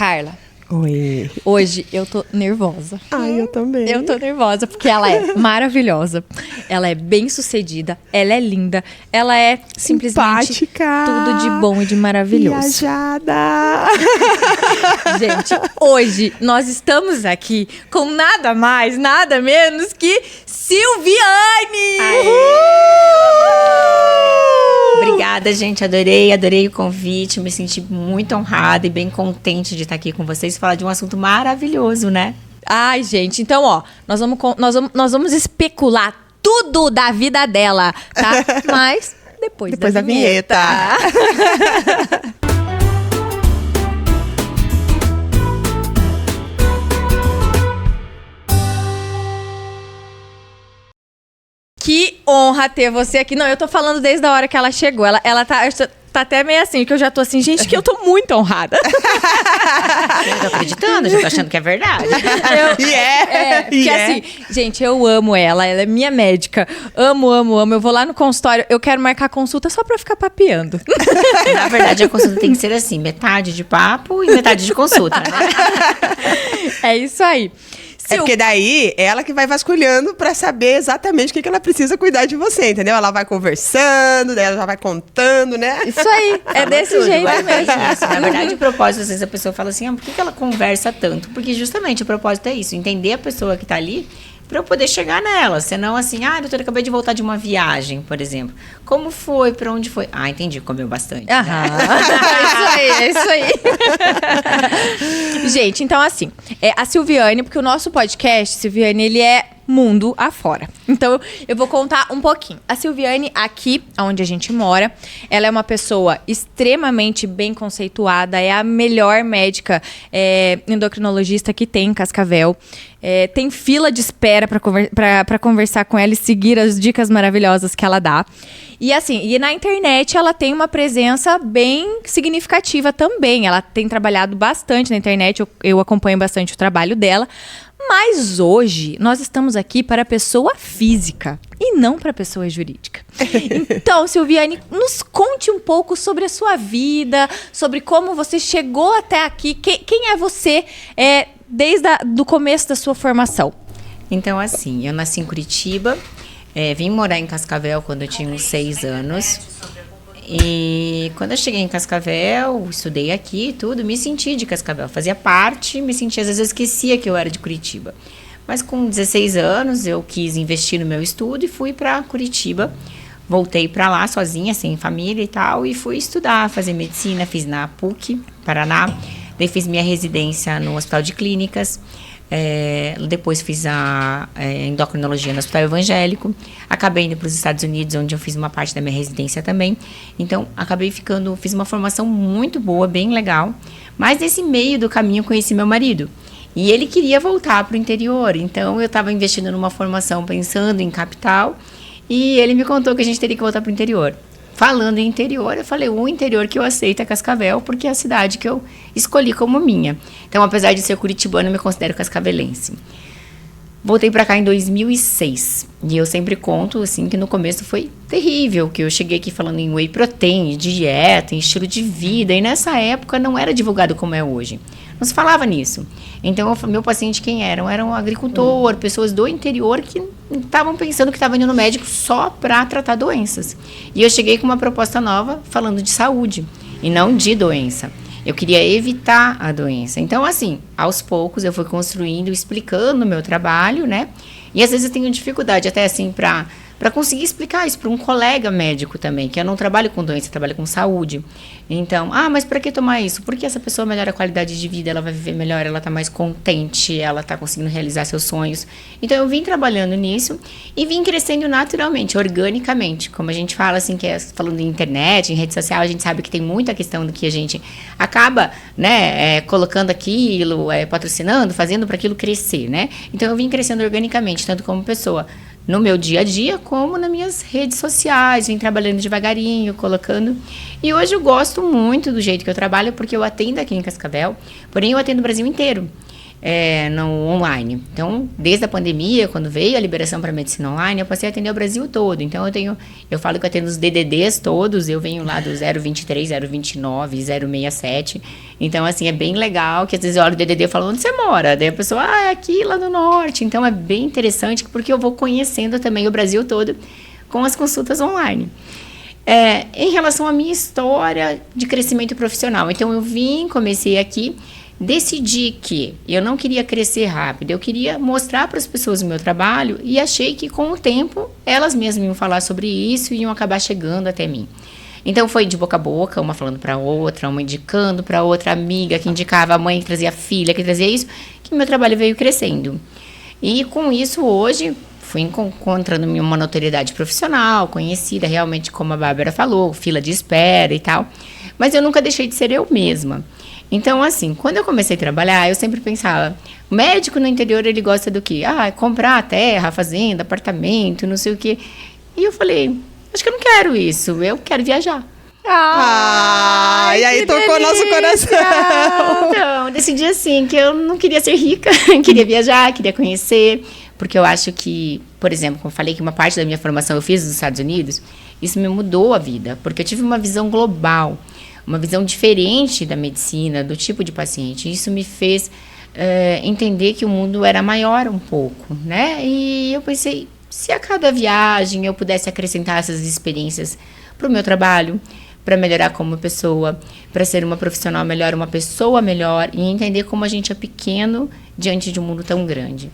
Carla, Oi. hoje eu tô nervosa. Ai, eu também. Eu tô nervosa porque ela é maravilhosa, ela é bem-sucedida, ela é linda, ela é simplesmente simpática, tudo de bom e de maravilhoso. Viajada. Gente, hoje nós estamos aqui com nada mais, nada menos que Silviane! Obrigada, gente. Adorei o convite. Me senti muito honrada e bem contente de estar aqui com vocês e falar de um assunto maravilhoso, né? Ai, gente, então, ó, nós vamos especular tudo da vida dela, tá? Mas depois da vinheta. Que honra ter você aqui. Não, eu tô falando desde a hora que ela chegou. Ela tá até meio assim, que eu já tô assim, gente, que eu tô muito honrada. Eu tô acreditando, já tô achando que é verdade. Porque assim, gente, eu amo ela é minha médica. Amo. Eu vou lá no consultório, eu quero marcar consulta só pra ficar papeando. Na verdade, a consulta tem que ser assim, metade de papo e metade de consulta, né? É isso aí. É porque daí, ela que vai vasculhando pra saber exatamente o que ela precisa cuidar de você, entendeu? Ela vai conversando, daí ela já vai contando, né? Isso aí, é desse Tudo, jeito é mesmo. isso. Na verdade, o propósito, às vezes a pessoa fala assim, por que ela conversa tanto? Porque justamente o propósito é isso, entender a pessoa que tá ali pra eu poder chegar nela. Senão assim, doutora, acabei de voltar de uma viagem, por exemplo. Como foi? Pra onde foi? Entendi, comeu bastante. Aham, é isso aí. Gente, então assim, a Silviane, porque o nosso podcast, Silviane, ele é mundo afora. Então, eu vou contar um pouquinho. A Silviane, aqui, onde a gente mora, ela é uma pessoa extremamente bem conceituada, é a melhor médica endocrinologista que tem em Cascavel. Tem fila de espera para conversar com ela e seguir as dicas maravilhosas que ela dá. E assim, e na internet ela tem uma presença bem significativa também. Ela tem trabalhado bastante na internet, eu acompanho bastante o trabalho dela. Mas hoje nós estamos aqui para a pessoa física e não para a pessoa jurídica. Então, Silviane, nos conte um pouco sobre a sua vida, sobre como você chegou até aqui. Quem é você desde o começo da sua formação? Então, assim, eu nasci em Curitiba, vim morar em Cascavel quando eu tinha uns 6 anos. E quando eu cheguei em Cascavel, estudei aqui e tudo, me senti de Cascavel. Fazia parte, me sentia, às vezes eu esquecia que eu era de Curitiba. Mas com 16 anos, eu quis investir no meu estudo e fui para Curitiba. Voltei para lá sozinha, sem família e tal, e fui estudar, fazer medicina. Fiz na PUC, Paraná. Daí fiz minha residência no Hospital de Clínicas. Depois fiz a endocrinologia no Hospital Evangélico. Acabei indo para os Estados Unidos, onde eu fiz uma parte da minha residência também. Então, fiz uma formação muito boa, bem legal. Mas nesse meio do caminho, conheci meu marido. E ele queria voltar para o interior. Então, eu estava investindo numa formação, pensando em capital. E ele me contou que a gente teria que voltar para o interior. Falando em interior, eu falei, o interior que eu aceito é Cascavel, porque é a cidade que eu escolhi como minha. Então, apesar de ser curitibana, eu me considero cascavelense. Voltei pra cá em 2006. E eu sempre conto, assim, que no começo foi terrível, que eu cheguei aqui falando em whey protein, dieta, em estilo de vida, e nessa época não era divulgado como é hoje. Não se falava nisso. Então, meu paciente quem eram? Era um agricultor, pessoas do interior que estavam pensando que estavam indo no médico só para tratar doenças. E eu cheguei com uma proposta nova falando de saúde e não de doença. Eu queria evitar a doença. Então, assim, aos poucos eu fui construindo, explicando o meu trabalho, né? E às vezes eu tenho dificuldade até assim para conseguir explicar isso para um colega médico também, que eu não trabalho com doença, eu trabalho com saúde. Então, mas para que tomar isso? Porque essa pessoa melhora a qualidade de vida, ela vai viver melhor, ela tá mais contente, ela tá conseguindo realizar seus sonhos. Então, eu vim trabalhando nisso e vim crescendo naturalmente, organicamente. Como a gente fala, assim, falando em internet, em rede social, a gente sabe que tem muita questão do que a gente acaba, né, colocando aquilo, patrocinando, fazendo para aquilo crescer, né? Então, eu vim crescendo organicamente, tanto como pessoa, no meu dia a dia, como nas minhas redes sociais, vim trabalhando devagarinho, colocando. E hoje eu gosto muito do jeito que eu trabalho, porque eu atendo aqui em Cascavel, porém eu atendo o Brasil inteiro. no online. Então, desde a pandemia, quando veio a liberação para medicina online, eu passei a atender o Brasil todo. Então, eu falo que eu atendo os DDDs todos, eu venho lá do 023, 029, 067. Então, assim, é bem legal que às vezes eu olho o DDD e falo, onde você mora? Daí a pessoa, é aqui, lá no norte. Então, é bem interessante porque eu vou conhecendo também o Brasil todo com as consultas online. Em relação à minha história de crescimento profissional, então eu comecei aqui, decidi que eu não queria crescer rápido, eu queria mostrar para as pessoas o meu trabalho e achei que com o tempo elas mesmas iam falar sobre isso e iam acabar chegando até mim. Então foi de boca a boca, uma falando para outra, uma indicando para outra amiga que indicava a mãe que trazia a filha, que trazia isso, que meu trabalho veio crescendo. E com isso hoje fui encontrando uma notoriedade profissional, conhecida realmente, como a Bárbara falou, fila de espera e tal, mas eu nunca deixei de ser eu mesma. Então, assim, quando eu comecei a trabalhar, eu sempre pensava, o médico no interior, ele gosta do quê? Comprar terra, fazenda, apartamento, não sei o quê. E eu falei, acho que eu não quero isso, eu quero viajar. E aí tocou nosso coração. Então, eu decidi assim, que eu não queria ser rica, queria viajar, queria conhecer, porque eu acho que, por exemplo, como eu falei que uma parte da minha formação eu fiz nos Estados Unidos, isso me mudou a vida, porque eu tive uma visão global, uma visão diferente da medicina, do tipo de paciente. Isso me fez entender que o mundo era maior um pouco, né? E eu pensei, se a cada viagem eu pudesse acrescentar essas experiências para o meu trabalho, para melhorar como pessoa, para ser uma profissional melhor, uma pessoa melhor, e entender como a gente é pequeno diante de um mundo tão grande.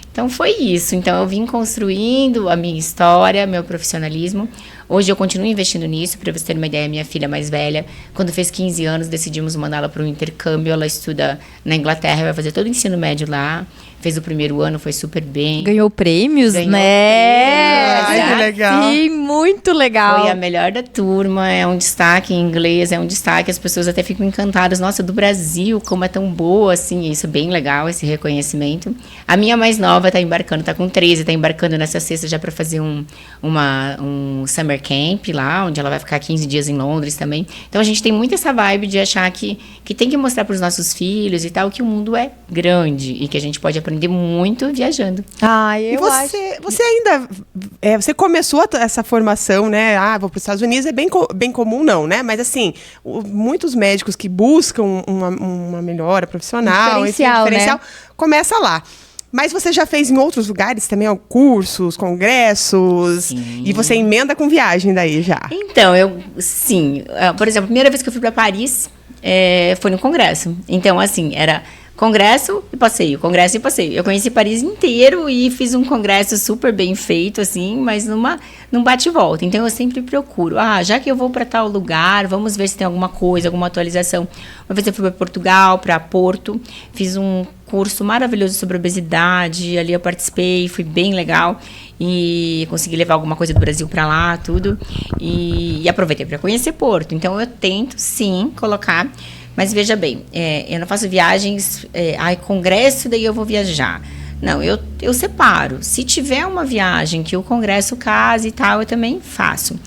Então, foi isso. Então, eu vim construindo a minha história, meu profissionalismo. Hoje, eu continuo investindo nisso. Para você ter uma ideia, minha filha mais velha, quando fez 15 anos, decidimos mandá-la para um intercâmbio. Ela estuda na Inglaterra, vai fazer todo o ensino médio lá. Fez o primeiro ano, foi super bem. Ganhou prêmios, Ganhou né? prêmios, que legal. Sim, muito legal. Foi a melhor da turma, é um destaque em inglês, é um destaque, as pessoas até ficam encantadas. Nossa, do Brasil, como é tão boa, assim, isso é bem legal, esse reconhecimento. A minha mais nova tá embarcando, tá com 13, tá embarcando nessa sexta já para fazer um summer camp lá, onde ela vai ficar 15 dias em Londres também. Então, a gente tem muito essa vibe de achar que tem que mostrar para os nossos filhos e tal, que o mundo é grande e que a gente pode aprender muito viajando. E você ainda... você começou essa formação, né? Vou para os Estados Unidos, é bem comum não, né? Mas assim, muitos médicos que buscam uma melhora profissional, diferencial, né? Começa lá. Mas você já fez em outros lugares também, cursos, congressos, Sim. E você emenda com viagem daí já? Então, sim. Por exemplo, a primeira vez que eu fui para Paris foi no congresso. Então, assim, era congresso e passeio, congresso e passeio. Eu conheci Paris inteiro e fiz um congresso super bem feito, assim, mas num bate e volta. Então, eu sempre procuro. Já que eu vou para tal lugar, vamos ver se tem alguma coisa, alguma atualização. Uma vez eu fui para Portugal, para Porto, fiz um curso maravilhoso sobre obesidade, ali eu participei, foi bem legal e consegui levar alguma coisa do Brasil para lá, tudo, e aproveitei para conhecer Porto. Então, eu tento, sim, colocar, mas veja bem, eu não faço viagens, congresso, daí eu vou viajar. Não, eu separo. Se tiver uma viagem que o congresso case e tal, eu também faço.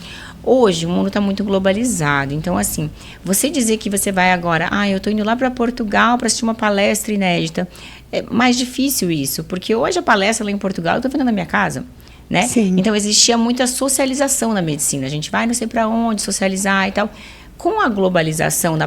Hoje, o mundo está muito globalizado. Então, assim, você dizer que você vai agora... eu estou indo lá para Portugal para assistir uma palestra inédita. É mais difícil isso, porque hoje a palestra lá em Portugal eu estou fazendo na minha casa, né? Sim. Então, existia muita socialização na medicina. A gente vai não sei para onde, socializar e tal. Com a globalização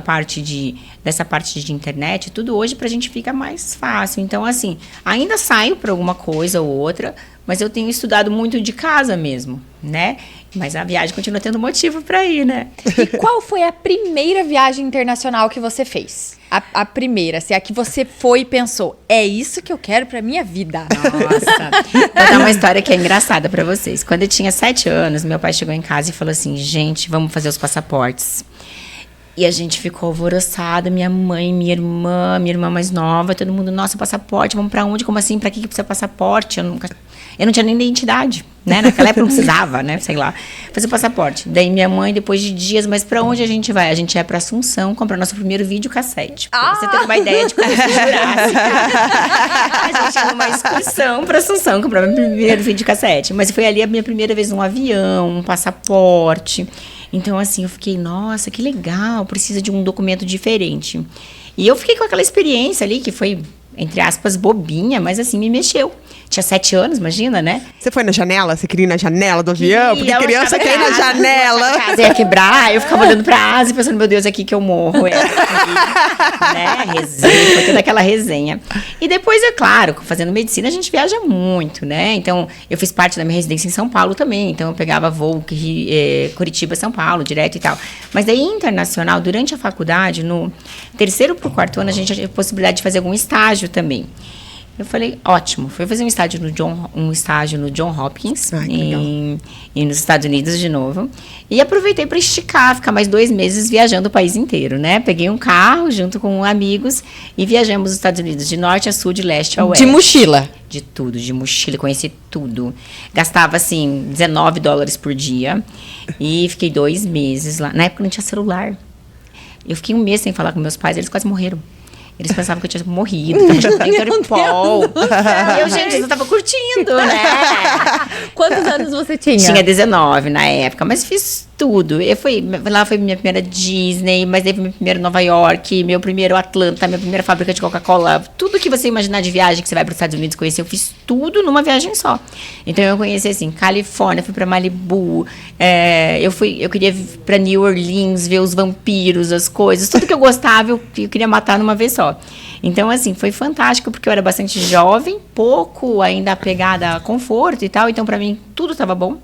dessa parte de internet, tudo hoje pra gente fica mais fácil. Então, assim, ainda saio para alguma coisa ou outra, mas eu tenho estudado muito de casa mesmo, né? Mas a viagem continua tendo motivo para ir, né? E qual foi a primeira viagem internacional que você fez? A primeira, assim, a que você foi e pensou, é isso que eu quero pra minha vida. Nossa, vou dar uma história que é engraçada pra vocês. Quando eu tinha 7 anos, meu pai chegou em casa e falou assim, gente, vamos fazer os passaportes. E a gente ficou alvoroçada, minha mãe, minha irmã mais nova, todo mundo, nossa, passaporte, vamos pra onde? Como assim? Pra que precisa passaporte? Eu não tinha nem identidade, né? Naquela época não precisava, né? Sei lá. Fazer passaporte. Daí minha mãe, depois de dias, mas pra onde a gente vai? A gente ia pra Assunção comprar nosso primeiro videocassete. Pra você ter uma ideia de como eu figurasse. A gente ia numa excursão pra Assunção comprar meu primeiro videocassete. Mas foi ali a minha primeira vez num avião, um passaporte. Então, assim, eu fiquei, nossa, que legal, precisa de um documento diferente. E eu fiquei com aquela experiência ali, que foi entre aspas, bobinha, mas assim, me mexeu. Tinha 7 anos, imagina, né? Você foi na janela? Você queria ir na janela do avião? Porque Eu criança achava quer ir na que a janela. casa ia quebrar, eu ficava olhando pra asa e pensando, meu Deus, aqui que eu morro. Né? Resenha, foi toda aquela resenha. E depois, é claro, fazendo medicina, a gente viaja muito, né? Então, eu fiz parte da minha residência em São Paulo também. Então, eu pegava voo Curitiba, São Paulo, direto e tal. Mas daí, internacional, durante a faculdade, no 3º pro 4º ano, a gente tinha a possibilidade de fazer algum estágio também. Eu falei, ótimo. Fui fazer um estágio no John Hopkins, e nos Estados Unidos de novo. E aproveitei para esticar, ficar mais 2 meses viajando o país inteiro, né? Peguei um carro junto com amigos e viajamos os Estados Unidos de norte a sul, de leste a oeste. De mochila? De tudo, de mochila, conheci tudo. Gastava, assim, $19 por dia. E fiquei 2 meses lá. Na época não tinha celular. Eu fiquei 1 mês sem falar com meus pais, eles quase morreram. Eles pensavam que eu tinha morrido, tava chamando Interpol. E eu, gente, eu tava curtindo, né? Quantos anos você tinha? Tinha 19 na época, mas fiz tudo. Lá foi minha primeira Disney, mas daí foi meu primeiro Nova York, meu primeiro Atlanta, minha primeira fábrica de Coca-Cola. Tudo que você imaginar de viagem que você vai para os Estados Unidos conhecer, eu fiz tudo numa viagem só. Então eu conheci, assim, Califórnia, fui para Malibu, eu queria ir para New Orleans, ver os vampiros, as coisas, tudo que eu gostava, eu queria matar numa vez só. Então, assim, foi fantástico, porque eu era bastante jovem, pouco ainda apegada a conforto e tal, então para mim tudo estava bom.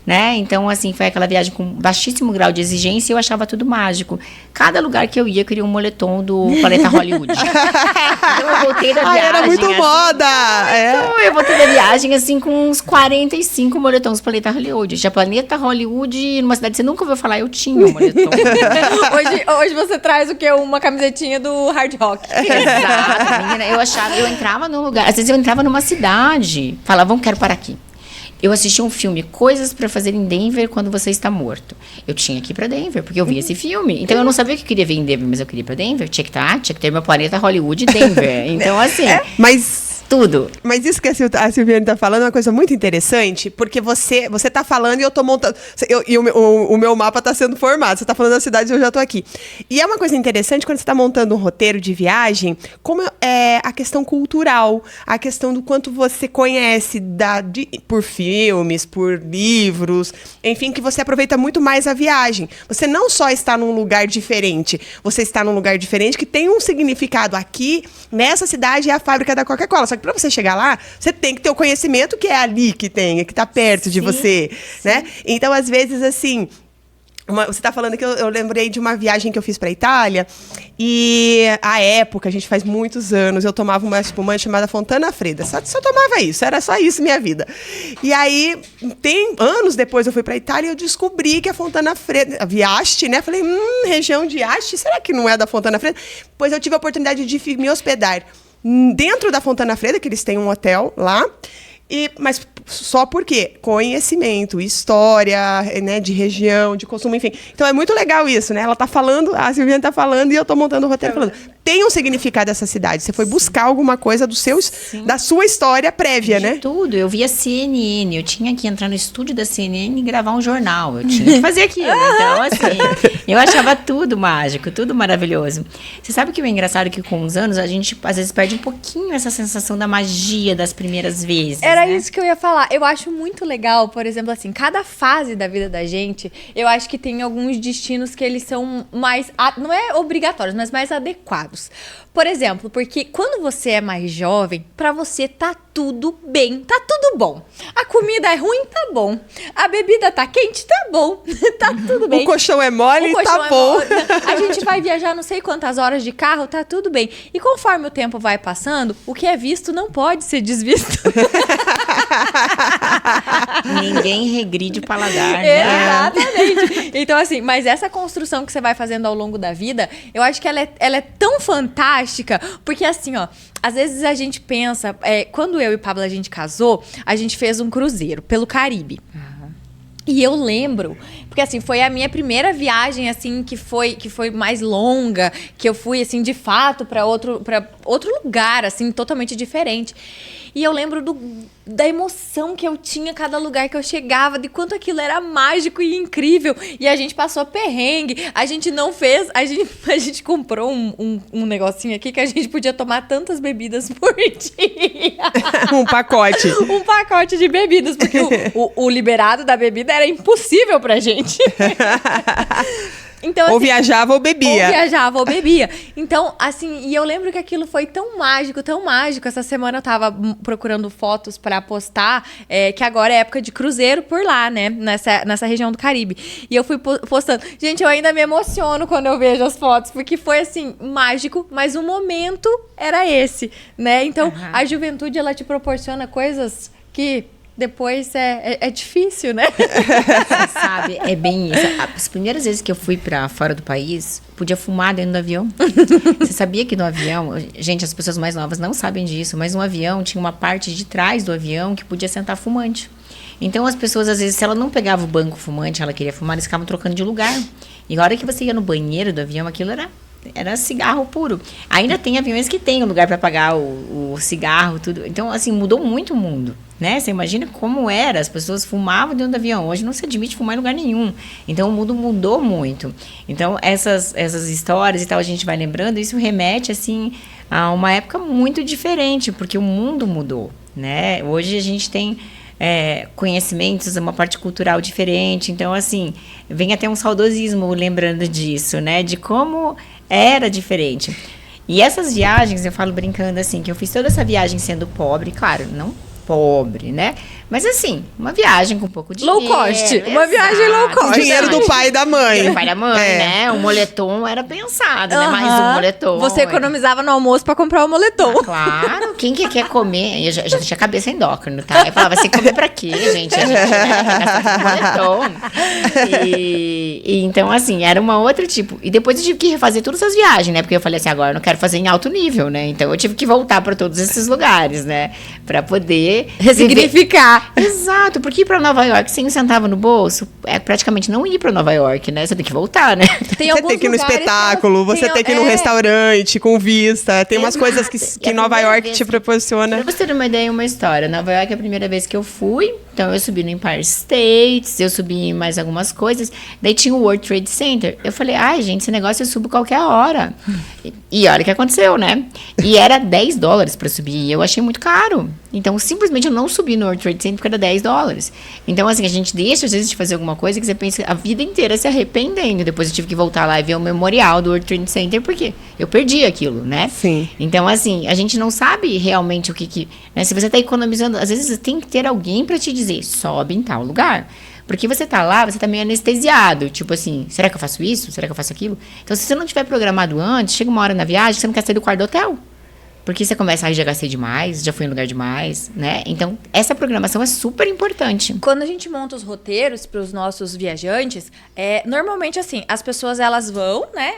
Né? Então, assim, foi aquela viagem com baixíssimo grau de exigência e eu achava tudo mágico. Cada lugar que eu ia, eu queria um moletom do Planeta Hollywood. Então, eu voltei da viagem. Era muito assim, moda! Então, eu voltei da viagem, assim, com uns 45 moletons do Planeta Hollywood. Já Planeta Hollywood, numa cidade que você nunca ouviu falar, eu tinha um moletom. hoje você traz o quê? Uma camisetinha do Hard Rock. Exato, menina. Eu entrava num lugar, às vezes eu entrava numa cidade, falavam, quero parar aqui. Eu assisti um filme, Coisas pra Fazer em Denver Quando Você Está Morto. Eu tinha que ir pra Denver, porque eu vi esse filme. Então, eu não sabia o que eu queria ver em Denver, mas eu queria ir pra Denver. Tinha que ter meu planeta Hollywood e Denver. Então, assim... Mas... Tudo. Mas isso que a Silviane tá falando é uma coisa muito interessante, porque você tá falando e eu tô montando... E o meu mapa tá sendo formado. Você tá falando da cidade e eu já tô aqui. E é uma coisa interessante quando você tá montando um roteiro de viagem, como é a questão cultural, a questão do quanto você conhece por filmes, por livros, enfim, que você aproveita muito mais a viagem. Você não só está num lugar diferente, você está num lugar diferente que tem um significado. Aqui, nessa cidade, é a fábrica da Coca-Cola. Só que para você chegar lá, você tem que ter o conhecimento que é ali que tem, que está perto de você, né? Então, às vezes, assim... Você está falando que eu lembrei de uma viagem que eu fiz para a Itália e, à época, a gente faz muitos anos, eu tomava uma espumante chamada Fontana Fredda. Só tomava isso, era só isso minha vida. E aí, anos depois eu fui para a Itália e eu descobri que a Fontana Fredda, Viaste, né? Falei, região de Asti, será que não é da Fontana Fredda? Pois eu tive a oportunidade de me hospedar dentro da Fontana Fredda, que eles têm um hotel lá. Mas só porque conhecimento, história, né, de região, de consumo, enfim. Então é muito legal isso, né? Ela tá falando, a Silviane tá falando e eu tô montando o roteiro falando. Tem um significado essa cidade. Você foi buscar alguma coisa da sua história prévia, né? Tudo. Eu via CNN, eu tinha que entrar no estúdio da CNN e gravar um jornal. Eu tinha que fazer aquilo. Então, assim, eu achava tudo mágico, tudo maravilhoso. Você sabe que o engraçado é que com os anos a gente às vezes perde um pouquinho essa sensação da magia das primeiras vezes. Era isso que eu ia falar. Eu acho muito legal, por exemplo, assim, cada fase da vida da gente, eu acho que tem alguns destinos que eles são mais, não é obrigatórios, mas mais adequados. Por exemplo, porque quando você é mais jovem, pra você tá tudo bem, tá tudo bom. A comida é ruim, tá bom. A bebida tá quente, tá bom. Tá tudo bem. O colchão é mole, tá bom. A gente vai viajar não sei quantas horas de carro, tá tudo bem. E conforme o tempo vai passando, o que é visto não pode ser desvisto. Ninguém regride o paladar, né? Exatamente. Então, assim, mas essa construção que você vai fazendo ao longo da vida, eu acho que ela é tão fantástica, porque assim, ó, às vezes a gente pensa, quando eu e o Pablo a gente casou, a gente fez um cruzeiro pelo Caribe. E eu lembro, porque assim, foi a minha primeira viagem, assim, que foi mais longa, que eu fui, assim, de fato, para outro lugar, assim, totalmente diferente. E eu lembro da emoção que eu tinha cada lugar que eu chegava, de quanto aquilo era mágico e incrível. E a gente passou perrengue, a gente não fez, a gente comprou um negocinho aqui que a gente podia tomar tantas bebidas por dia. Um pacote. Um pacote de bebidas, porque o liberado da bebida era impossível pra gente. Então, ou assim, viajava ou bebia. Ou viajava ou bebia. Então, assim, e eu lembro que aquilo foi tão mágico, tão mágico. Essa semana eu tava procurando fotos pra postar, que agora é época de cruzeiro por lá, né? Nessa região do Caribe. E eu fui postando. Gente, eu ainda me emociono quando eu vejo as fotos, porque foi, assim, mágico, mas o momento era esse, né? Então, a juventude, ela te proporciona coisas que... depois é difícil, né? Você sabe, é bem isso. As primeiras vezes que eu fui pra fora do país, podia fumar dentro do avião. Você sabia que no avião... Gente, as pessoas mais novas não sabem disso, mas no avião tinha uma parte de trás do avião que podia sentar fumante. Então, as pessoas, às vezes, se ela não pegava o banco fumante, ela queria fumar, eles ficavam trocando de lugar. E a hora que você ia no banheiro do avião, aquilo era cigarro puro. Ainda tem aviões que tem um lugar para pagar o cigarro, tudo. Então, assim, mudou muito o mundo, né? Você imagina como era, as pessoas fumavam dentro do avião. Hoje não se admite fumar em lugar nenhum. Então, o mundo mudou muito. Então, essas histórias e tal, a gente vai lembrando, isso remete, assim, a uma época muito diferente, porque o mundo mudou, né? Hoje a gente tem... conhecimentos, uma parte cultural diferente. Então, assim, vem até um saudosismo lembrando disso, né? De como era diferente. E essas viagens, eu falo brincando assim, que eu fiz toda essa viagem sendo pobre, claro, não pobre, né? Mas assim, uma viagem com um pouco de low cost. Uma viagem low cost. Dinheiro do pai e da mãe. Dinheiro do pai e da mãe, né? O moletom era pensado, né? Mais um moletom. Você economizava no almoço pra comprar o moletom. Claro, quem que quer comer? Eu já tinha cabeça endócrina, tá? Eu falava, você comer pra quê, gente? A gente, né, quer gastar com moletom. E então, assim, era uma outra tipo. E depois eu tive que refazer todas as viagens, né? Porque eu falei assim, agora eu não quero fazer em alto nível, né? Então eu tive que voltar pra todos esses lugares, né? Pra poder ressignificar. Exato, porque ir pra Nova York sem um centavo no bolso é praticamente não ir pra Nova York, né? Você tem que voltar, né? Você tem que ir no espetáculo, você tem que ir num restaurante com vista. Tem umas coisas que Nova York te proporciona. Pra você ter uma ideia, uma história. Nova York é a primeira vez que eu fui. Então, eu subi no Empire State, eu subi em mais algumas coisas. Daí tinha o World Trade Center. Eu falei, ai, gente, esse negócio eu subo qualquer hora. E olha o que aconteceu, né? E era $10 pra subir. E eu achei muito caro. Então, simplesmente eu não subi no World Trade Center porque era $10. Então, assim, a gente deixa, às vezes, de fazer alguma coisa que você pensa a vida inteira se arrependendo. Depois eu tive que voltar lá e ver o memorial do World Trade Center, porque eu perdi aquilo, né? Sim. Então, assim, a gente não sabe realmente o que né? Se você está economizando, às vezes tem que ter alguém para te dizer, sobe em tal lugar. Porque você tá lá, você tá meio anestesiado. Tipo assim, será que eu faço isso? Será que eu faço aquilo? Então, se você não tiver programado antes, chega uma hora na viagem, você não quer sair do quarto do hotel. Porque você começa, já gastei demais, já fui em lugar demais, né? Então, essa programação é super importante. Quando a gente monta os roteiros para os nossos viajantes, normalmente assim, as pessoas elas vão, né?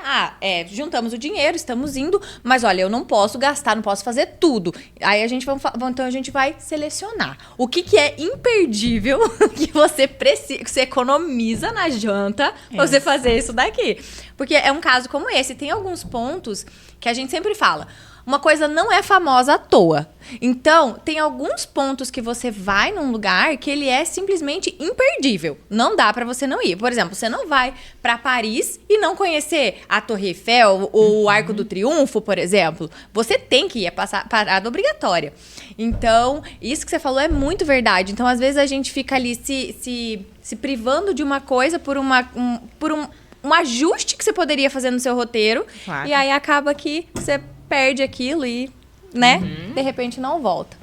Juntamos o dinheiro, estamos indo, mas olha, eu não posso gastar, não posso fazer tudo. Aí então a gente vai selecionar. O que é imperdível que você precisa, que você economiza na janta pra você fazer isso daqui. Porque é um caso como esse. Tem alguns pontos que a gente sempre fala. Uma coisa não é famosa à toa. Então, tem alguns pontos que você vai num lugar que ele é simplesmente imperdível. Não dá pra você não ir. Por exemplo, você não vai pra Paris e não conhecer a Torre Eiffel ou o Arco do Triunfo, por exemplo. Você tem que ir, parada obrigatória. Então, isso que você falou é muito verdade. Então, às vezes a gente fica ali se privando de uma coisa por um ajuste que você poderia fazer no seu roteiro. Claro. E aí acaba que você perde aquilo e, né, de repente não volta.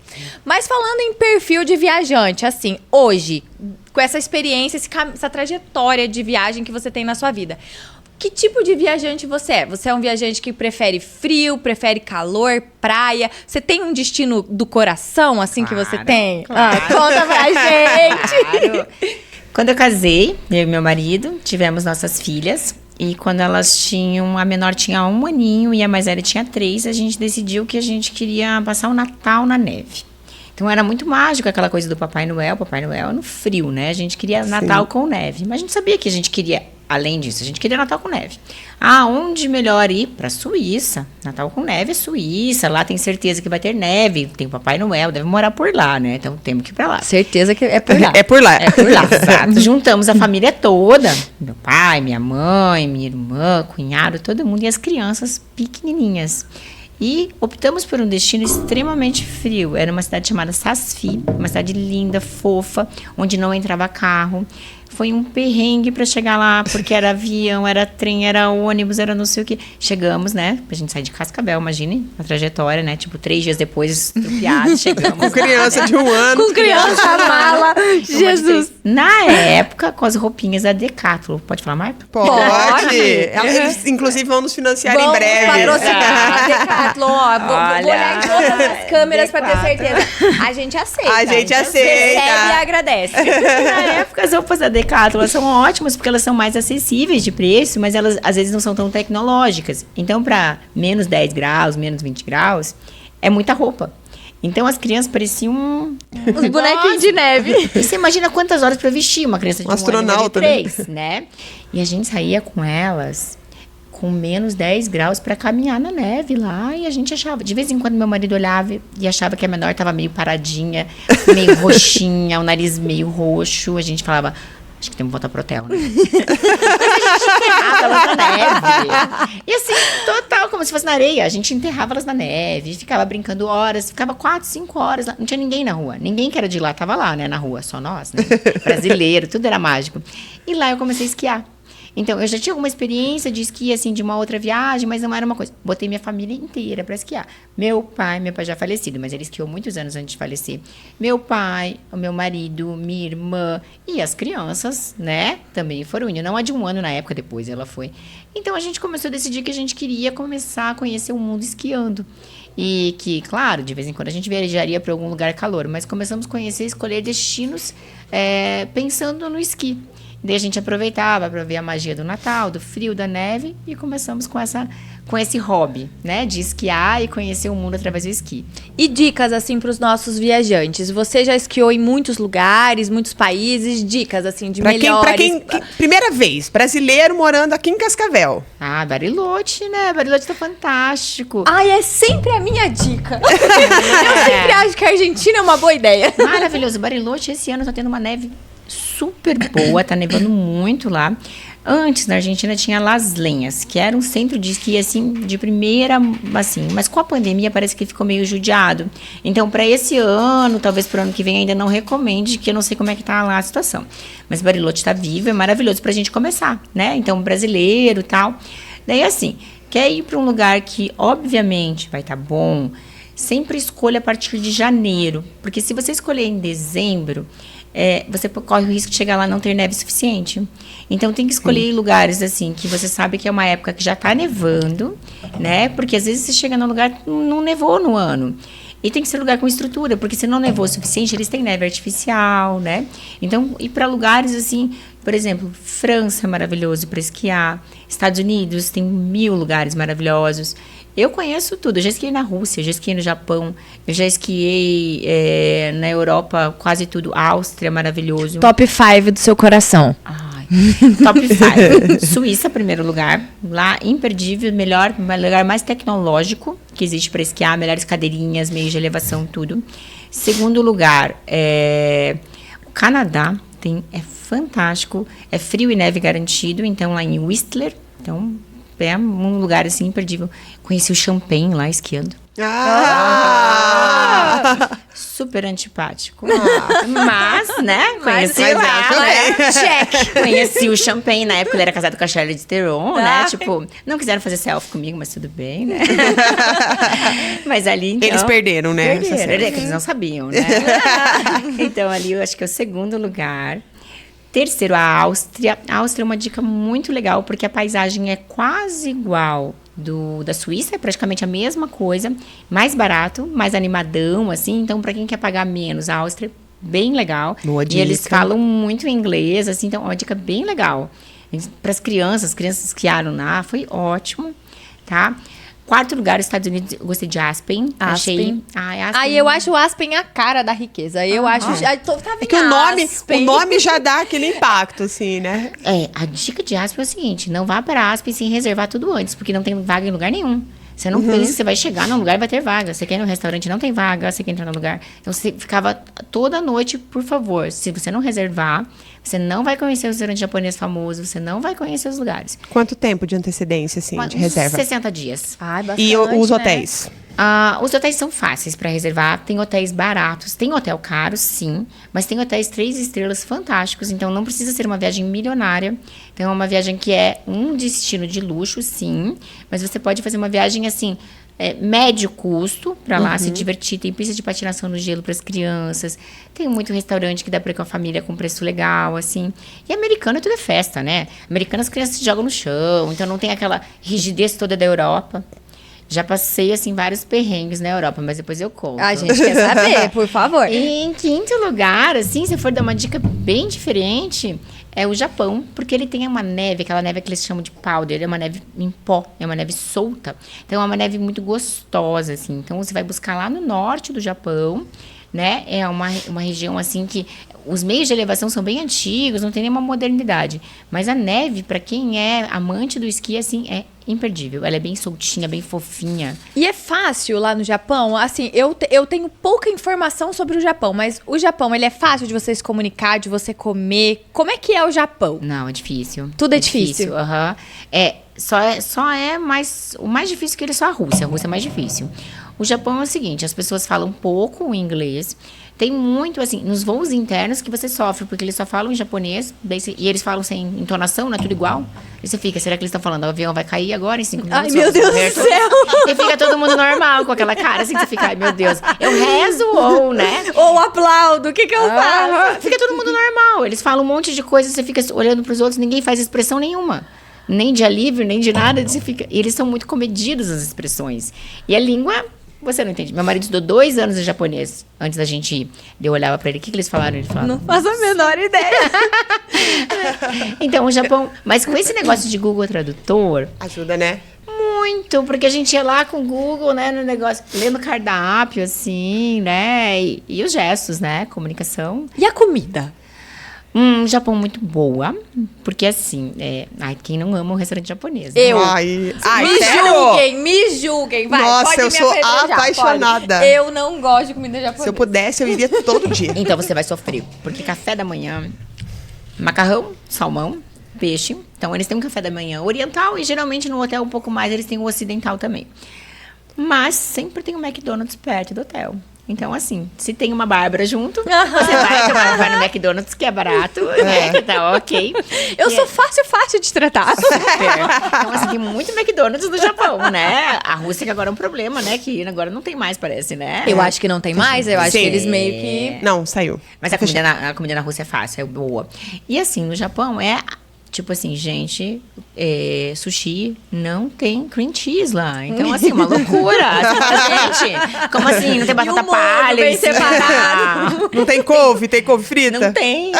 Mas falando em perfil de viajante, assim, hoje, com essa experiência, essa trajetória de viagem que você tem na sua vida, que tipo de viajante você é? Você é um viajante que prefere frio, prefere calor, praia? Você tem um destino do coração, assim, que você tem? Claro. Conta pra gente! Claro. Quando eu casei, eu e meu marido, tivemos nossas filhas. E quando elas tinham, a menor tinha 1 aninho e a mais velha tinha 3, a gente decidiu que a gente queria passar o Natal na neve. Então era muito mágico aquela coisa do Papai Noel no frio, né? A gente queria Natal com neve, mas a gente sabia que a gente queria além disso, a gente queria Natal com neve. Ah, onde melhor ir? Pra Suíça. Natal com neve é Suíça. Lá tem certeza que vai ter neve. Tem o Papai Noel, deve morar por lá, né? Então temos que ir pra lá. Certeza que é por lá. É por lá. É por lá, exato. Juntamos a família toda. Meu pai, minha mãe, minha irmã, cunhado, todo mundo. E as crianças pequenininhas. E optamos por um destino extremamente frio. Era uma cidade chamada Sasfi, uma cidade linda, fofa, onde não entrava carro. Foi um perrengue para chegar lá, porque era avião, era trem, era ônibus, era não sei o que. Chegamos, né? A gente sai de Cascavel, imagine a trajetória, né? Tipo, 3 dias depois, estrupiado, chegamos. Com criança lá, né? de 1 ano. Com criança, mala. Jesus. Na época, com as roupinhas da Decathlon. Pode falar, Marta? Pode. Eles, inclusive, vão nos financiar em Vamos breve. patrocinar a Decathlon, ó. Vou Olha. olhar em todas as câmeras pra ter D4. certeza. A gente aceita. A gente aceita. Recebe e agradece. Na época, as roupas da Decathlon elas são ótimas porque elas são mais acessíveis de preço, mas elas às vezes não são tão tecnológicas. Então, para menos 10 graus, menos 20 graus, é muita roupa. Então, as crianças pareciam Os bonequinhos de neve. E você imagina quantas horas para vestir uma criança de 1 ano e Astronauta, de 3, né? E a gente saía com elas com menos 10 graus para caminhar na neve lá, e a gente achava, de vez em quando meu marido olhava e achava que a menor estava meio paradinha, meio roxinha, o nariz meio roxo, a gente falava, acho que temos que voltar pro hotel, né? Mas a gente enterrava elas na neve. E assim, total, como se fosse na areia. A gente enterrava elas na neve, ficava brincando horas, ficava 4, 5 horas lá. Não tinha ninguém na rua. Ninguém que era de lá tava lá, né, na rua. Só nós, né? Brasileiro, tudo era mágico. E lá eu comecei a esquiar. Então, eu já tinha alguma experiência de esqui, assim, de uma outra viagem, mas não era uma coisa. Botei minha família inteira para esquiar. Meu pai já falecido, mas ele esquiou muitos anos antes de falecer. Meu pai, o meu marido, minha irmã e as crianças, né, também foram indo. Não a de 1 ano na época, depois ela foi. Então, a gente começou a decidir que a gente queria começar a conhecer o mundo esquiando. E que, claro, de vez em quando a gente viajaria para algum lugar calor, mas começamos a conhecer e escolher destinos pensando no esqui. Daí a gente aproveitava para ver a magia do Natal, do frio, da neve, e começamos com esse hobby, né, de esquiar e conhecer o mundo através do esqui. E dicas, assim, pros nossos viajantes. Você já esquiou em muitos lugares, muitos países. Dicas, assim, de melhores. Primeira vez, brasileiro morando aqui em Cascavel. Ah, Bariloche, né? Bariloche tá fantástico. Ai, é sempre a minha dica. Eu sempre acho que a Argentina é uma boa ideia. Maravilhoso. Bariloche, esse ano tá tendo uma neve super boa, tá nevando muito lá. Antes, na Argentina, tinha Las Lenhas, que era um centro de esqui, assim, de primeira, assim. Mas com a pandemia, parece que ficou meio judiado. Então, para esse ano, talvez para o ano que vem, ainda não recomende, que eu não sei como é que tá lá a situação. Mas Bariloche tá vivo, é maravilhoso pra gente começar, né? Então, brasileiro e tal. Daí, assim, quer ir para um lugar que, obviamente, vai estar bom, sempre escolha a partir de janeiro. Porque se você escolher em dezembro, você corre o risco de chegar lá e não ter neve suficiente. Então, tem que escolher lugares, assim, que você sabe que é uma época que já está nevando, né? Porque, às vezes, você chega num lugar que não nevou no ano. E tem que ser lugar com estrutura, porque se não nevou o suficiente, eles têm neve artificial, né? Então, ir para lugares, assim, por exemplo, França é maravilhoso para esquiar. Estados Unidos tem 1000 lugares maravilhosos. Eu conheço tudo. Eu já esquiei na Rússia, eu já esquiei no Japão, eu já esquiei na Europa, quase tudo. Áustria, maravilhoso. Top 5 do seu coração. Ai, top 5. Suíça, primeiro lugar. Lá, imperdível, lugar mais tecnológico que existe para esquiar. Melhores cadeirinhas, meios de elevação, tudo. Segundo lugar, o Canadá. É fantástico. É frio e neve garantido. Então, lá em Whistler. Então, é um lugar, assim, imperdível. Conheci o Champagne lá, esquiando. Super antipático. Mas, né? Conheci Check. Conheci o Champagne. Na época ele era casado com a Charlize Theron, né? Tipo, não quiseram fazer selfie comigo, mas tudo bem, né? Mas ali, então... Eles perderam, né? Perderam, eles não sabiam, né? Então, ali eu acho que é o segundo lugar. Terceiro, a Áustria. A Áustria é uma dica muito legal, porque a paisagem é quase igual da Suíça, é praticamente a mesma coisa, mais barato, mais animadão, assim. Então, para quem quer pagar menos, a Áustria é bem legal. Boa dica. E eles falam muito inglês, assim, então é uma dica bem legal. Para as crianças esquiaram lá, foi ótimo, tá? Quarto lugar, Estados Unidos, eu gostei de Aspen. Aspen. Aspen. Aí eu acho o Aspen a cara da riqueza. Eu acho... Tava É que o nome já dá aquele impacto, assim, né? A dica de Aspen é o seguinte, não vá para Aspen sem reservar tudo antes, porque não tem vaga em lugar nenhum. Você não pensa que você vai chegar num lugar e vai ter vaga. Você quer ir no restaurante, não tem vaga. Você quer entrar no lugar. Então, você ficava toda noite, por favor. Se você não reservar, você não vai conhecer o restaurante japonês famoso. Você não vai conhecer os lugares. Quanto tempo de antecedência, assim, de reserva? 60 dias. Ai, bastante, E os né? hotéis? Os hotéis são fáceis para reservar. Tem hotéis baratos. Tem hotel caro, sim. Mas tem hotéis 3 estrelas fantásticos. Então, não precisa ser uma viagem milionária. Então, é uma viagem que é um destino de luxo, sim. Mas você pode fazer uma viagem, assim, médio custo para lá se divertir. Tem pista de patinação no gelo para as crianças. Tem muito restaurante que dá para ir com a família com preço legal, assim. E americano tudo é festa, né? Americano as crianças se jogam no chão. Então, não tem aquela rigidez toda da Europa. Já passei, assim, vários perrengues na Europa, mas depois eu conto. A gente quer saber, por favor. E em quinto lugar, assim, se for dar uma dica bem diferente, é o Japão, porque ele tem uma neve, aquela neve que eles chamam de powder, é uma neve em pó, é uma neve solta. Então, é uma neve muito gostosa, assim. Então, você vai buscar lá no norte do Japão, né? É uma região, assim, que os meios de elevação são bem antigos, não tem nenhuma modernidade. Mas a neve, para quem é amante do esqui, assim, é imperdível. Ela é bem soltinha, bem fofinha. E é fácil lá no Japão? Assim, eu tenho pouca informação sobre o Japão, mas o Japão, ele é fácil de você se comunicar, de você comer? Como é que é o Japão? Não, é difícil. Tudo é difícil? Aham. Só é mais... O mais difícil que ele é só a Rússia. A Rússia é mais difícil. O Japão é o seguinte, as pessoas falam pouco o inglês. Tem muito, assim, nos voos internos que você sofre, porque eles só falam em japonês, e eles falam sem entonação, não é tudo igual. E você fica, será que eles estão falando, o avião vai cair agora em 5 minutos? Ai, meu Deus do céu! E fica todo mundo normal, com aquela cara, assim, que você fica, ai, meu Deus. Eu rezo ou, né? Ou aplaudo, o que eu faço? Fica todo mundo normal. Eles falam um monte de coisa, você fica olhando pros outros, ninguém faz expressão nenhuma. Nem de alívio, nem de nada. E eles são muito comedidos as expressões. E a língua, você não entende. Meu marido estudou 2 anos em japonês antes da gente ir. Eu olhava pra ele, o que eles falaram? Ele falava, Não faço a menor ideia. Então, o Japão... Mas com esse negócio de Google Tradutor... Ajuda, né? Muito, porque a gente ia lá com o Google, né, no negócio, lendo cardápio, assim, né, e os gestos, né, comunicação. E a comida? Japão muito boa, porque assim, quem não ama um restaurante japonês? Né? Eu. Ai, Me julguem, vai. Nossa, pode eu me sou apedrejar, apaixonada. pode. Eu não gosto de comida japonesa. Se eu pudesse, eu iria todo dia. Então você vai sofrer, porque café da manhã, macarrão, salmão, peixe. Então eles têm um café da manhã oriental e geralmente no hotel um pouco mais eles têm o ocidental também. Mas sempre tem um McDonald's perto do hotel. Então, assim, se tem uma Bárbara junto, você vai no McDonald's, que é barato, né? Que tá ok. Eu sou fácil de tratar. Então, assim, tem muito McDonald's no Japão, né? A Rússia que agora é um problema, né? Que agora não tem mais, parece, né? Eu acho que não tem mais, eu acho Sim. que eles meio que... Não, saiu. Mas a comida na Rússia é fácil, é boa. E assim, no Japão tipo assim, gente, sushi não tem cream cheese lá. Então, assim, uma loucura. Gente, como assim? Não tem batata palha? Bem separado. Não tem couve? Tem couve frita? Não tem.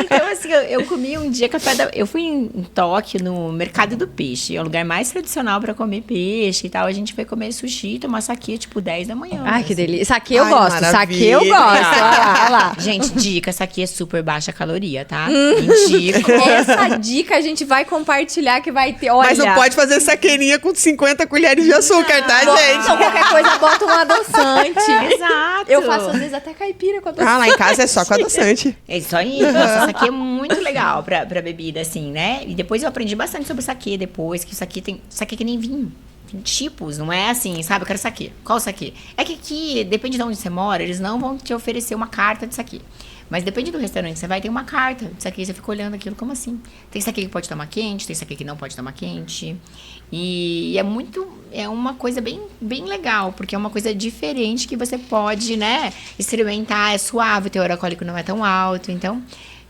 Então, assim, eu comi um dia eu fui em Tóquio, no Mercado do Peixe. É o lugar mais tradicional pra comer peixe e tal. A gente foi comer sushi, tomar saque, tipo, 10 da manhã. Ai, que assim. delícia. Saque eu Ai, gosto, maravilha. saque eu gosto. Olha lá. Gente, dica, saque é super baixa caloria, tá? Indico. Essa dica a gente vai compartilhar que vai ter, olha... Mas não pode fazer saqueirinha com 50 colheres de açúcar, tá, gente? Então, qualquer coisa, bota um adoçante. Exato. Eu faço, às vezes, até caipira com adoçante. Ah, lá em casa é só com adoçante. É isso aí. Nossa, saquê é muito legal pra bebida, assim, né? E depois eu aprendi bastante sobre saquê depois, que o saquê tem... Saquê que nem vinho. Tem tipos, não é assim, sabe? Eu quero saquê. Qual saquê? É que aqui, depende de onde você mora, eles não vão te oferecer uma carta de saquê. Mas depende do restaurante que você vai, tem uma carta de saquê, você fica olhando aquilo, como assim? Tem saquê que pode tomar quente, tem saquê que não pode tomar quente. E é uma coisa bem, bem legal, porque é uma coisa diferente que você pode, né, experimentar, é suave, o teor alcoólico não é tão alto, então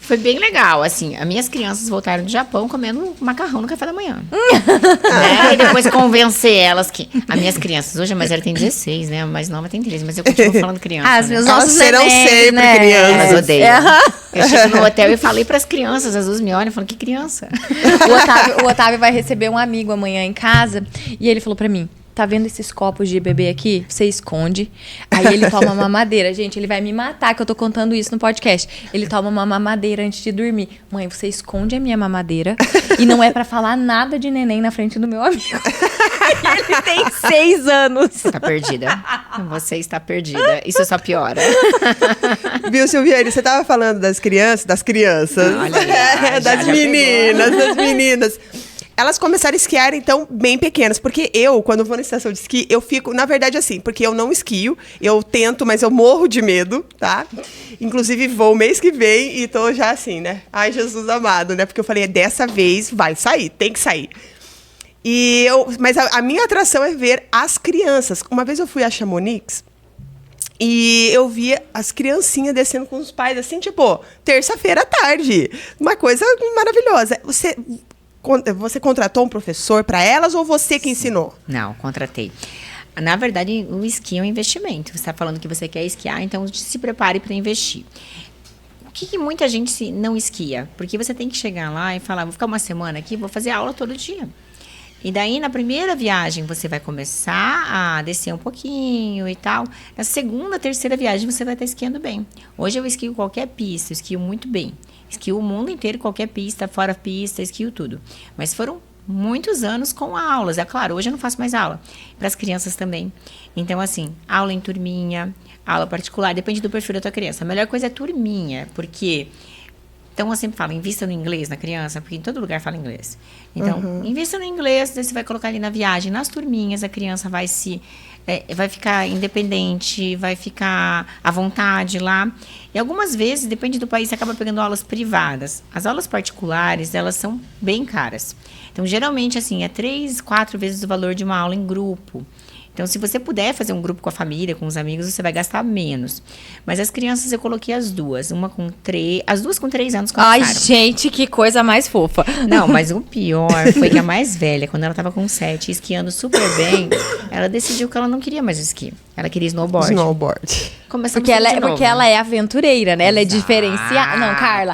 Foi bem legal, assim, as minhas crianças voltaram do Japão comendo macarrão no café da manhã. Né? E depois convencer elas que... As minhas crianças, hoje a mais velha tem 16, né? A mais nova tem 13, mas eu continuo falando criança, As né? meus Elas nossos serão nenéns, sempre né? crianças. Elas odeiam. Eu chego no hotel e falei pras crianças, as duas me olham e falam, que criança? O Otávio vai receber um amigo amanhã em casa e ele falou pra mim: tá vendo esses copos de bebê aqui? Você esconde. Aí ele toma mamadeira. Gente, ele vai me matar que eu tô contando isso no podcast. Ele toma uma mamadeira antes de dormir. Mãe, você esconde a minha mamadeira e não é pra falar nada de neném na frente do meu amigo. E ele tem 6 anos. Você tá perdida. Você está perdida. Isso só piora. Viu, Silviane? Você tava falando das crianças. Olha aí, das meninas. Elas começaram a esquiar, então, bem pequenas. Porque eu, quando vou na estação de esqui, eu fico... Na verdade, assim, porque eu não esquio. Eu tento, mas eu morro de medo, tá? Inclusive, vou mês que vem e tô já assim, né? Ai, Jesus amado, né? Porque eu falei, dessa vez vai sair, tem que sair. Mas a minha atração é ver as crianças. Uma vez eu fui a Chamonix e eu vi as criancinhas descendo com os pais, assim, tipo, terça-feira à tarde. Uma coisa maravilhosa. Você contratou um professor para elas ou você que ensinou? Não, contratei. Na verdade, o esqui é um investimento. Você está falando que você quer esquiar, então se prepare para investir. O que muita gente não esquia? Porque você tem que chegar lá e falar, vou ficar uma semana aqui, vou fazer aula todo dia. E daí, na primeira viagem, você vai começar a descer um pouquinho e tal. Na segunda, terceira viagem, você vai estar esquiando bem. Hoje eu esquio qualquer pista, eu esquio muito bem. Esquio o mundo inteiro, qualquer pista, fora pista, esquio tudo. Mas foram muitos anos com aulas. É claro, hoje eu não faço mais aula. Para as crianças também. Então, assim, aula em turminha, aula particular, depende do perfil da tua criança. A melhor coisa é turminha, porque... Então, eu sempre falo, invista no inglês na criança, porque em todo lugar fala inglês. Então, invista no inglês, daí você vai colocar ali na viagem, nas turminhas, a criança vai ficar independente, vai ficar à vontade lá. E algumas vezes, depende do país, você acaba pegando aulas privadas. As aulas particulares, elas são bem caras. Então, geralmente, assim, é 3, 4 vezes o valor de uma aula em grupo. Então, se você puder fazer um grupo com a família, com os amigos, você vai gastar menos. Mas as crianças, eu coloquei as duas. As duas com 3 anos começaram. Ai, gente, que coisa mais fofa. Não, mas o pior foi que a mais velha, quando ela tava com 7, esquiando super bem, ela decidiu que ela não queria mais esqui. Ela queria snowboard. Começamos Porque ela é aventureira, né? Ela é diferenciada. Não, Carla.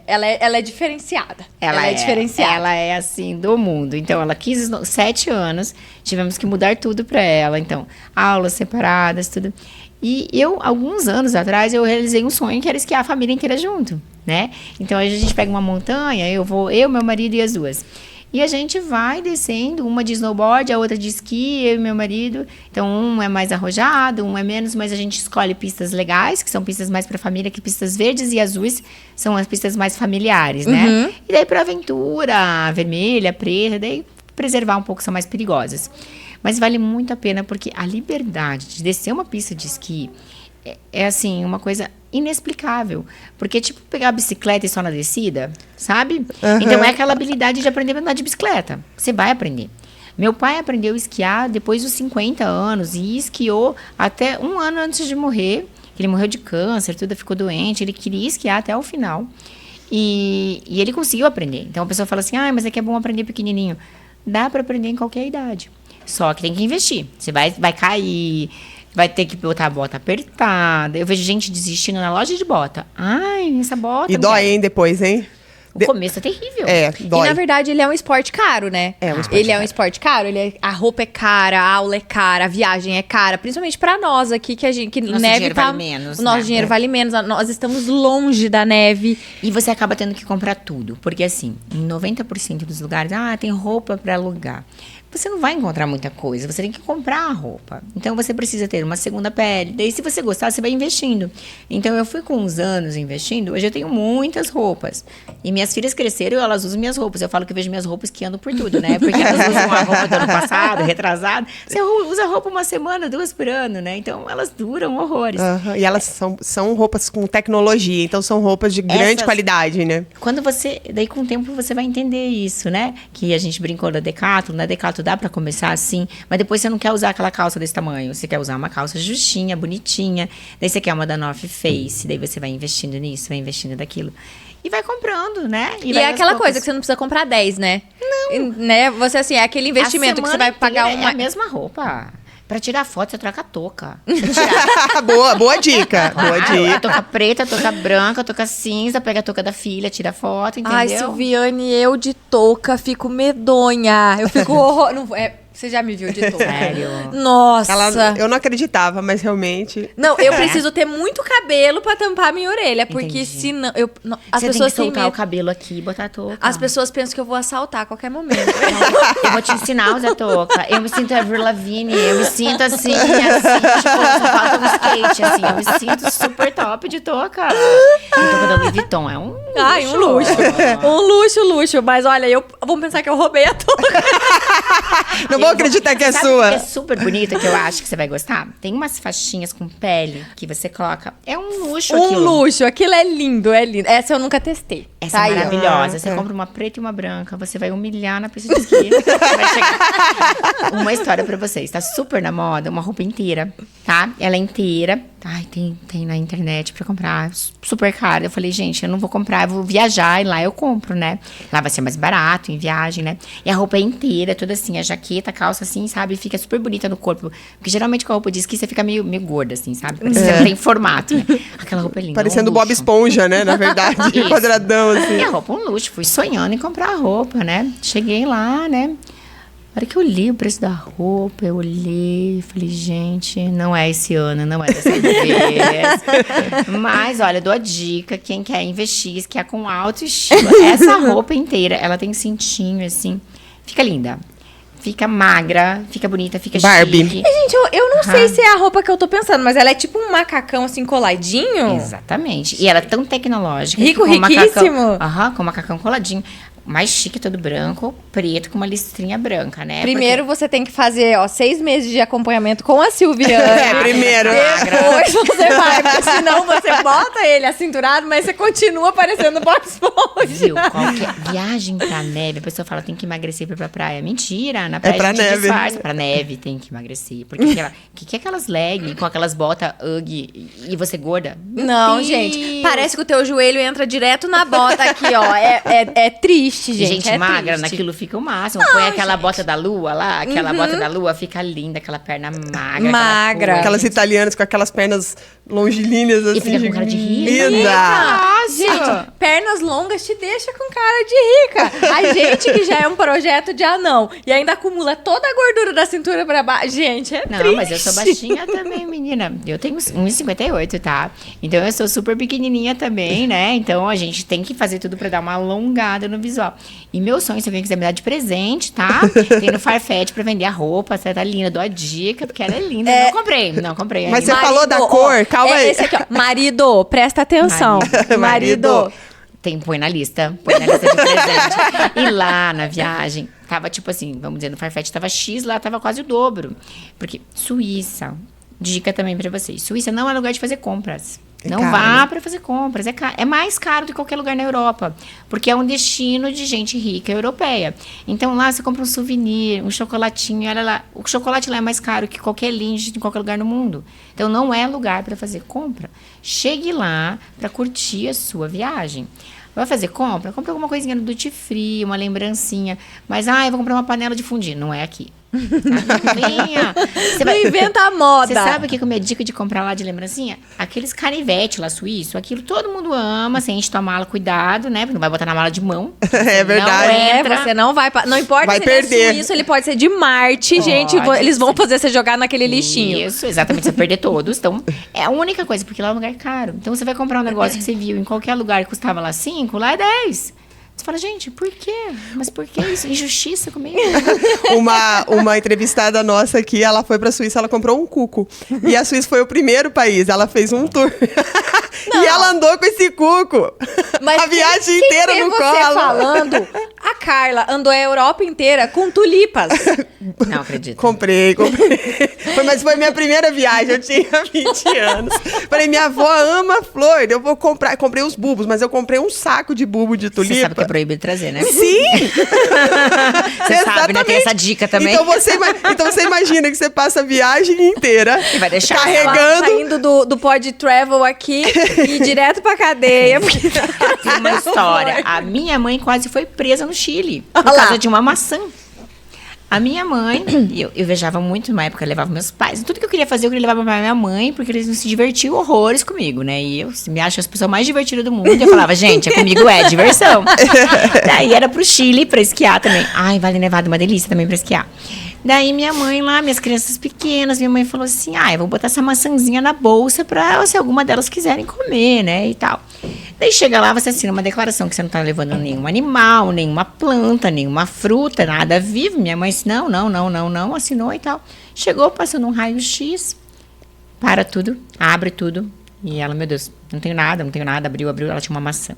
Ela é diferenciada. Ela é diferenciada. Ela é assim, do mundo. Então, ela quis 7 anos. Tivemos que mudar tudo para ela. Então, aulas separadas, tudo. E eu, alguns anos atrás, eu realizei um sonho que era esquiar a família inteira junto, né? Então, a gente pega uma montanha, eu, meu marido e as duas. E a gente vai descendo, uma de snowboard, a outra de esqui, eu e meu marido. Então, um é mais arrojado, um é menos, mas a gente escolhe pistas legais, que são pistas mais para família, que pistas verdes e azuis são as pistas mais familiares, né? E daí para aventura, vermelha, preta, daí preservar um pouco, são mais perigosas. Mas vale muito a pena, porque a liberdade de descer uma pista de esqui é assim, uma coisa inexplicável. Porque, tipo, pegar a bicicleta e só na descida, sabe? Então, é aquela habilidade de aprender a andar de bicicleta. Você vai aprender. Meu pai aprendeu a esquiar depois dos 50 anos e esquiou até 1 ano antes de morrer. Ele morreu de câncer, tudo, ficou doente. Ele queria esquiar até o final. E ele conseguiu aprender. Então, a pessoa fala assim, mas é que é bom aprender pequenininho. Dá para aprender em qualquer idade. Só que tem que investir. Você vai cair... Vai ter que botar a bota apertada. Eu vejo gente desistindo na loja de bota. Ai, essa bota... E dói, hein, depois, hein? O começo é terrível. Dói. E, na verdade, ele é um esporte caro, né? É um esporte caro. A roupa é cara, a aula é cara, a viagem é cara. Principalmente pra nós aqui, que nosso neve dinheiro vale menos, o nosso dinheiro vale menos. Nós estamos longe da neve. E você acaba tendo que comprar tudo. Porque, assim, em 90% dos lugares, tem roupa pra alugar. Você não vai encontrar muita coisa, você tem que comprar a roupa. Então, você precisa ter uma segunda pele. Daí, se você gostar, você vai investindo. Então, eu fui com uns anos investindo. Hoje, eu tenho muitas roupas. E minhas filhas cresceram e elas usam minhas roupas. Eu falo que eu vejo minhas roupas que andam por tudo, né? Porque elas usam a roupa do ano passado, retrasado. Você usa roupa 1 semana, 2 por ano, né? Então, elas duram horrores. E elas são roupas com tecnologia. Então, são roupas de grande qualidade, né? Daí, com o tempo, você vai entender isso, né? Que a gente brincou da Decathlon. Na Decathlon, salto, dá pra começar assim, mas depois você não quer usar aquela calça desse tamanho, você quer usar uma calça justinha, bonitinha, daí você quer uma da North Face, daí você vai investindo nisso, vai investindo daquilo. E vai comprando, né? E é aquela coisa que você não precisa comprar 10, né? Não. Né? Você, assim, é aquele investimento que você vai pagar uma... É a mesma roupa. Pra tirar foto, você troca a touca. Boa dica. Boa dica. Touca preta, touca branca, touca cinza, pega a touca da filha, tira foto, entendeu? Ai, Silviane, eu de touca fico medonha. Eu fico você já me viu de touca? Sério? Nossa. Eu não acreditava, mas realmente... Não, eu preciso ter muito cabelo pra tampar a minha orelha, porque Entendi. senão... As Você pessoas tem que soltar têm o cabelo aqui e botar a touca. As pessoas pensam que eu vou assaltar a qualquer momento. Eu vou te ensinar a usar touca. Eu me sinto Avril Lavigne, eu me sinto assim, tipo, só falta um skate, assim. Eu me sinto super top de touca. E touca da Louis Vuitton é um luxo. Ai, um luxo. Luxo. Mas olha, vão pensar que eu roubei a touca. Não vou acreditar que é Sabe sua. o que é super bonito, que eu acho que você vai gostar? Tem umas faixinhas com pele que você coloca. É um luxo aquilo. Luxo. Aquilo é lindo, é lindo. Essa eu nunca testei. Essa Tá é aí, ó. maravilhosa. Você compra uma preta e uma branca, você vai humilhar na pista de esqui. Vai chegar. Uma história pra vocês. Tá super na moda, uma roupa inteira, tá? Ela é inteira. Ai, tem na internet pra comprar. Super caro. Eu falei, gente, eu não vou comprar, eu vou viajar e lá eu compro, né? Lá vai ser mais barato em viagem, né? E a roupa é inteira, toda assim, a jaqueta, a calça assim, sabe? Fica super bonita no corpo. Porque geralmente com a roupa de esqui você fica meio gorda, assim, sabe? Parece que você não tem formato, né? Aquela roupa é linda. Parecendo um Bob luxo. Esponja, né? Na verdade, Isso. quadradão, assim. E a roupa um luxo. Fui sonhando em comprar a roupa, né? Cheguei lá, né? Na hora que eu li o preço da roupa, eu olhei e falei, gente, não é esse ano, não é dessa vez. Mas, olha, dou a dica, quem quer investir, quer com autoestima. Essa roupa inteira, ela tem cintinho, assim, fica linda. Fica magra, fica bonita, fica Barbie. chique. Gente, eu não sei se é a roupa que eu tô pensando, mas ela é tipo um macacão assim coladinho. Exatamente. E ela é tão tecnológica. Rico, que com riquíssimo. Aham, com macacão coladinho. Mais chique, todo branco, preto, com uma listrinha branca, né? Primeiro você tem que fazer, 6 meses de acompanhamento com a Silviane. Primeiro. Depois você vai, porque senão você bota ele acinturado, mas você continua parecendo Bob Esponja. Viu? Qualquer viagem pra neve, a pessoa fala, tem que emagrecer pra ir pra praia. Mentira, na praia pra a gente neve. disfarça. Pra neve tem que emagrecer. Porque que é aquelas leggings com aquelas botas Ugg e você gorda? Meu Não, Deus. gente, parece que o teu joelho entra direto na bota aqui, ó. É triste, E gente. gente é magra, triste. naquilo fica o máximo. Põe aquela bota da lua lá, aquela bota da lua, fica linda, aquela perna magra. Magra. aquela Aquelas italianas com aquelas pernas longilíneas, assim. E fica com cara de rica. Linda! Gente, pernas longas te deixa com cara de rica. A gente que já é um projeto de anão e ainda acumula toda a gordura da cintura pra baixo. Gente, é Não, triste. mas eu sou baixinha também, menina. Eu tenho 1,58, tá? Então eu sou super pequenininha também, né? Então a gente tem que fazer tudo pra dar uma alongada no visual. E meu sonho, se alguém quiser me dar de presente, tá? Tem no Farfetch pra vender a roupa, você tá linda, dou a dica, porque ela é linda. Não comprei Mas ainda. você falou da cor, calma aí. Esse aqui, ó. Marido, presta atenção. Marido. Põe na lista de presente. E lá na viagem, tava tipo assim, vamos dizer, no Farfetch tava X, lá tava quase o dobro. Porque Suíça, dica também pra vocês, Suíça não é lugar de fazer compras. Não caro, vá né? pra fazer compras, é caro. É mais caro do que qualquer lugar na Europa, porque é um destino de gente rica europeia. Então lá você compra um souvenir, um chocolatinho, olha lá, o chocolate lá é mais caro que qualquer linge em qualquer lugar no mundo. Então não é lugar para fazer compra. Chegue lá para curtir a sua viagem. Vai fazer compra? Compra alguma coisinha no duty free, uma lembrancinha. Mas, eu vou comprar uma panela de fundir. Não é aqui. Venha. Você Não inventa a moda. Você sabe o que é a minha dica de comprar lá de lembrancinha? Aqueles canivete lá suíço, aquilo todo mundo ama, se a gente tomar cuidado, né? Não vai botar na mala de mão. É verdade. Não entra. Você não vai... Não importa Vai se perder. ele é suíço, ele pode ser de Marte, gente. Pode Eles vão ser. fazer você jogar naquele lixinho. Isso, exatamente, você vai perder todos. Então, é a única coisa, porque lá é um lugar caro. Então, você vai comprar um negócio que você viu em qualquer lugar que custava lá 5, lá é 10. Você fala, gente, por quê? Mas por que isso? Injustiça comigo? Uma entrevistada nossa aqui, ela foi pra Suíça, ela comprou um cuco. E a Suíça foi o primeiro país. Ela fez um tour. E ela andou com esse cuco. Mas a viagem inteira no você colo. falando, a Carla andou a Europa inteira com tulipas. Não acredito. Comprei. Mas foi minha primeira viagem, eu tinha 20 anos. Falei, minha avó ama flor, eu vou comprar. Comprei os bulbos, mas eu comprei um saco de bulbo de tulipa. Você sabe que é proibido trazer, né? Sim! Você sabe, né? Tem essa dica também. Então você imagina que você passa a viagem inteira E vai deixar carregando. Saindo do pod travel aqui e ir direto pra cadeia. Porque... Tem uma história. A minha mãe quase foi presa no Chile por Olha lá. causa de uma maçã. A minha mãe, eu viajava muito na época, eu levava meus pais. Tudo que eu queria fazer, eu queria levar pra minha mãe, porque eles se divertiam horrores comigo, né? E eu me acho as pessoas mais divertidas do mundo. E eu falava, gente, comigo é diversão. Daí era pro Chile pra esquiar também. Ai, Vale Nevado, uma delícia também pra esquiar. Daí minha mãe lá, minhas crianças pequenas, minha mãe falou assim, eu vou botar essa maçãzinha na bolsa pra se alguma delas quiserem comer, né, e tal. Daí chega lá, você assina uma declaração que você não tá levando nenhum animal, nenhuma planta, nenhuma fruta, nada vivo. Minha mãe disse, não, assinou e tal. Chegou, passou num raio-x, para tudo, abre tudo. E ela, meu Deus, não tenho nada, abriu, ela tinha uma maçã.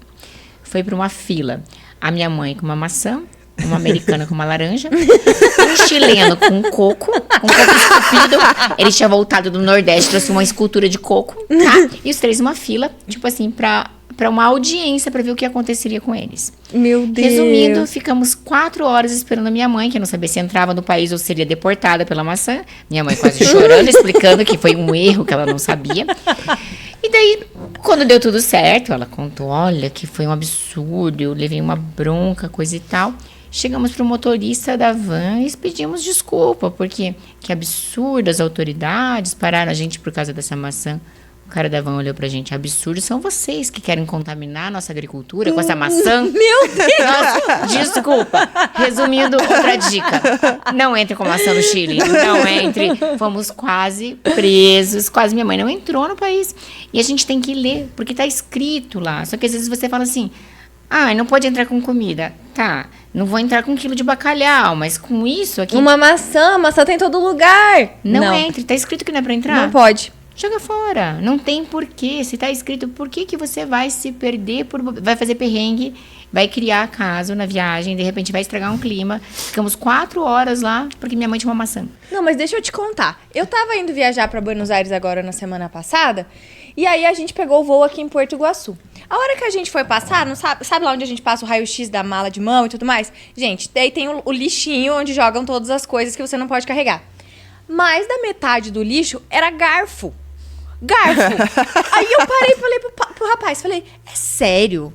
Foi pra uma fila, a minha mãe com uma maçã, uma americana com uma laranja, um chileno com um coco esculpido. Ele tinha voltado do Nordeste, trouxe uma escultura de coco, tá? E os três numa fila, tipo assim, pra uma audiência, pra ver o que aconteceria com eles. Meu Deus. Resumindo, ficamos 4 horas esperando a minha mãe, que eu não sabia se entrava no país ou seria deportada pela maçã. Minha mãe quase chorando, explicando que foi um erro que ela não sabia. E daí, quando deu tudo certo, ela contou, olha, que foi um absurdo, eu levei uma bronca, coisa e tal. Chegamos pro motorista da van e pedimos desculpa, porque que absurdo, as autoridades pararam a gente por causa dessa maçã. O cara da van olhou pra gente, absurdo, são vocês que querem contaminar a nossa agricultura com essa maçã. Meu Deus! Nossa, desculpa. Resumindo, outra dica. Não entre com maçã no Chile. Não entre. Fomos quase presos. Quase minha mãe não entrou no país. E a gente tem que ler, porque tá escrito lá. Só que às vezes você fala assim, não pode entrar com comida. Tá, não vou entrar com 1 quilo de bacalhau, mas com isso aqui... Uma maçã tem em todo lugar. Não entre, tá escrito que não é pra entrar. Não pode. Joga fora, não tem porquê. Se tá escrito, por que você vai se perder, vai fazer perrengue, vai criar caso na viagem, de repente vai estragar um clima. Ficamos 4 horas lá, porque minha mãe tinha uma maçã. Não, mas deixa eu te contar. Eu tava indo viajar pra Buenos Aires agora na semana passada, e aí a gente pegou o voo aqui em Porto Iguaçu. A hora que a gente foi passar, não sabe lá onde a gente passa o raio-x da mala de mão e tudo mais? Gente, daí tem o lixinho onde jogam todas as coisas que você não pode carregar. Mais da metade do lixo era garfo. Aí eu parei e falei pro rapaz, falei, é sério?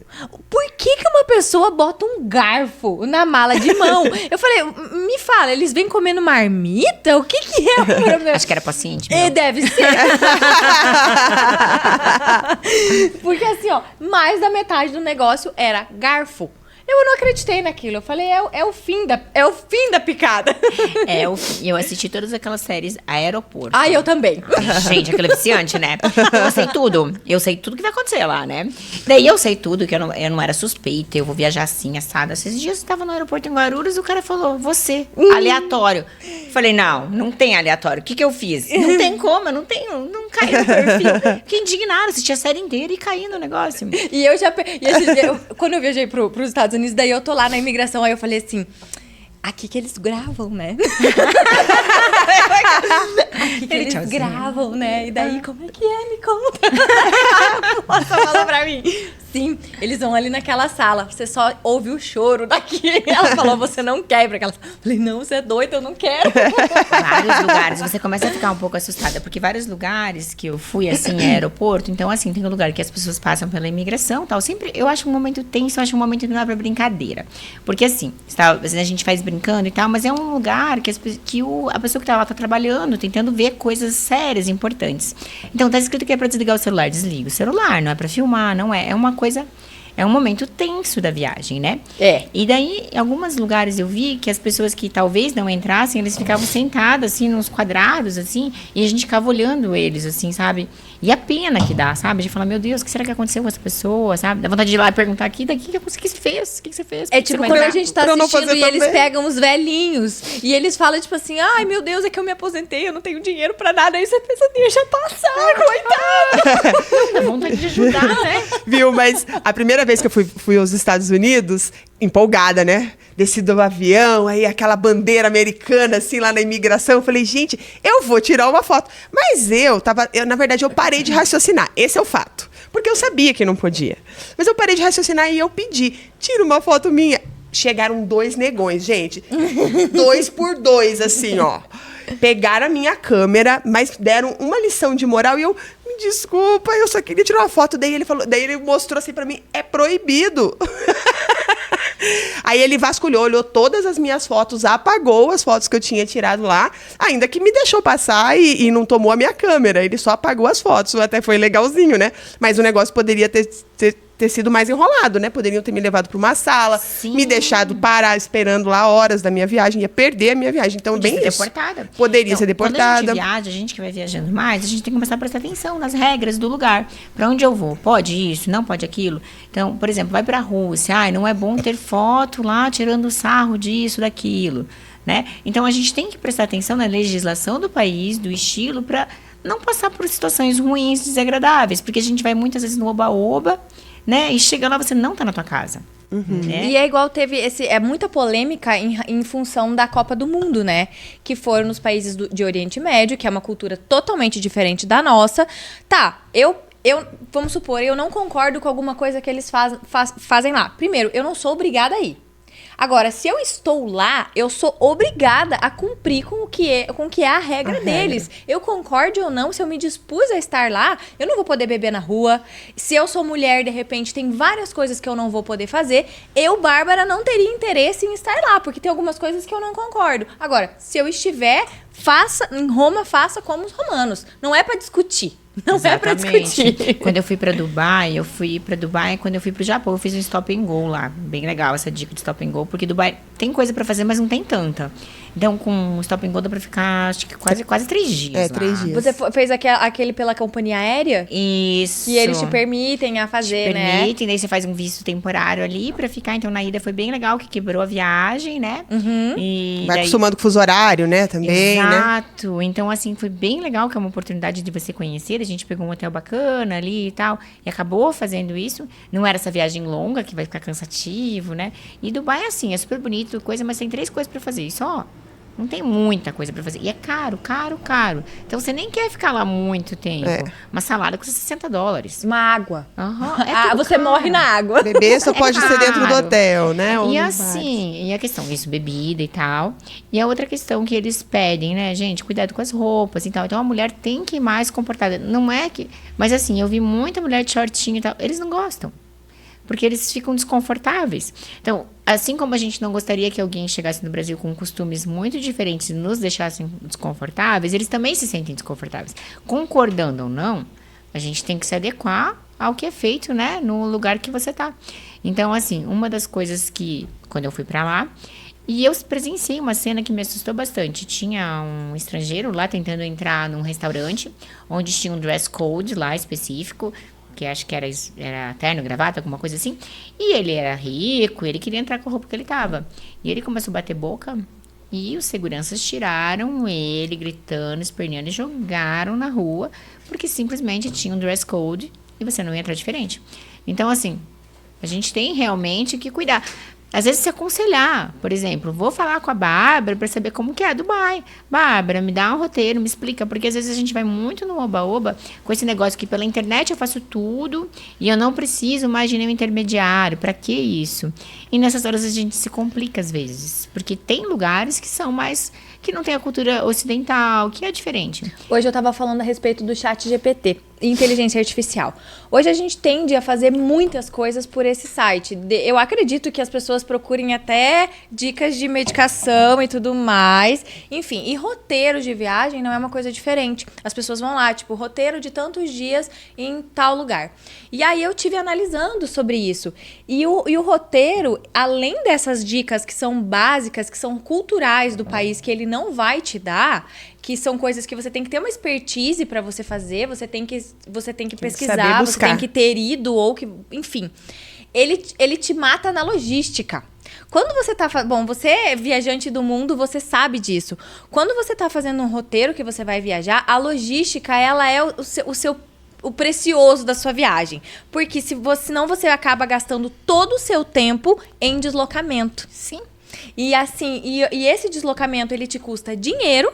Por que uma pessoa bota um garfo na mala de mão? Eu falei, me fala, eles vêm comendo marmita? O que é o problema? Acho que era paciente. Deve ser. Porque assim, mais da metade do negócio era garfo. Eu não acreditei naquilo. Eu falei, é o fim da picada. Eu assisti todas aquelas séries Aeroporto. Eu também. Gente, aquilo é viciante, né? Eu sei tudo. Eu sei tudo que vai acontecer lá, né? Daí eu sei tudo, que eu não era suspeita. Eu vou viajar assim, assada. Esses dias eu estava no aeroporto em Guarulhos, o cara falou, você, aleatório. Falei, não tem aleatório. O que eu fiz? Não tem como, não caí no perfil. Fiquei indignada, assisti a série inteira e caí no negócio. E quando eu viajei pros Estados Unidos, daí eu tô lá na imigração, aí eu falei assim, aqui que eles gravam, né? Aqui que eles gravam, né? E daí, como é que é? Me conta. Moça falou pra mim. Sim, eles vão ali naquela sala, você só ouve o choro daqui. Ela falou, você não quer ir pra aquela sala. Eu falei, não, você é doido, eu não quero. Vários lugares, você começa a ficar um pouco assustada, porque vários lugares que eu fui, assim, aeroporto, então, assim, tem um lugar que as pessoas passam pela imigração e tal, sempre, eu acho um momento tenso, eu acho um momento que não dá pra brincadeira. Porque, assim, a gente faz brincando e tal, mas é um lugar que a pessoa que tá lá tá trabalhando, tentando ver coisas sérias, importantes. Então, tá escrito que é pra desligar o celular, desliga o celular, não é pra filmar, não é. É uma coisa é um momento tenso da viagem, né? E daí, em alguns lugares eu vi que as pessoas que talvez não entrassem, eles ficavam sentadas, assim, nos quadrados, assim, e a gente ficava olhando eles, assim, sabe? E a pena que dá, sabe? De falar, meu Deus, o que será que aconteceu com essa pessoa, sabe? Dá vontade de ir lá e perguntar aqui, daqui, o que você fez? O que você fez? É tipo quando a gente tá assistindo e eles pegam os velhinhos e eles falam, tipo assim, ai, meu Deus, é que eu me aposentei, eu não tenho dinheiro pra nada. Aí você pensa, deixa passar, coitada. Dá vontade de ajudar, né? Viu? Mas a primeira vez que eu fui aos Estados Unidos, empolgada, né? Desci do avião, aí aquela bandeira americana, assim, lá na imigração. Eu falei, gente, eu vou tirar uma foto. Mas na verdade, eu parei de raciocinar. Esse é o fato. Porque eu sabia que não podia. Mas eu parei de raciocinar e eu pedi, tira uma foto minha. Chegaram 2 negões, gente. 2 por 2, assim, ó. Pegaram a minha câmera, mas deram uma lição de moral e eu, me desculpa, eu só queria tirar uma foto. Daí ele mostrou assim pra mim, é proibido. Aí ele vasculhou, olhou todas as minhas fotos, apagou as fotos que eu tinha tirado lá, ainda que me deixou passar e não tomou a minha câmera. Ele só apagou as fotos, até foi legalzinho, né? Mas o negócio poderia ter sido mais enrolado, né? Poderiam ter me levado para uma sala, Sim. me deixado parar esperando lá horas da minha viagem, ia perder a minha viagem. Então, Podia bem ser isso. deportada. Poderia Então, ser deportada. Quando a gente viaja, a gente que vai viajando mais, a gente tem que começar a prestar atenção nas regras do lugar. Para onde eu vou? Pode isso? Não pode aquilo? Então, por exemplo, vai para a Rússia. Ai, não é bom ter foto lá tirando sarro disso, daquilo, né? Então, a gente tem que prestar atenção na legislação do país, do estilo, para não passar por situações ruins, desagradáveis. Porque a gente vai muitas vezes no oba-oba, né? E chega lá, você não tá na tua casa. Né? E é igual teve muita polêmica em função da Copa do Mundo, né? Que foram nos países de Oriente Médio, que é uma cultura totalmente diferente da nossa. Tá, vamos supor, eu não concordo com alguma coisa que eles fazem lá. Primeiro, eu não sou obrigada a ir. Agora, se eu estou lá, eu sou obrigada a cumprir com o que é a regra deles. Eu concorde ou não, se eu me dispus a estar lá, eu não vou poder beber na rua. Se eu sou mulher, de repente, tem várias coisas que eu não vou poder fazer. Eu, Bárbara, não teria interesse em estar lá, porque tem algumas coisas que eu não concordo. Agora, se eu estiver, em Roma, faça como os romanos. Não é para discutir. Não é pra discutir. Quando eu fui pra Dubai, quando eu fui pro Japão, eu fiz um stop and go lá. Bem legal essa dica de stop and go, porque Dubai tem coisa pra fazer, mas não tem tanta. Então, com o stop and go dá pra ficar, acho que quase 3 dias lá. 3 dias. Você fez aquele pela companhia aérea? Isso. E eles te permitem a fazer, né? Permitem, daí você faz um visto temporário ali pra ficar. Então, na ida foi bem legal, que quebrou a viagem, né? E Vai daí... acostumando com o fuso horário, né? Também, né? Exato. Então, assim, foi bem legal, que é uma oportunidade de você conhecer. A gente pegou um hotel bacana ali e tal, e acabou fazendo isso. Não era essa viagem longa, que vai ficar cansativo, né? E Dubai, assim, é super bonito, mas tem 3 coisas pra fazer. E só... Não tem muita coisa pra fazer. E é caro, caro, caro. Então, você nem quer ficar lá muito tempo. Uma salada custa $60. Uma água. Você caro. morre na água. Bebê só pode ser dentro do caro. hotel, né? E assim, e a questão, isso, bebida e tal. E a outra questão que eles pedem, né, gente, cuidado com as roupas e tal. Então, a mulher tem que ir mais comportada. Não é que... Mas assim, eu vi muita mulher de shortinho e tal. Eles não gostam. Porque eles ficam desconfortáveis. Então, assim como a gente não gostaria que alguém chegasse no Brasil com costumes muito diferentes e nos deixassem desconfortáveis, eles também se sentem desconfortáveis. Concordando ou não, a gente tem que se adequar ao que é feito, né, no lugar que você tá. Então, assim, uma das coisas que, quando eu fui pra lá, e eu presenciei uma cena que me assustou bastante. Tinha um estrangeiro lá tentando entrar num restaurante, onde tinha um dress code lá específico, que acho que era terno, gravata, alguma coisa assim. E ele era rico, ele queria entrar com a roupa que ele tava. E ele começou a bater boca, e os seguranças tiraram ele, gritando, esperneando, e jogaram na rua, porque simplesmente tinha um dress code, e você não ia entrar diferente. Então, assim, a gente tem realmente que cuidar. Às vezes, se aconselhar, por exemplo, vou falar com a Bárbara para saber como que é Dubai. Bárbara, me dá um roteiro, me explica, porque às vezes a gente vai muito no oba-oba com esse negócio que pela internet eu faço tudo e eu não preciso mais de nenhum intermediário. Para que isso? E nessas horas a gente se complica às vezes, porque tem lugares que são mais... que não tem a cultura ocidental, que é diferente. Hoje eu tava falando a respeito do chat GPT. inteligência artificial. Hoje a gente tende a fazer muitas coisas por esse site. Eu acredito que as pessoas procurem até dicas de medicação e tudo mais. Enfim, e roteiro de viagem não é uma coisa diferente. As pessoas vão lá, tipo, roteiro de tantos dias em tal lugar. E aí eu tive analisando sobre isso. E o roteiro, além dessas dicas que são básicas, que são culturais do país, que ele não vai te dar, que são coisas que você tem que ter uma expertise para você fazer, você tem que pesquisar, você tem que ter ido, ou que, enfim. Ele te mata na logística. Quando você tá... Bom, você é viajante do mundo, você sabe disso. Quando você tá fazendo um roteiro que você vai viajar, a logística, ela é o precioso da sua viagem. Porque senão você acaba gastando todo o seu tempo em deslocamento. Sim. E assim, e esse deslocamento, ele te custa dinheiro.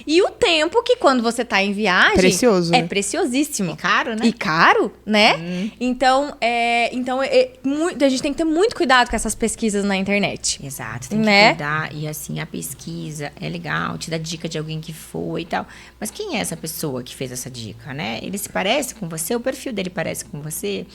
E o tempo que quando você tá em viagem... Precioso, é né? preciosíssimo. E caro, né? E caro, né? Então, a gente tem que ter muito cuidado com essas pesquisas na internet. Exato, tem que Né? cuidar. E assim, a pesquisa é legal, te dá dica de alguém que foi e tal. Mas quem é essa pessoa que fez essa dica, né? Ele se parece com você? O perfil dele parece com você?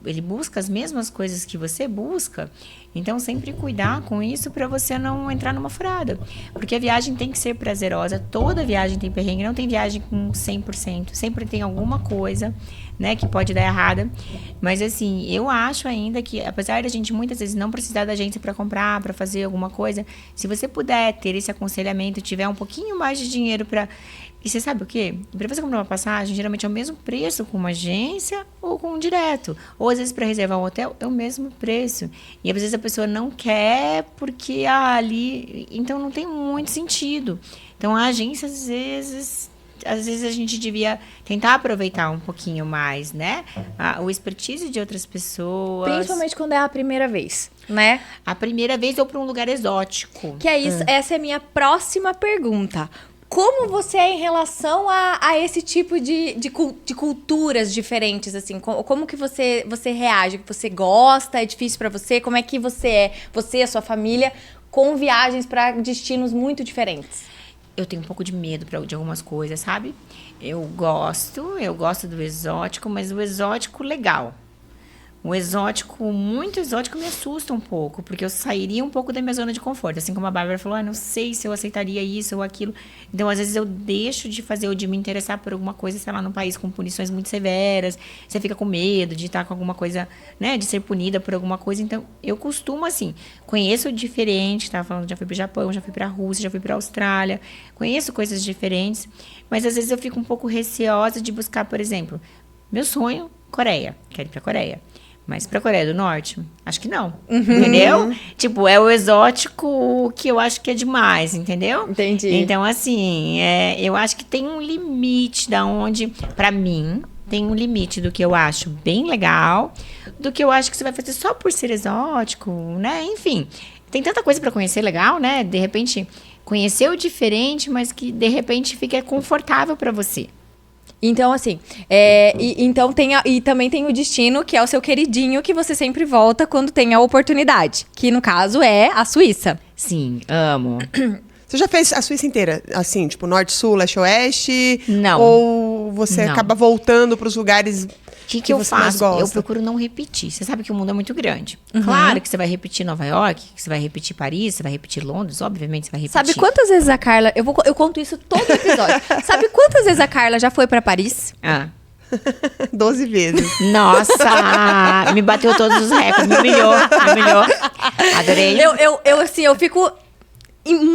Ele busca as mesmas coisas que você busca? Então, sempre cuidar com isso para você não entrar numa furada. Porque a viagem tem que ser prazerosa. Toda viagem tem perrengue. Não tem viagem com 100%. Sempre tem alguma coisa, né, que pode dar errada. Mas, assim, eu acho ainda que, apesar da gente muitas vezes não precisar da agência para comprar, para fazer alguma coisa, se você puder ter esse aconselhamento, tiver um pouquinho mais de dinheiro para... E você sabe o quê? Para você comprar uma passagem, geralmente é o mesmo preço com uma agência ou com um direto. Ou às vezes para reservar um hotel é o mesmo preço. E às vezes a pessoa não quer porque ali... Então não tem muito sentido. Então a agência às vezes a gente devia tentar aproveitar um pouquinho mais, né? O expertise de outras pessoas. Principalmente quando é a primeira vez, né? A primeira vez ou para um lugar exótico. Que é isso, essa é a minha próxima pergunta. Como você é em relação a esse tipo de culturas diferentes, assim? Como que você reage? Você gosta? É difícil pra você? Como é que você e a sua família, com viagens pra destinos muito diferentes? Eu tenho um pouco de medo de algumas coisas, sabe? Eu gosto do exótico, mas o exótico legal. O exótico, muito exótico, me assusta um pouco, porque eu sairia um pouco da minha zona de conforto. Assim como a Bárbara falou, não sei se eu aceitaria isso ou aquilo. Então, às vezes, eu deixo de fazer ou de me interessar por alguma coisa, sei lá, num país com punições muito severas. Você fica com medo de estar com alguma coisa, né, de ser punida por alguma coisa. Então, eu costumo, assim, conheço diferente, tava falando, já fui pro Japão, já fui pra Rússia, já fui pra Austrália. Conheço coisas diferentes, mas às vezes eu fico um pouco receosa de buscar, por exemplo, meu sonho, Coreia. Quero ir pra Coreia. Mas pra Coreia do Norte, acho que não. Entendeu? Tipo, é o exótico que eu acho que é demais, entendeu? Entendi. Então, assim, eu acho que tem um limite da onde, pra mim, tem um limite do que eu acho bem legal, do que eu acho que você vai fazer só por ser exótico, né? Enfim, tem tanta coisa pra conhecer legal, né? De repente, conhecer o diferente, mas que de repente fica confortável pra você. Então, assim, então e também tem o destino, que é o seu queridinho, que você sempre volta quando tem a oportunidade. Que, no caso, é a Suíça. Sim, amo. Você já fez a Suíça inteira? Assim, tipo, norte, sul, leste, oeste? Não. Ou você Não. acaba voltando para os lugares O que que eu você mais faço? gosta? Eu procuro não repetir. Você sabe que o mundo é muito grande. Claro que você vai repetir Nova York, que você vai repetir Paris, você vai repetir Londres, obviamente você vai repetir. Sabe quantas vezes a Carla... Eu conto isso todo episódio. Sabe quantas vezes a Carla já foi pra Paris? 12 vezes. Nossa! Me bateu todos os recordes, me humilhou. Adorei. Eu fico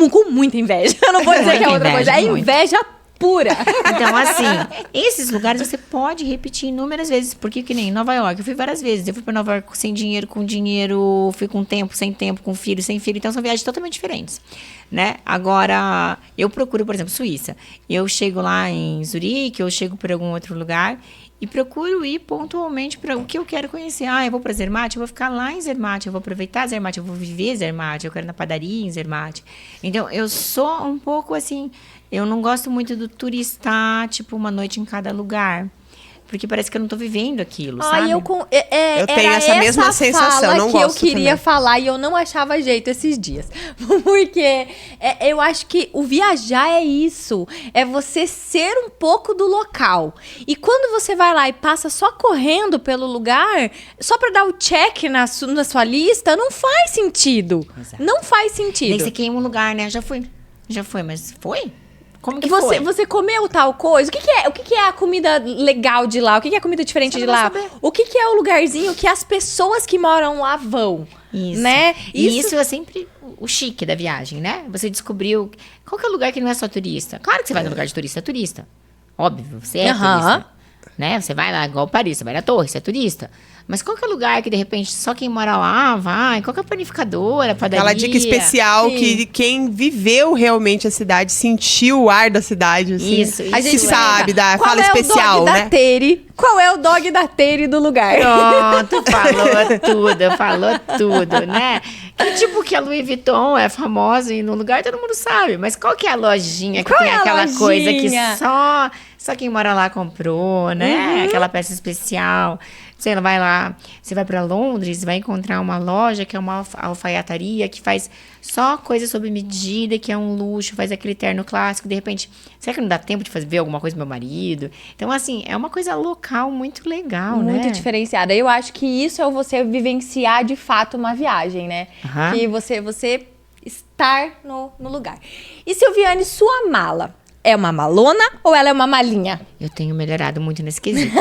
com muita inveja. Eu não vou dizer que é outra coisa. É Muito. inveja pura. Então, assim, esses lugares você pode repetir inúmeras vezes. Porque que nem Nova York, eu fui várias vezes. Eu fui pra Nova York sem dinheiro, com dinheiro. Fui com tempo, sem tempo, com filho, sem filho. Então, são viagens totalmente diferentes, né? Agora, eu procuro, por exemplo, Suíça. Eu chego lá em Zurique, eu chego por algum outro lugar e procuro ir pontualmente para o que eu quero conhecer. Eu vou para Zermatt, eu vou ficar lá em Zermatt, eu vou aproveitar Zermatt, eu vou viver Zermatt, eu quero ir na padaria em Zermatt. Então, eu sou um pouco assim, eu não gosto muito do turistar, tipo, uma noite em cada lugar. porque parece que eu não tô vivendo aquilo, sabe? Eu tenho essa mesma sensação, fala não que eu gosto queria também. falar e eu não achava jeito esses dias. Porque eu acho que o viajar é isso. É você ser um pouco do local. E quando você vai lá e passa só correndo pelo lugar, só pra dar o check na sua lista, não faz sentido. Exato. Não faz sentido. Daí você queima um lugar, né? Já foi, mas foi? Como que Você, foi? você comeu tal coisa? O que é a comida legal de lá? O que é a comida diferente Você de não vai lá? saber. O que é o lugarzinho que as pessoas que moram lá vão? Isso. Né? E isso é sempre o chique da viagem, né? Você descobriu qual que é o lugar que não é só turista. Claro que você vai no lugar de turista, é turista. Óbvio, você é turista. Né? Você vai lá, igual Paris, você vai na torre, você é turista. Mas qual que é o lugar que, de repente, só quem mora lá vai? Qual que é a panificadora, a padaria? Aquela dica especial Sim. que quem viveu realmente a cidade, sentiu o ar da cidade, assim. Isso, A gente sabe, da Qual fala é especial, o dog né? da Tere? Qual é o dog da Tere do lugar? Pronto, falou tudo, né? Que tipo que a Louis Vuitton é famosa e no lugar todo mundo sabe. Mas qual que é a lojinha que Qual tem é a aquela coisa que lojinha? só quem mora lá comprou, né? Aquela peça especial. Você vai lá, você vai pra Londres, vai encontrar uma loja que é uma alfaiataria que faz só coisa sob medida, que é um luxo, faz aquele terno clássico. De repente, será que não dá tempo de ver alguma coisa com meu marido? Então, assim, é uma coisa local muito legal, né? Muito diferenciada. Eu acho que isso é você vivenciar de fato uma viagem, né? Aham. Que você estar no lugar. E Silviane, sua mala é uma malona ou ela é uma malinha? Eu tenho melhorado muito nesse quesito.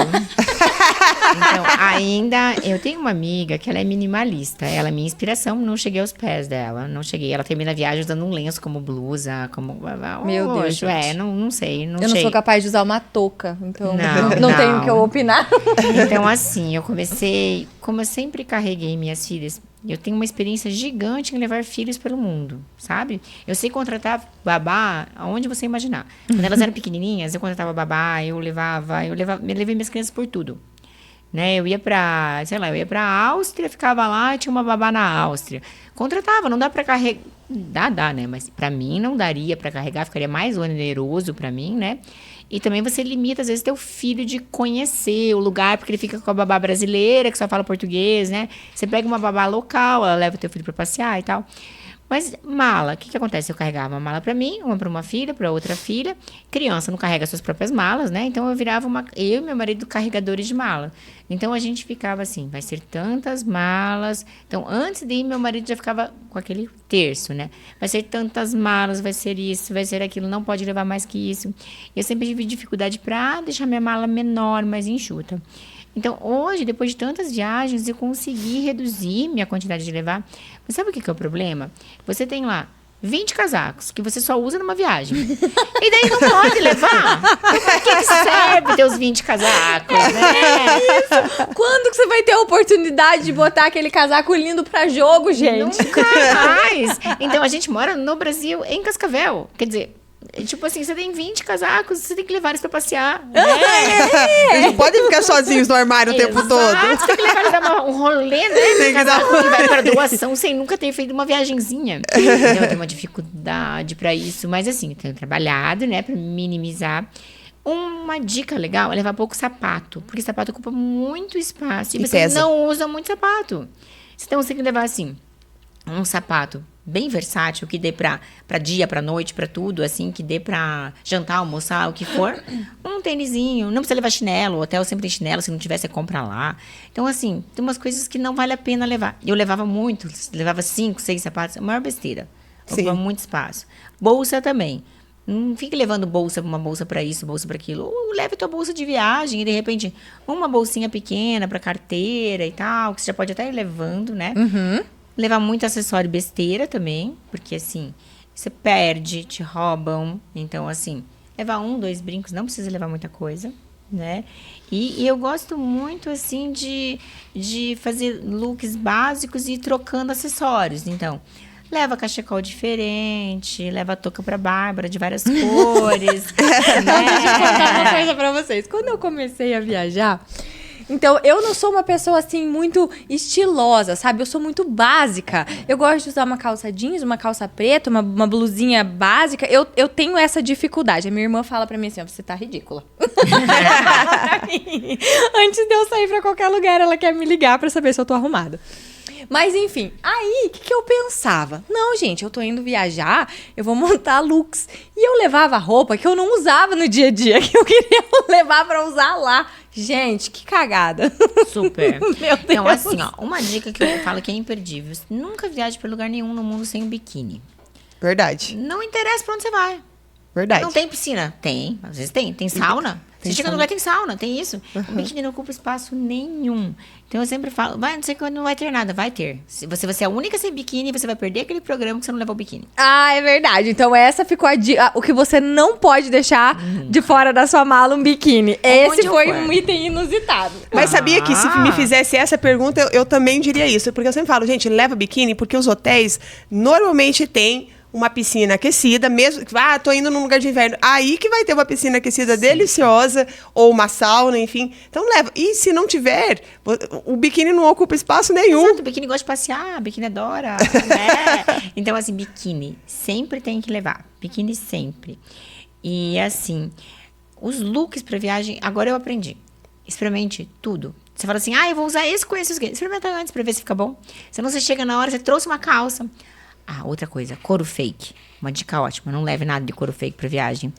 Então, ainda, eu tenho uma amiga que ela é minimalista. Ela é minha inspiração, não cheguei aos pés dela. Não cheguei. Ela termina a viagem usando um lenço como blusa, como... Meu Deus, gente. Não sei. Eu não sou capaz de usar uma touca, então Não, não tenho o não. que eu opinar. Então, assim, eu comecei... Como eu sempre carreguei minhas filhas, eu tenho uma experiência gigante em levar filhos pelo mundo, sabe? Eu sei contratar babá aonde você imaginar. Quando elas eram pequenininhas, eu contratava babá, me levei minhas crianças por tudo. Né? Eu ia pra Áustria, ficava lá, tinha uma babá na Áustria. Contratava, não dá pra carregar. Dá, né? Mas pra mim não daria pra carregar, ficaria mais oneroso pra mim, né? E também você limita, às vezes, teu filho de conhecer o lugar, porque ele fica com a babá brasileira, que só fala português, né? Você pega uma babá local, ela leva o teu filho pra passear e tal. Mas mala, o que acontece? Eu carregava uma mala pra mim, uma pra uma filha, pra outra filha. Criança não carrega suas próprias malas, né? Então eu virava eu e meu marido carregadores de mala. Então a gente ficava assim, vai ser tantas malas. Então antes de ir, meu marido já ficava com aquele terço, né? Vai ser tantas malas, vai ser isso, vai ser aquilo, não pode levar mais que isso. Eu sempre tive dificuldade pra deixar minha mala menor, mais enxuta. Então, hoje, depois de tantas viagens, eu consegui reduzir minha quantidade de levar. Mas sabe o que é o problema? Você tem lá 20 casacos que você só usa numa viagem. E daí não pode levar. Pra que serve ter os 20 casacos, né? Isso. Quando que você vai ter a oportunidade de botar aquele casaco lindo pra jogo, gente? Nunca mais. Então, a gente mora no Brasil, em Cascavel. Quer dizer... Tipo assim, você tem 20 casacos, você tem que levar eles pra passear. Né? Eles não podem ficar sozinhos no armário o tempo todo. Você tem que levar eles dar um rolê, né? Tem que dar Que vai pra doação sem nunca ter feito uma viagenzinha. Então, eu tenho uma dificuldade pra isso. Mas assim, eu tenho trabalhado, né? Pra minimizar. Uma dica legal é levar pouco sapato. Porque sapato ocupa muito espaço. E você pesa. não usa muito sapato. Então, você tem que levar assim, um sapato bem versátil, que dê pra dia, pra noite, pra tudo, assim, que dê pra jantar, almoçar, o que for. Um tênisinho, não precisa levar chinelo, o hotel sempre tem chinelo, se não tiver, você compra lá. Então, assim, tem umas coisas que não vale a pena levar. Eu levava muito, levava 5, 6 sapatos, a maior besteira. Ocupa muito espaço. Bolsa também. Não fique levando uma bolsa pra isso, bolsa pra aquilo. Ou leve tua bolsa de viagem e, de repente, uma bolsinha pequena pra carteira e tal, que você já pode até ir levando, né? Levar muito acessório besteira também, porque assim, você perde, te roubam. Então, assim, levar 1, 2 brincos, não precisa levar muita coisa, né? E eu gosto muito, assim, de fazer looks básicos e ir trocando acessórios. Então, leva cachecol diferente, leva touca pra Bárbara de várias cores. Deixa eu contar uma coisa pra vocês. Quando eu comecei a viajar, Então, eu não sou uma pessoa, assim, muito estilosa, sabe? Eu sou muito básica. Eu gosto de usar uma calça jeans, uma calça preta, uma blusinha básica. Eu tenho essa dificuldade. A minha irmã fala pra mim assim, ó, você tá ridícula. Antes de eu sair pra qualquer lugar, ela quer me ligar pra saber se eu tô arrumada. Mas, enfim, aí, o que eu pensava? Não, gente, eu tô indo viajar, eu vou montar looks. E eu levava roupa que eu não usava no dia a dia, que eu queria levar pra usar lá. Gente, que cagada. Super. Meu Deus. Então, assim, ó, uma dica que eu falo que é imperdível. Nunca viaje pra lugar nenhum no mundo sem um biquíni. Verdade. Não interessa pra onde você vai. Verdade. Não tem piscina? Tem. Às vezes tem. Tem sauna. Você chega no lugar, tem sauna, tem isso. O biquíni não ocupa espaço nenhum. Então eu sempre falo, não sei quando não vai ter nada, vai ter. Se você vai ser a única sem biquíni, você vai perder aquele programa que você não levou o biquíni. Ah, é verdade. Então essa ficou a dica. O que você não pode deixar de fora da sua mala, um biquíni. Esse eu foi for. um item inusitado. Mas sabia que se me fizesse essa pergunta, eu também diria isso. Porque eu sempre falo, gente, leva biquíni, porque os hotéis normalmente têm uma piscina aquecida, mesmo que tô indo num lugar de inverno, aí que vai ter uma piscina aquecida deliciosa, ou uma sauna, enfim. Então leva. E se não tiver, o biquíni não ocupa espaço nenhum. Exato, o biquíni gosta de passear, biquíni adora, né? Então, assim, biquíni sempre tem que levar. Biquíni sempre. E, assim, os looks pra viagem, agora eu aprendi. Experimente tudo. Você fala assim, eu vou usar esse com esse. Experimenta antes pra ver se fica bom. Senão você chega na hora, você trouxe uma calça. Outra coisa, couro fake. Uma dica ótima, não leve nada de couro fake pra viagem.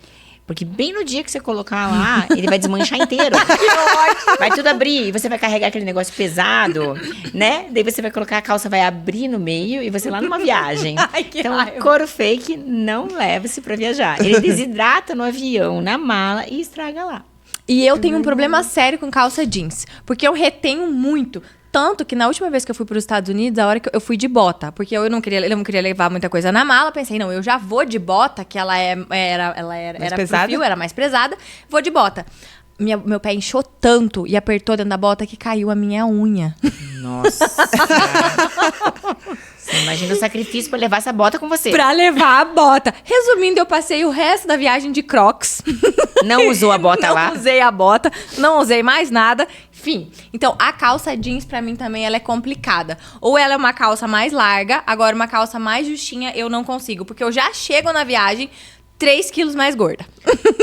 Porque bem no dia que você colocar lá, ele vai desmanchar inteiro. Vai tudo abrir, e você vai carregar aquele negócio pesado, né? Daí você vai colocar, a calça vai abrir no meio, e você lá numa viagem. Ai, que Então, raiva. couro fake, não leve-se pra viajar. Ele desidrata no avião, na mala, e estraga lá. E eu tenho um problema sério com calça jeans. Porque eu retenho muito. Tanto que na última vez que eu fui para os Estados Unidos, a hora que eu fui de bota, porque eu não queria levar muita coisa na mala, pensei, não, eu já vou de bota, que ela era pesada? pro fio, era mais pesada, vou de bota. Meu pé inchou tanto e apertou dentro da bota que caiu a minha unha. Nossa. Você imagina o sacrifício pra levar essa bota com você. Pra levar a bota. Resumindo, eu passei o resto da viagem de Crocs. Não usou a bota lá? Não usei a bota, não usei mais nada. Enfim, então a calça jeans pra mim também ela é complicada. Ou ela é uma calça mais larga, agora uma calça mais justinha eu não consigo. Porque eu já chego na viagem 3 quilos mais gorda.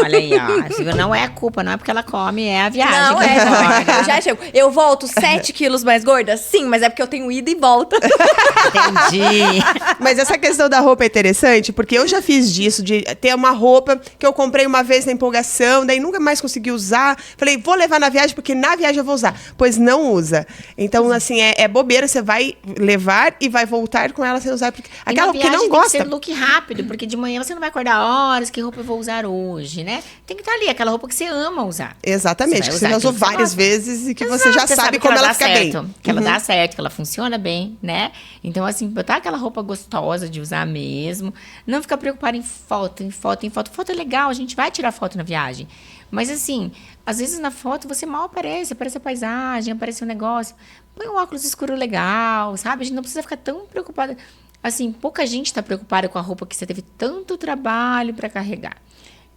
Olha aí, ó. Não é culpa, não é porque ela come, é a viagem. Não, que é. engorda. Eu já chego. Eu volto 7 quilos mais gorda? Sim, mas é porque eu tenho ida e volta. Entendi. Mas essa questão da roupa é interessante, porque eu já fiz disso, de ter uma roupa que eu comprei uma vez na empolgação, daí nunca mais consegui usar. Falei, vou levar na viagem, porque na viagem eu vou usar. Pois não usa. Então, assim, é bobeira, você vai levar e vai voltar com ela sem usar. Porque aquela que não gosta. Tem que ser look rápido, porque de manhã você não vai acordar horas, que roupa eu vou usar hoje, né? Tem que estar ali, aquela roupa que você ama usar. Exatamente, que você já usou várias vezes e que você já sabe como ela fica bem. Que ela dá certo, que ela funciona bem, né? Então, assim, botar aquela roupa gostosa de usar mesmo. Não ficar preocupada em foto. Foto é legal, a gente vai tirar foto na viagem. Mas, assim, às vezes na foto você mal aparece a paisagem, aparece um negócio. Põe um óculos escuro legal, sabe? A gente não precisa ficar tão preocupada. Assim, pouca gente tá preocupada com a roupa que você teve tanto trabalho para carregar.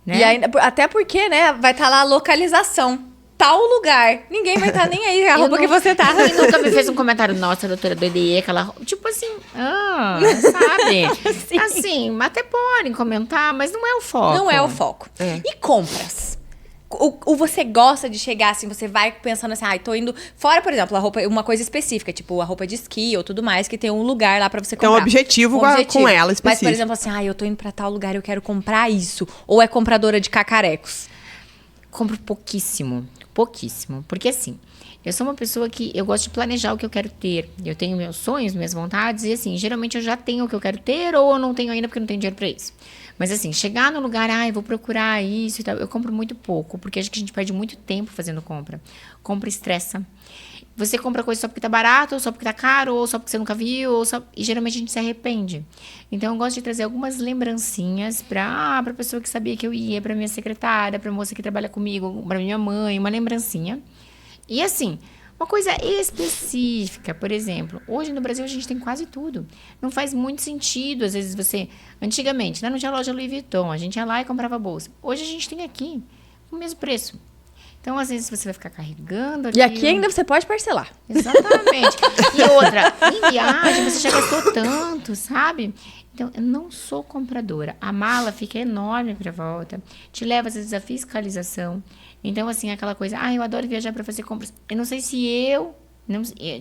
Né? E ainda, até porque, né, vai estar lá a localização. Tal lugar. Ninguém vai estar nem aí a roupa que você tá. Ninguém nunca me fez um comentário, nossa, doutora, doidei, aquela roupa. Tipo assim, sabe? Sim. Assim, até podem comentar, mas não é o foco. Não é o foco. E compras? O você gosta de chegar assim, você vai pensando assim, tô indo fora, por exemplo, a roupa, uma coisa específica, tipo a roupa de esqui ou tudo mais, que tem um lugar lá pra você comprar. Tem um objetivo com ela específico. Mas, por exemplo, assim, eu tô indo pra tal lugar, eu quero comprar isso. Ou é compradora de cacarecos? Compro pouquíssimo. Porque assim, eu sou uma pessoa que eu gosto de planejar o que eu quero ter. Eu tenho meus sonhos, minhas vontades, e assim, geralmente eu já tenho o que eu quero ter, ou eu não tenho ainda porque eu não tenho dinheiro pra isso. Mas assim, chegar no lugar, eu vou procurar isso e tal, eu compro muito pouco, porque acho que a gente perde muito tempo fazendo compra. Compra estressa. Você compra coisa só porque tá barato, ou só porque tá caro, ou só porque você nunca viu, e geralmente a gente se arrepende. Então eu gosto de trazer algumas lembrancinhas pra pessoa que sabia que eu ia, pra minha secretária, pra moça que trabalha comigo, pra minha mãe, uma lembrancinha. E assim, uma coisa específica, por exemplo, hoje no Brasil a gente tem quase tudo. Não faz muito sentido, às vezes você... Antigamente, não tinha loja Louis Vuitton, a gente ia lá e comprava bolsa. Hoje a gente tem aqui o mesmo preço. Então, às vezes, você vai ficar carregando E aqui ainda você pode parcelar. Exatamente. E outra, em viagem você já gastou tanto, sabe? Então, eu não sou compradora. A mala fica enorme pra volta. Te leva, às vezes, a fiscalização. Então, assim, aquela coisa... eu adoro viajar pra fazer compras. Eu não sei se eu...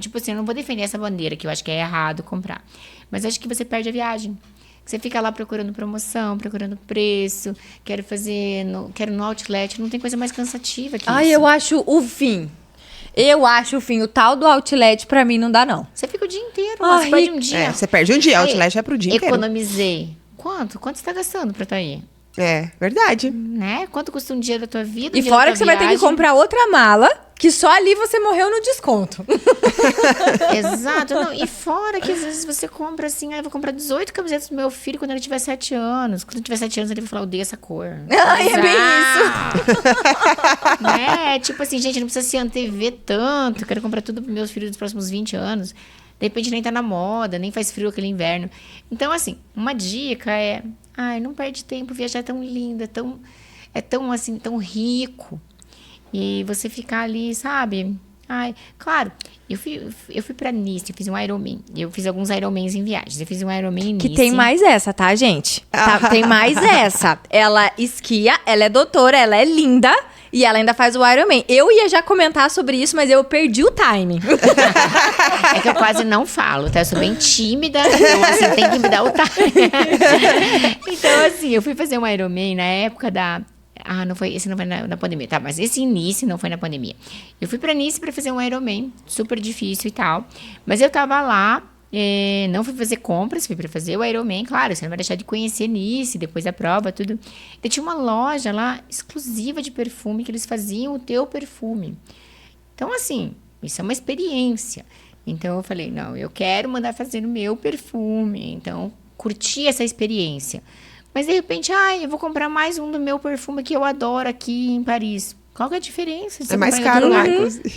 tipo assim, eu não vou defender essa bandeira, que eu acho que é errado comprar. Mas acho que você perde a viagem. Você fica lá procurando promoção, procurando preço. Quero no outlet. Não tem coisa mais cansativa que isso. Eu acho o fim. O tal do outlet pra mim não dá, não. Você fica o dia inteiro, você perde um dia. Você perde um dia, outlet é pro dia inteiro. Economizei. Quanto você tá gastando pra estar aí? É, verdade. Né? Quanto custa um dia da tua vida? E fora que você vai ter que comprar outra mala, que só ali você morreu no desconto. Exato. Não, e fora que às vezes você compra assim, eu vou comprar 18 camisetas pro meu filho quando ele tiver 7 anos. Quando ele tiver 7 anos, ele vai falar, eu odeio essa cor. É bem isso. Né? Tipo assim, gente, não precisa se antever tanto. Eu quero comprar tudo pros meus filhos nos próximos 20 anos. De repente nem tá na moda, nem faz frio aquele inverno. Então, assim, uma dica é... não perde tempo, viajar é tão lindo, é tão assim, tão rico. E você ficar ali, sabe? Claro, eu fui pra Nice, eu fiz um Ironman. Eu fiz alguns Ironmans em viagens. Eu fiz um Ironman em Nice. Que tem mais essa, tá, gente? Tem mais essa. Ela esquia, ela é doutora, ela é linda... E ela ainda faz o Ironman. Eu ia já comentar sobre isso, mas eu perdi o time. É que eu quase não falo, tá? Eu sou bem tímida, então assim, tem que me dar o time. Então, assim, eu fui fazer um Ironman na época da... esse não foi na pandemia, tá? Mas esse Nice não foi na pandemia. Eu fui pra Nice pra fazer um Ironman, super difícil e tal. Mas eu tava lá... não fui fazer compras, fui pra fazer o Ironman, claro, você não vai deixar de conhecer Nice, depois da prova, tudo. E tinha uma loja lá, exclusiva de perfume, que eles faziam o teu perfume. Então, assim, isso é uma experiência. Então, eu falei, não, eu quero mandar fazer o meu perfume. Então, curti essa experiência. Mas, de repente, eu vou comprar mais um do meu perfume que eu adoro aqui em Paris. Qual que é a diferença? É mais caro lá, inclusive.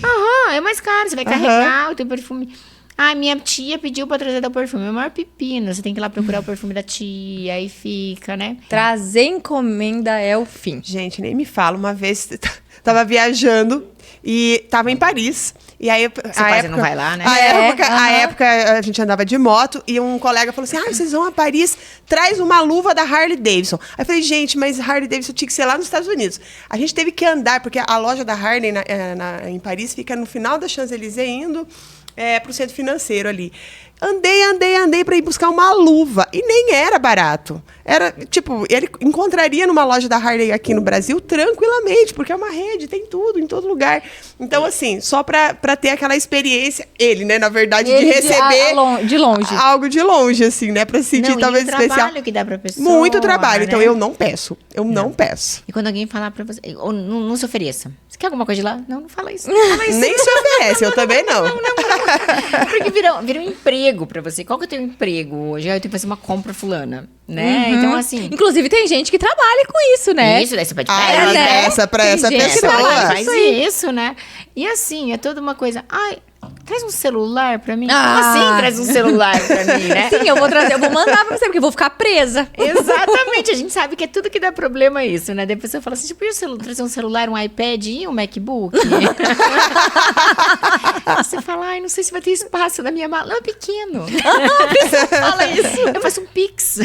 É mais caro, você vai carregar o teu perfume... minha tia pediu pra trazer o perfume. É o maior pepino. Você tem que ir lá procurar o perfume da tia. Aí fica, né? Trazer encomenda é o fim. Gente, nem me fala. Uma vez, tava viajando e tava em Paris. E aí, quase não vai lá, né? A época, a gente andava de moto e um colega falou assim, vocês vão a Paris, traz uma luva da Harley Davidson. Aí eu falei, gente, mas Harley Davidson tinha que ser lá nos Estados Unidos. A gente teve que andar, porque a loja da Harley em Paris fica no final da Champs-Élysées indo... pro centro financeiro ali. Andei pra ir buscar uma luva. E nem era barato. Era, tipo, ele encontraria numa loja da Harley aqui no Brasil tranquilamente, porque é uma rede, tem tudo, em todo lugar. Então, assim, só pra ter aquela experiência, ele, né, na verdade, de receber... De longe. Algo de longe, assim, né, pra se sentir talvez especial. Muito trabalho que dá pra pessoa. Muito trabalho. Né? Então, eu não peço. Não peço. E quando alguém falar pra você... Ou não se ofereça. Você quer alguma coisa de lá? Não fala isso. Não fala isso. Nem se oferece, eu também não. Não. Porque vira um emprego pra você. Qual que é o teu emprego hoje? Eu tenho que fazer uma compra fulana, né? Então, assim... Inclusive, tem gente que trabalha com isso, né? Isso, daí você pode pedir pra essa pessoa. Faz isso, né? E assim, é toda uma coisa... Traz um celular pra mim? Como assim traz um celular pra mim, né? Sim, eu vou trazer, eu vou mandar pra você, porque eu vou ficar presa. Exatamente, a gente sabe que é tudo que dá problema é isso, né? Depois você fala assim, tipo, trazer um celular, um iPad e um MacBook? Você fala, não sei se vai ter espaço na minha mala. Não, é pequeno. Fala isso. Eu faço um Pix.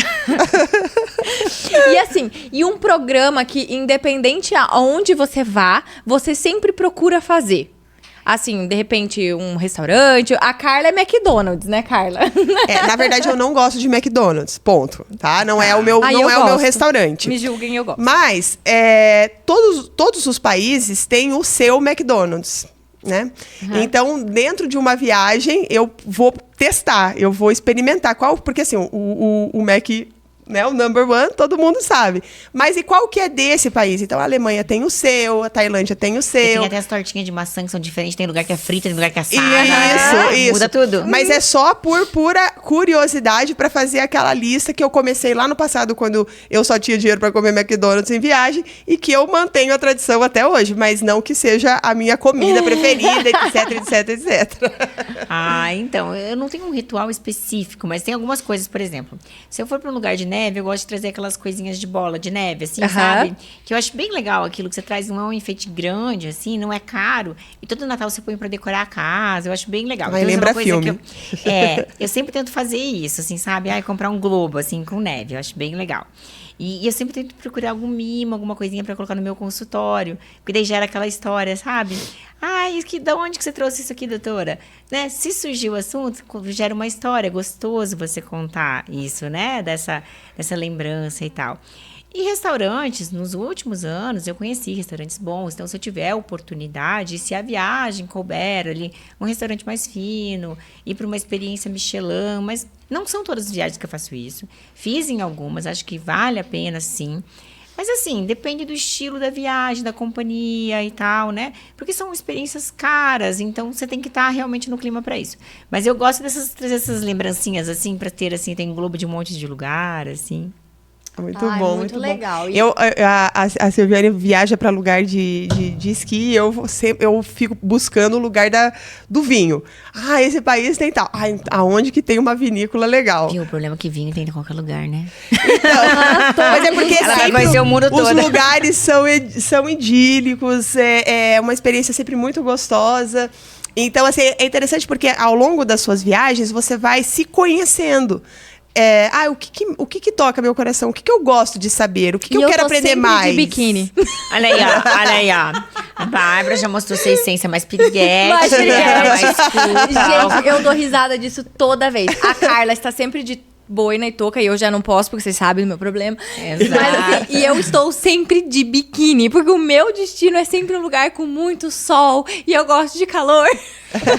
E assim, um programa que, independente aonde você vá, você sempre procura fazer. Assim, de repente, um restaurante. A Carla é McDonald's, né, Carla? Na verdade, eu não gosto de McDonald's, ponto, tá? Não é o meu, não é o meu restaurante. Me julguem, eu gosto. Mas, todos os países têm o seu McDonald's, né? Então, dentro de uma viagem, eu vou testar, eu vou experimentar. Porque, assim, o Mac... né, o number one, todo mundo sabe. Mas e qual que é desse país? Então, a Alemanha tem o seu, a Tailândia tem o seu. Tem até as tortinhas de maçã que são diferentes. Tem lugar que é frita, tem lugar que é assada. Isso. Muda tudo. Mas é só por pura curiosidade para fazer aquela lista que eu comecei lá no passado, quando eu só tinha dinheiro para comer McDonald's em viagem, e que eu mantenho a tradição até hoje. Mas não que seja a minha comida preferida, etc. Então, eu não tenho um ritual específico, mas tem algumas coisas, por exemplo. Se eu for para um lugar de neve, eu gosto de trazer aquelas coisinhas de bola de neve, assim, Aham. sabe? Que eu acho bem legal aquilo que você traz, não é um enfeite grande, assim, não é caro. E todo Natal você põe pra decorar a casa, eu acho bem legal. Ai, Então, isso é lembra uma coisa filme. que eu sempre tento fazer isso, assim, sabe? Comprar um globo, assim, com neve, eu acho bem legal. E eu sempre tento procurar algum mimo, alguma coisinha pra colocar no meu consultório, porque daí gera aquela história, sabe? Ai, da onde que você trouxe isso aqui, doutora? Né? Se surgiu o assunto, gera uma história, é gostoso você contar isso, né? Dessa lembrança e tal. E restaurantes, nos últimos anos, eu conheci restaurantes bons. Então, se eu tiver a oportunidade, se a viagem couber ali, um restaurante mais fino, ir para uma experiência Michelin, mas não são todas as viagens que eu faço isso. Fiz em algumas, acho que vale a pena, sim. Mas, assim, depende do estilo da viagem, da companhia e tal, né? Porque são experiências caras, então você tem que estar realmente no clima para isso. Mas eu gosto trazer essas lembrancinhas, assim, para ter, assim, tem um globo de um monte de lugar, assim. Muito Ai, bom, muito muito legal. bom. E- A Silviane viaja para lugar de esqui e eu fico buscando o lugar do vinho. Ah, esse país tem tal. Ah, aonde que tem uma vinícola legal? Viu? O problema é que vinho tem em qualquer lugar, né? Mas é porque Ela vai sempre conhecer o mundo os todo. lugares são idílicos, é uma experiência sempre muito gostosa. Então, assim, é interessante porque ao longo das suas viagens você vai se conhecendo. O que toca meu coração? O que eu gosto de saber? O que E eu quero tô aprender sempre mais? de biquíni. Olha aí, ó. A Bárbara já mostrou sua essência mais piriguete, Mais mais piriguete. culta. Gente, eu dou risada disso toda vez. A Carla está sempre de boina e touca, e eu já não posso, porque vocês sabem do meu problema. Exato. Mas, assim, e eu estou sempre de biquíni, porque o meu destino é sempre um lugar com muito sol, e eu gosto de calor.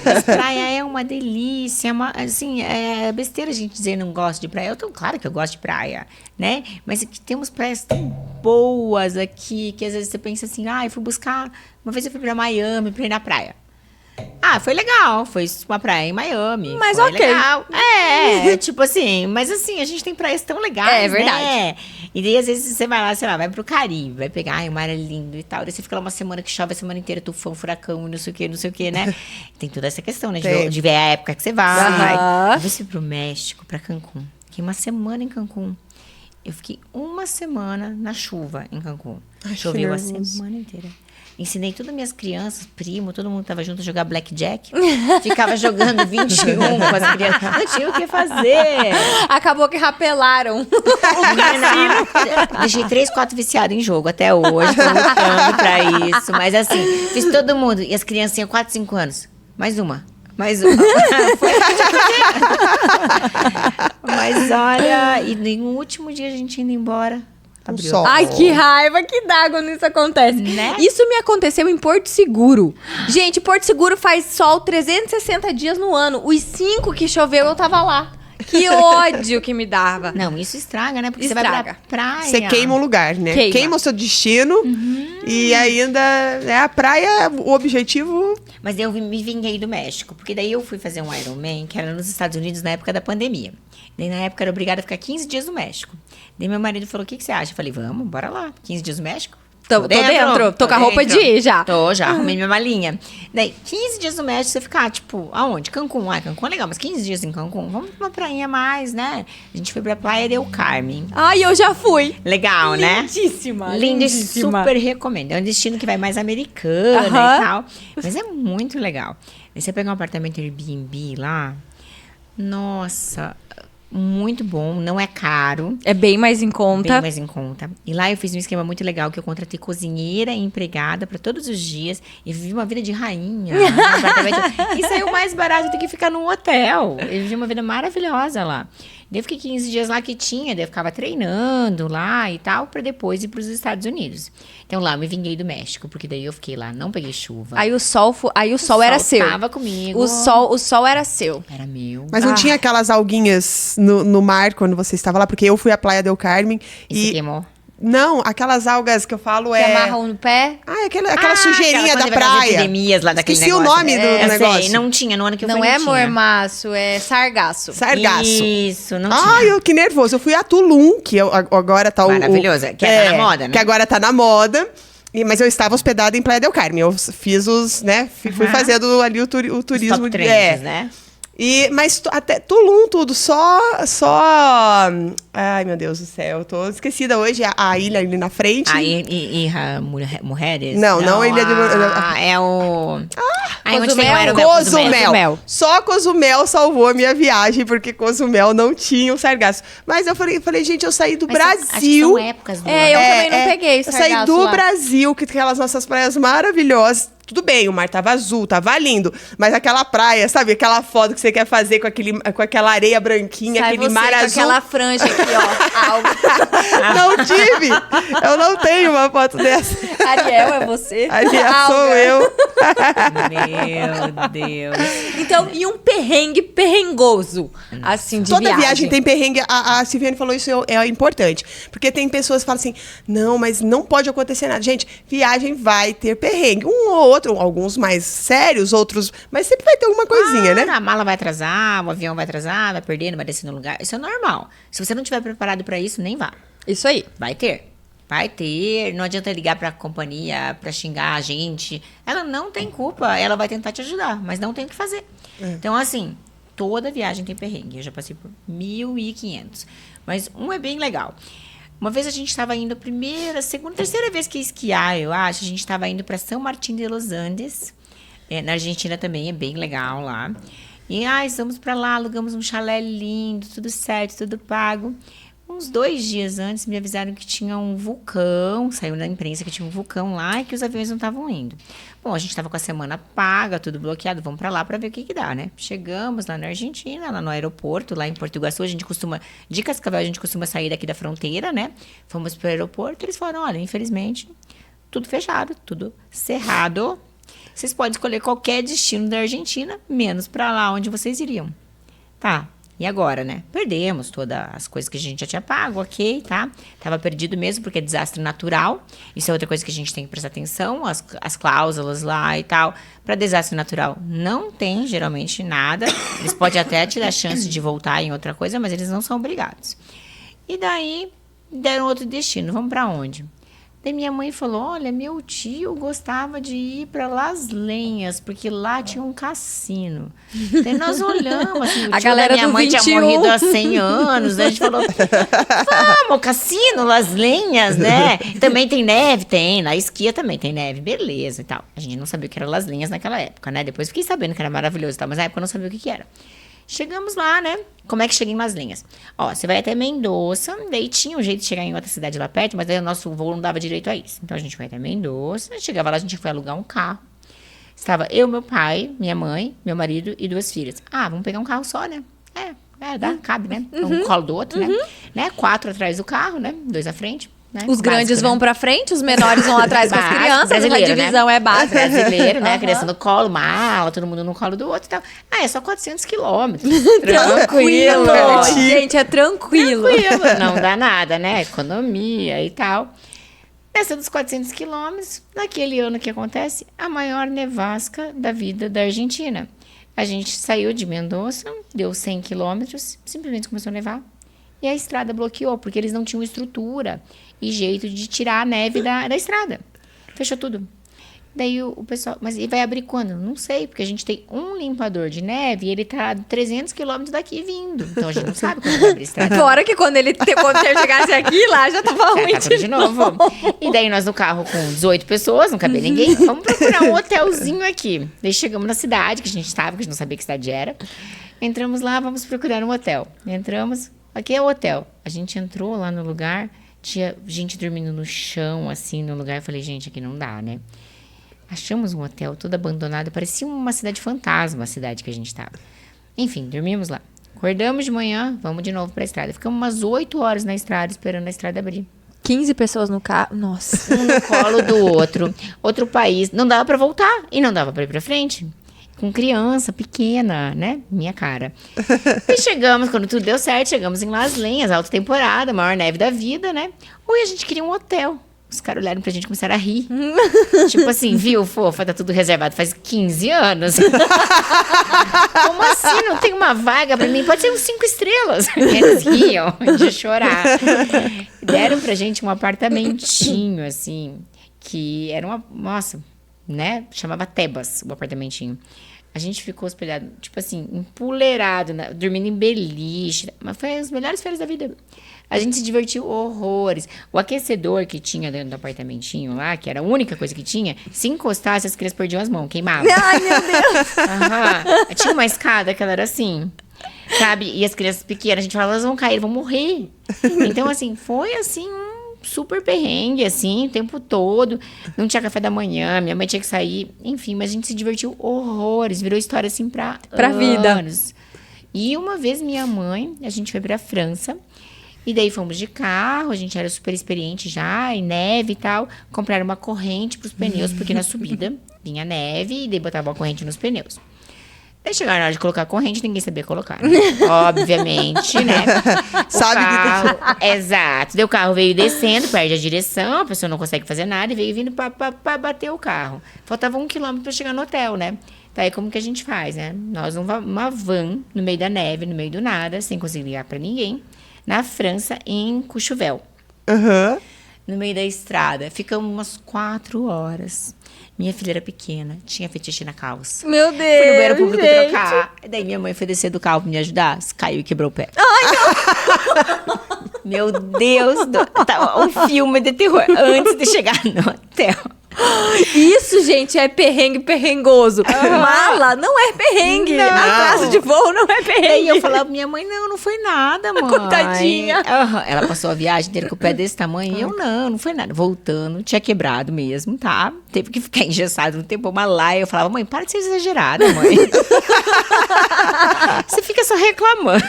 Mas praia é uma delícia, assim, é besteira a gente dizer não gosto de praia. Claro que eu gosto de praia, né? Mas aqui temos praias tão boas aqui, que às vezes você pensa assim, eu fui buscar... Uma vez eu fui pra Miami pra ir na praia. Foi legal, foi uma praia em Miami. Mas foi ok. legal. Tipo assim, mas assim, a gente tem praias tão legais, É verdade. né? E daí, às vezes, você vai lá, sei lá, vai pro Caribe, vai pegar, o mar é lindo e tal. Daí você fica lá uma semana que chove a semana inteira, tufão, furacão, e não sei o que, né? Tem toda essa questão, né? Tem. De ver a época que você vai. Aham. Eu fui pro México, pra Cancún. Fiquei uma semana em Cancún. Eu fiquei uma semana na chuva em Cancún. Ai, que Choveu a nervoso. semana inteira. Ensinei todas as minhas crianças, primo, todo mundo tava junto a jogar blackjack. Ficava jogando 21 com as crianças. Não tinha o que fazer. Acabou que rapelaram. Deixei 3, 4 viciados em jogo até hoje. Tô lutando pra isso. Mas assim, fiz todo mundo. E as criancinhas, 4, 5 anos. Mais uma. Foi Mas olha, e no último dia a gente indo embora. Abriu. sol. Ai, que raiva que dá quando isso acontece. Né? Isso me aconteceu em Porto Seguro. Gente, Porto Seguro faz sol 360 dias no ano. Os 5 que choveu, eu tava lá. Que ódio que me dava. Não, isso estraga, né? Porque você Estraga. vai pra praia. Você queima o lugar, né? Queima. o seu destino e ainda a praia, o objetivo... Mas daí eu me vinguei do México, porque daí eu fui fazer um Ironman, que era nos Estados Unidos na época da pandemia. Daí na época era obrigada a ficar 15 dias no México. Daí meu marido falou, o que você acha? Eu falei, vamos, bora lá. 15 dias no México? Tô dentro. Tô com a roupa de ir já. Tô, já arrumei minha malinha. Daí, 15 dias no México, você ficar, tipo, aonde? Cancún. Cancún é legal, mas 15 dias em Cancún, vamos pra uma prainha mais, né? A gente foi pra Praia del Carmen. Ai, eu já fui. Legal, né? Lindíssima. Lindo e lindíssima. super recomendo. É um destino que vai mais americana Aham. e tal. Mas é muito legal. Aí você pega um apartamento Airbnb lá. Nossa, muito bom. Não é caro. É bem mais em conta. Bem mais em conta. E lá eu fiz um esquema muito legal, que eu contratei cozinheira e empregada para todos os dias. E vivi uma vida de rainha. No apartamento. E saiu mais barato do que ficar num hotel. Eu vivi uma vida maravilhosa lá. Daí eu fiquei 15 dias lá que tinha, daí eu ficava treinando lá e tal, para depois ir para os Estados Unidos. Então lá eu me vinguei do México, porque daí eu fiquei lá, não peguei chuva. Aí o sol era seu. Tava comigo. O sol era seu. Era meu. Mas não tinha aquelas alguinhas no mar quando você estava lá? Porque eu fui à Praia del Carmen E se queimou? Não, aquelas algas que eu falo Que amarram no pé. aquela sujeirinha da quando vai nas praia. epidemias lá daquele Esqueci o negócio. nome do eu negócio. Sei, não tinha, no ano que eu Não fui é não tinha. mormaço, é sargaço. Sargaço. Isso, não Ai, tinha. que nervoso. Eu fui a Tulum, que agora tá Maravilhosa, que tá na moda, né? Que agora tá na moda. Mas eu estava hospedada em Praia del Carmen. Eu fiz os, né? Fui fazendo ali o turismo. Top trends, né? Mas até Tulum, tudo, só... Ai, meu Deus do céu, eu tô esquecida hoje, a ilha ali na frente. Mulheres? Não, Ilha de... É o... onde tem o Cozumel. aeromel. Cozumel. Só Cozumel salvou a minha viagem, porque Cozumel não tinha o sargaço. Mas eu falei, gente, eu saí do Brasil. Acho que são épocas do ano. Eu também não peguei o Eu saí sargaço do lá. Brasil, que tem aquelas nossas praias maravilhosas. Tudo bem, o mar tava azul, tava lindo. Mas aquela praia, sabe? Aquela foto que você quer fazer com aquela areia branquinha, Sai aquele você mar com azul. aquela franja aqui, ó. Algo. Não tive! Eu não tenho uma foto dessa. Ariel, é você? Aliás, sou Alga. eu. Meu Deus. Então, e um perrengoso, assim, de Toda viagem tem perrengue. A Silviane falou isso, é importante. Porque tem pessoas que falam assim, não, mas não pode acontecer nada. Gente, viagem vai ter perrengue. Um ou outro, alguns mais sérios, outros... Mas sempre vai ter alguma coisinha, né? A mala vai atrasar, o avião vai atrasar, vai perder, não vai descer no lugar. Isso é normal. Se você não estiver preparado pra isso, nem vá. Isso aí. Vai ter. Vai ter. Não adianta ligar pra companhia pra xingar a gente. Ela não tem culpa. Ela vai tentar te ajudar, mas não tem o que fazer. Então, assim, toda viagem tem perrengue. Eu já passei por 1.500. Mas um é bem legal. Uma vez a gente estava indo, segunda, terceira vez que ia esquiar, eu acho. A gente estava indo para São Martín de los Andes. Na Argentina também é bem legal lá. E, estamos para lá, alugamos um chalé lindo, tudo certo, tudo pago. Uns 2 dias antes me avisaram que tinha um vulcão, saiu na imprensa que tinha um vulcão lá e que os aviões não estavam indo. Bom, a gente estava com a semana paga, tudo bloqueado, vamos para lá para ver o que dá, né? Chegamos lá na Argentina, lá no aeroporto, lá em Porto Iguaçu, de Cascavel a gente costuma sair daqui da fronteira, né? Fomos para o aeroporto, eles falaram, olha, infelizmente, tudo fechado, tudo cerrado. Vocês podem escolher qualquer destino da Argentina, menos para lá onde vocês iriam. Tá. E agora, né? Perdemos todas as coisas que a gente já tinha pago, ok, tá? Tava perdido mesmo, porque é desastre natural. Isso é outra coisa que a gente tem que prestar atenção, as cláusulas lá e tal. Para desastre natural, não tem geralmente nada. Eles podem até te dar chance de voltar em outra coisa, mas eles não são obrigados. E daí, deram outro destino. Vamos para onde? Daí minha mãe falou, olha, meu tio gostava de ir para Las Lenhas, porque lá tinha um cassino. Daí nós olhamos, assim, o A tio galera da minha do mãe 21. tinha morrido há 100 anos. Daí a gente falou, vamos, cassino, Las Lenhas, né? Também tem neve? Tem, na esquia também tem neve, beleza e tal. A gente não sabia o que era Las Lenhas naquela época, né? Depois fiquei sabendo que era maravilhoso e tal, mas na época eu não sabia o que era. Chegamos lá, né? Como é que chega em Las Lenhas? Ó, você vai até Mendoza, daí tinha um jeito de chegar em outra cidade lá perto, mas daí o nosso voo não dava direito a isso. Então a gente foi até Mendoza, chegava lá, a gente foi alugar um carro. Estava eu, meu pai, minha mãe, meu marido e 2 filhas. Vamos pegar um carro só, né? Dá, cabe, né? Um colo do outro, né? 4 atrás do carro, né? 2 à frente. Né? Os grandes Básico, vão né? pra frente, os menores vão atrás com as Básico, crianças, a brasileiro, divisão né? é básica. Brasileiro, né? A criança no colo, mala, todo mundo no colo do outro e tal. É só 400 quilômetros. Tranquilo. Gente, é tranquilo. Não dá nada, né? Economia e tal. Nessa dos 400 quilômetros, naquele ano que acontece, a maior nevasca da vida da Argentina. A gente saiu de Mendoza, deu 100 quilômetros, simplesmente começou a nevar. E a estrada bloqueou, porque eles não tinham estrutura e jeito de tirar a neve da estrada. Fechou tudo. Daí o pessoal... Mas e vai abrir quando? Não sei, porque a gente tem um limpador de neve e ele tá a 300 quilômetros daqui vindo. Então a gente não sabe quando vai abrir a estrada. Fora que quando ele chegasse aqui, lá já tava ruim Tá tudo de novo. E daí nós no carro com 18 pessoas, não cabia ninguém. Vamos procurar um hotelzinho aqui. Daí chegamos na cidade que a gente estava, que a gente não sabia que cidade era. Entramos lá, vamos procurar um hotel. Entramos... Aqui é o hotel. A gente entrou lá no lugar, tinha gente dormindo no chão, assim, no lugar. Eu falei, gente, aqui não dá, né? Achamos um hotel todo abandonado. Parecia uma cidade fantasma, a cidade que a gente estava. Enfim, dormimos lá. Acordamos de manhã, vamos de novo pra estrada. Ficamos umas 8 horas na estrada, esperando a estrada abrir. 15 pessoas no carro. Nossa. Um no colo do outro. Outro país. Não dava pra voltar. E não dava pra ir pra frente. Com criança pequena, né? Minha cara. E chegamos, quando tudo deu certo, chegamos em Las Lenhas, alta temporada, maior neve da vida, né? Oi, a gente queria um hotel. Os caras olharam pra gente e começaram a rir. Tipo assim, viu, fofa, tá tudo reservado faz 15 anos. Como assim? Não tem uma vaga pra mim? Pode ser uns 5 estrelas. Eles riam de chorar. Deram pra gente um apartamentinho, assim, que era uma... Nossa, né? Chamava Tebas, o apartamentinho. A gente ficou hospedado, tipo assim, empoleirado, dormindo em beliche. Mas foi as melhores férias da vida. A gente se divertiu horrores. O aquecedor que tinha dentro do apartamentinho lá, que era a única coisa que tinha, se encostasse, as crianças perdiam as mãos, queimavam. Ai, meu Deus. Aham. Tinha uma escada que ela era assim, sabe? E as crianças pequenas, a gente falava, elas vão cair, vão morrer. Então, assim, foi assim, um super perrengue, assim, o tempo todo. Não tinha café da manhã, minha mãe tinha que sair. Enfim, mas a gente se divertiu horrores. Virou história, assim, pra vida. E uma vez minha mãe, a gente foi pra França. E daí fomos de carro, a gente era super experiente já, em neve e tal. Compraram uma corrente pros pneus, porque na subida vinha neve e daí botava uma corrente nos pneus. Daí chegaram na hora de colocar a corrente, ninguém sabia colocar. Né? Obviamente, né? Sabe que tem que... Exato. Daí o carro veio descendo, perde a direção, a pessoa não consegue fazer nada e veio vindo pra bater o carro. Faltava 1 quilômetro pra chegar no hotel, né? Daí como que a gente faz, né? Nós uma van no meio da neve, no meio do nada, sem conseguir ligar pra ninguém. Na França, em Courchevel. Aham. No meio da estrada. Ficamos umas 4 horas. Minha filha era pequena, tinha fetiche na calça. Meu Deus, Fui no banheiro público gente. trocar. Daí minha mãe foi descer do carro pra me ajudar. Caiu e quebrou o pé. Ai, não! Meu Deus. Tava um filme de terror antes de chegar no hotel. Isso, gente, é perrengue perrengoso. Mala não é perrengue. Não. Atraso de voo não é perrengue. Daí eu falava pra minha mãe, não foi nada, mãe. Coitadinha. Aham. Ela passou a viagem inteira com o pé desse tamanho. E eu, não foi nada. Voltando, tinha quebrado mesmo, tá? Teve que ficar engessado no tempo, uma lá. Eu falava, mãe, para de ser exagerada, mãe. Você fica só reclamando.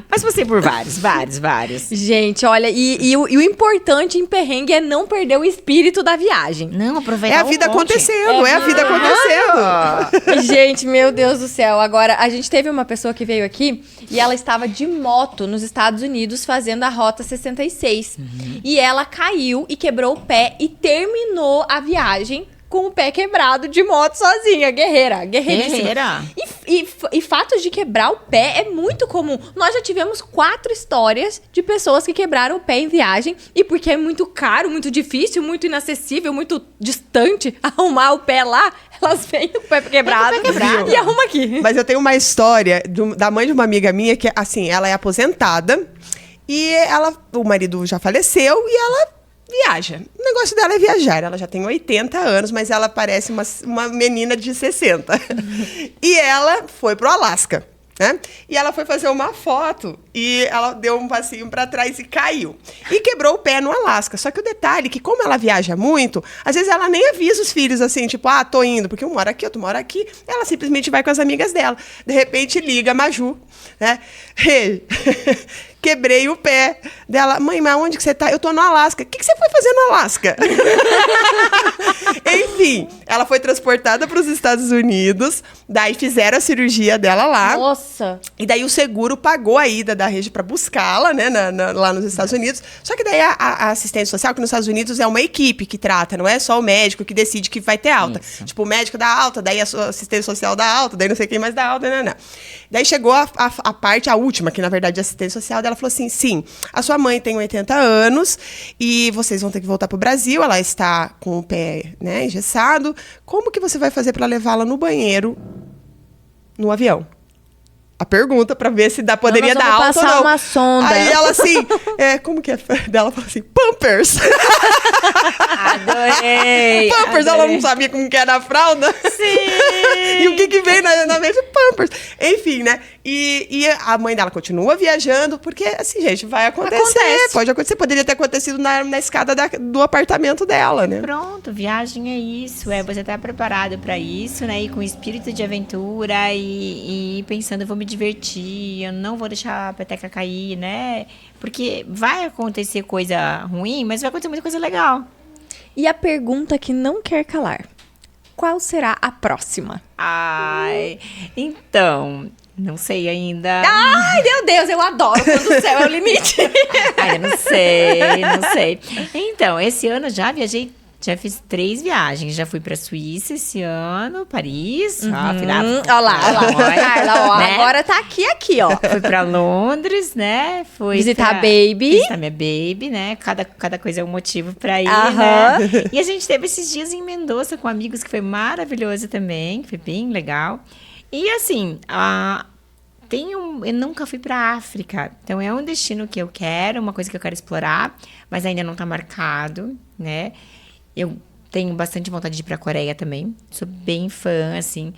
Mas passei por vários. Gente, olha, e o importante em perrengue é não perder o espírito da viagem. Não, aproveitar É a vida acontecendo, é a vida acontecendo. Gente, meu Deus do céu. Agora, a gente teve uma pessoa que veio aqui e ela estava de moto nos Estados Unidos fazendo a Rota 66. E ela caiu e quebrou o pé e terminou a viagem com o pé quebrado de moto sozinha. Guerreiríssima. Guerreira. E fatos de quebrar o pé é muito comum. Nós já tivemos 4 histórias de pessoas que quebraram o pé em viagem. E porque é muito caro, muito difícil, muito inacessível, muito distante arrumar o pé lá, elas vêm com o pé quebrado, e arruma aqui. Mas eu tenho uma história da mãe de uma amiga minha que, assim, ela é aposentada e o marido já faleceu e ela viaja. O negócio dela é viajar. Ela já tem 80 anos, mas ela parece uma menina de 60. E ela foi pro Alasca, né? E ela foi fazer uma foto e ela deu um passinho para trás e caiu. E quebrou o pé no Alasca. Só que o detalhe é que, como ela viaja muito, às vezes ela nem avisa os filhos assim, tipo, tô indo, porque um mora aqui, outro mora aqui. Ela simplesmente vai com as amigas dela. De repente liga a Maju, né? Hey, quebrei o pé dela. Mãe, mas onde que você tá? Eu tô no Alasca. O que você foi fazer no Alasca? Enfim, ela foi transportada para os Estados Unidos. Daí fizeram a cirurgia dela lá. Nossa! E daí o seguro pagou a ida da Regi para buscá-la, né, lá nos Estados Unidos. Só que daí a assistência social, que nos Estados Unidos é uma equipe que trata, não é só o médico que decide que vai ter alta. Isso. Tipo, o médico dá alta, daí a assistência social dá alta, daí não sei quem mais dá alta, não. Daí chegou a parte, a última, que na verdade é a assistência social, dela falou assim, sim, a sua mãe tem 80 anos e vocês vão ter que voltar pro Brasil, ela está com o pé, né, engessado. Como que você vai fazer para levá-la no banheiro no avião? A pergunta pra ver se poderia dar alta ou não. Uma sonda. Aí ela assim, como que é? Dela falou assim, Pampers. Adorei. Pampers, ela não sabia como que era a fralda. Sim. E o que veio na mente? Pampers. Enfim, né? E a mãe dela continua viajando, porque assim, gente, vai acontecer. Pode acontecer. Poderia ter acontecido na escada do apartamento dela, né? Pronto, viagem é isso. Você estar preparado pra isso, né? E com espírito de aventura e pensando, eu vou me divertir, eu não vou deixar a peteca cair, né? Porque vai acontecer coisa ruim, mas vai acontecer muita coisa legal. E a pergunta que não quer calar. Qual será a próxima? Ai, então, não sei ainda. Ai, meu Deus, eu adoro quando o céu é o limite. Ai, eu não sei. Então, esse ano já viajei Já fiz 3 viagens. Já fui pra Suíça esse ano, Paris. Olha lá. Carla, ó, né? agora tá aqui, ó. Fui pra Londres, né? Fui Visitar a pra baby. Visitar minha baby, né? Cada coisa é um motivo pra ir, Aham. né? E a gente teve esses dias em Mendoza com amigos, que foi maravilhoso também. Foi bem legal. E assim, eu nunca fui pra África. Então é um destino que eu quero, uma coisa que eu quero explorar, mas ainda não tá marcado, né? Eu tenho bastante vontade de ir pra Coreia também. Sou bem fã, assim.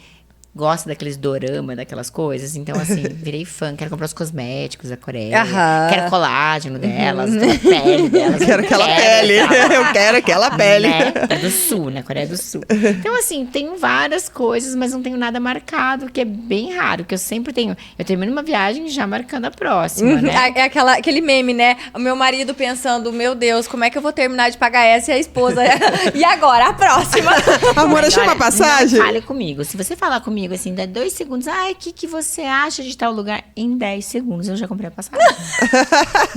Gosto daqueles dorama, daquelas coisas. Então, assim, virei fã. Quero comprar os cosméticos da Coreia. Aham. Quero colágeno delas, a pele delas. Eu quero aquela pele. Eu quero aquela pele. Né? É do Sul, né? Coreia do Sul. Então, assim, tenho várias coisas, mas não tenho nada marcado, que é bem raro. Que eu sempre tenho... Eu termino uma viagem já marcando a próxima, né? É aquele meme, né? O meu marido pensando, meu Deus, como é que eu vou terminar de pagar essa e a esposa? E agora, a próxima? Amor, Mas, achei uma olha, passagem. Não fale comigo. Se você falar comigo assim, dá 2 segundos. Ai, o que você acha de tal lugar? Em 10 segundos eu já comprei a passagem.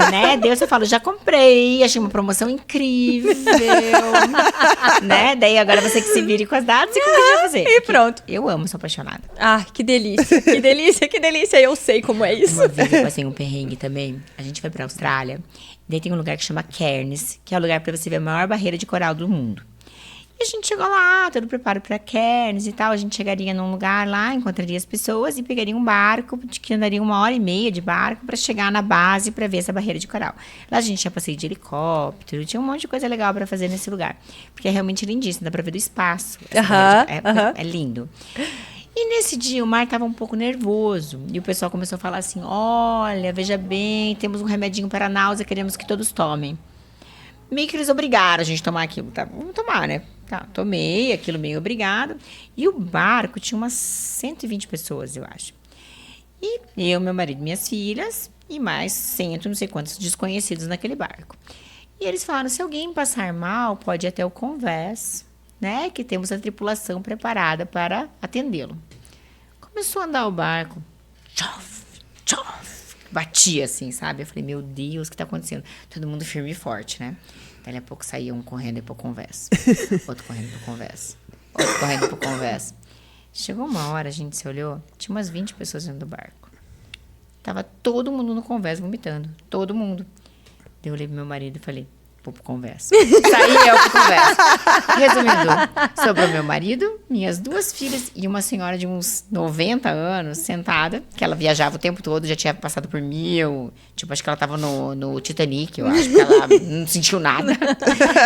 Né? Daí eu falo, já comprei, achei uma promoção incrível. Né? Daí agora você que se vire com as datas e como que a gente vai fazer? E pronto. Eu amo, sou apaixonada. Ah, que delícia, que delícia, que delícia. Eu sei como é isso. Uma vez eu passei um perrengue também. A gente foi pra Austrália. Daí tem um lugar que chama Cairns, que é o lugar pra você ver a maior barreira de coral do mundo. E a gente chegou lá, todo preparo pra Cairns e tal. A gente chegaria num lugar lá, encontraria as pessoas e pegaria um barco, que andaria 1h30 de barco pra chegar na base pra ver essa barreira de coral. Lá a gente tinha passeio de helicóptero, tinha um monte de coisa legal pra fazer nesse lugar. Porque é realmente lindíssimo, dá pra ver do espaço. É lindo. E nesse dia o mar estava um pouco nervoso. E o pessoal começou a falar assim, olha, veja bem, temos um remedinho para a náusea, queremos que todos tomem. Meio que eles obrigaram a gente a tomar aquilo. Tá, vamos tomar, né? Tá, tomei aquilo meio obrigado. E o barco tinha umas 120 pessoas, eu acho. E eu, meu marido, minhas filhas e mais 100, não sei quantos desconhecidos naquele barco. E eles falaram, se alguém passar mal, pode ir até o convés, né? Que temos a tripulação preparada para atendê-lo. Começou a andar o barco. Tchof, tchof. Batia assim, sabe? Eu falei, meu Deus, o que tá acontecendo? Todo mundo firme e forte, né? Daí a pouco saía um correndo pro convés. Outro correndo pro convés. Outro correndo pro convés. Chegou uma hora, a gente se olhou, tinha umas 20 pessoas dentro do barco. Tava todo mundo no convés vomitando. Todo mundo. Daí eu olhei pro meu marido e falei, vou pro convés. Saí eu pro convés. Resumindo, sobrou meu marido, minhas 2 filhas e uma senhora de uns 90 anos sentada, que ela viajava o tempo todo, já tinha passado por 1000. Tipo, acho que ela tava no Titanic, eu acho que ela não sentiu nada.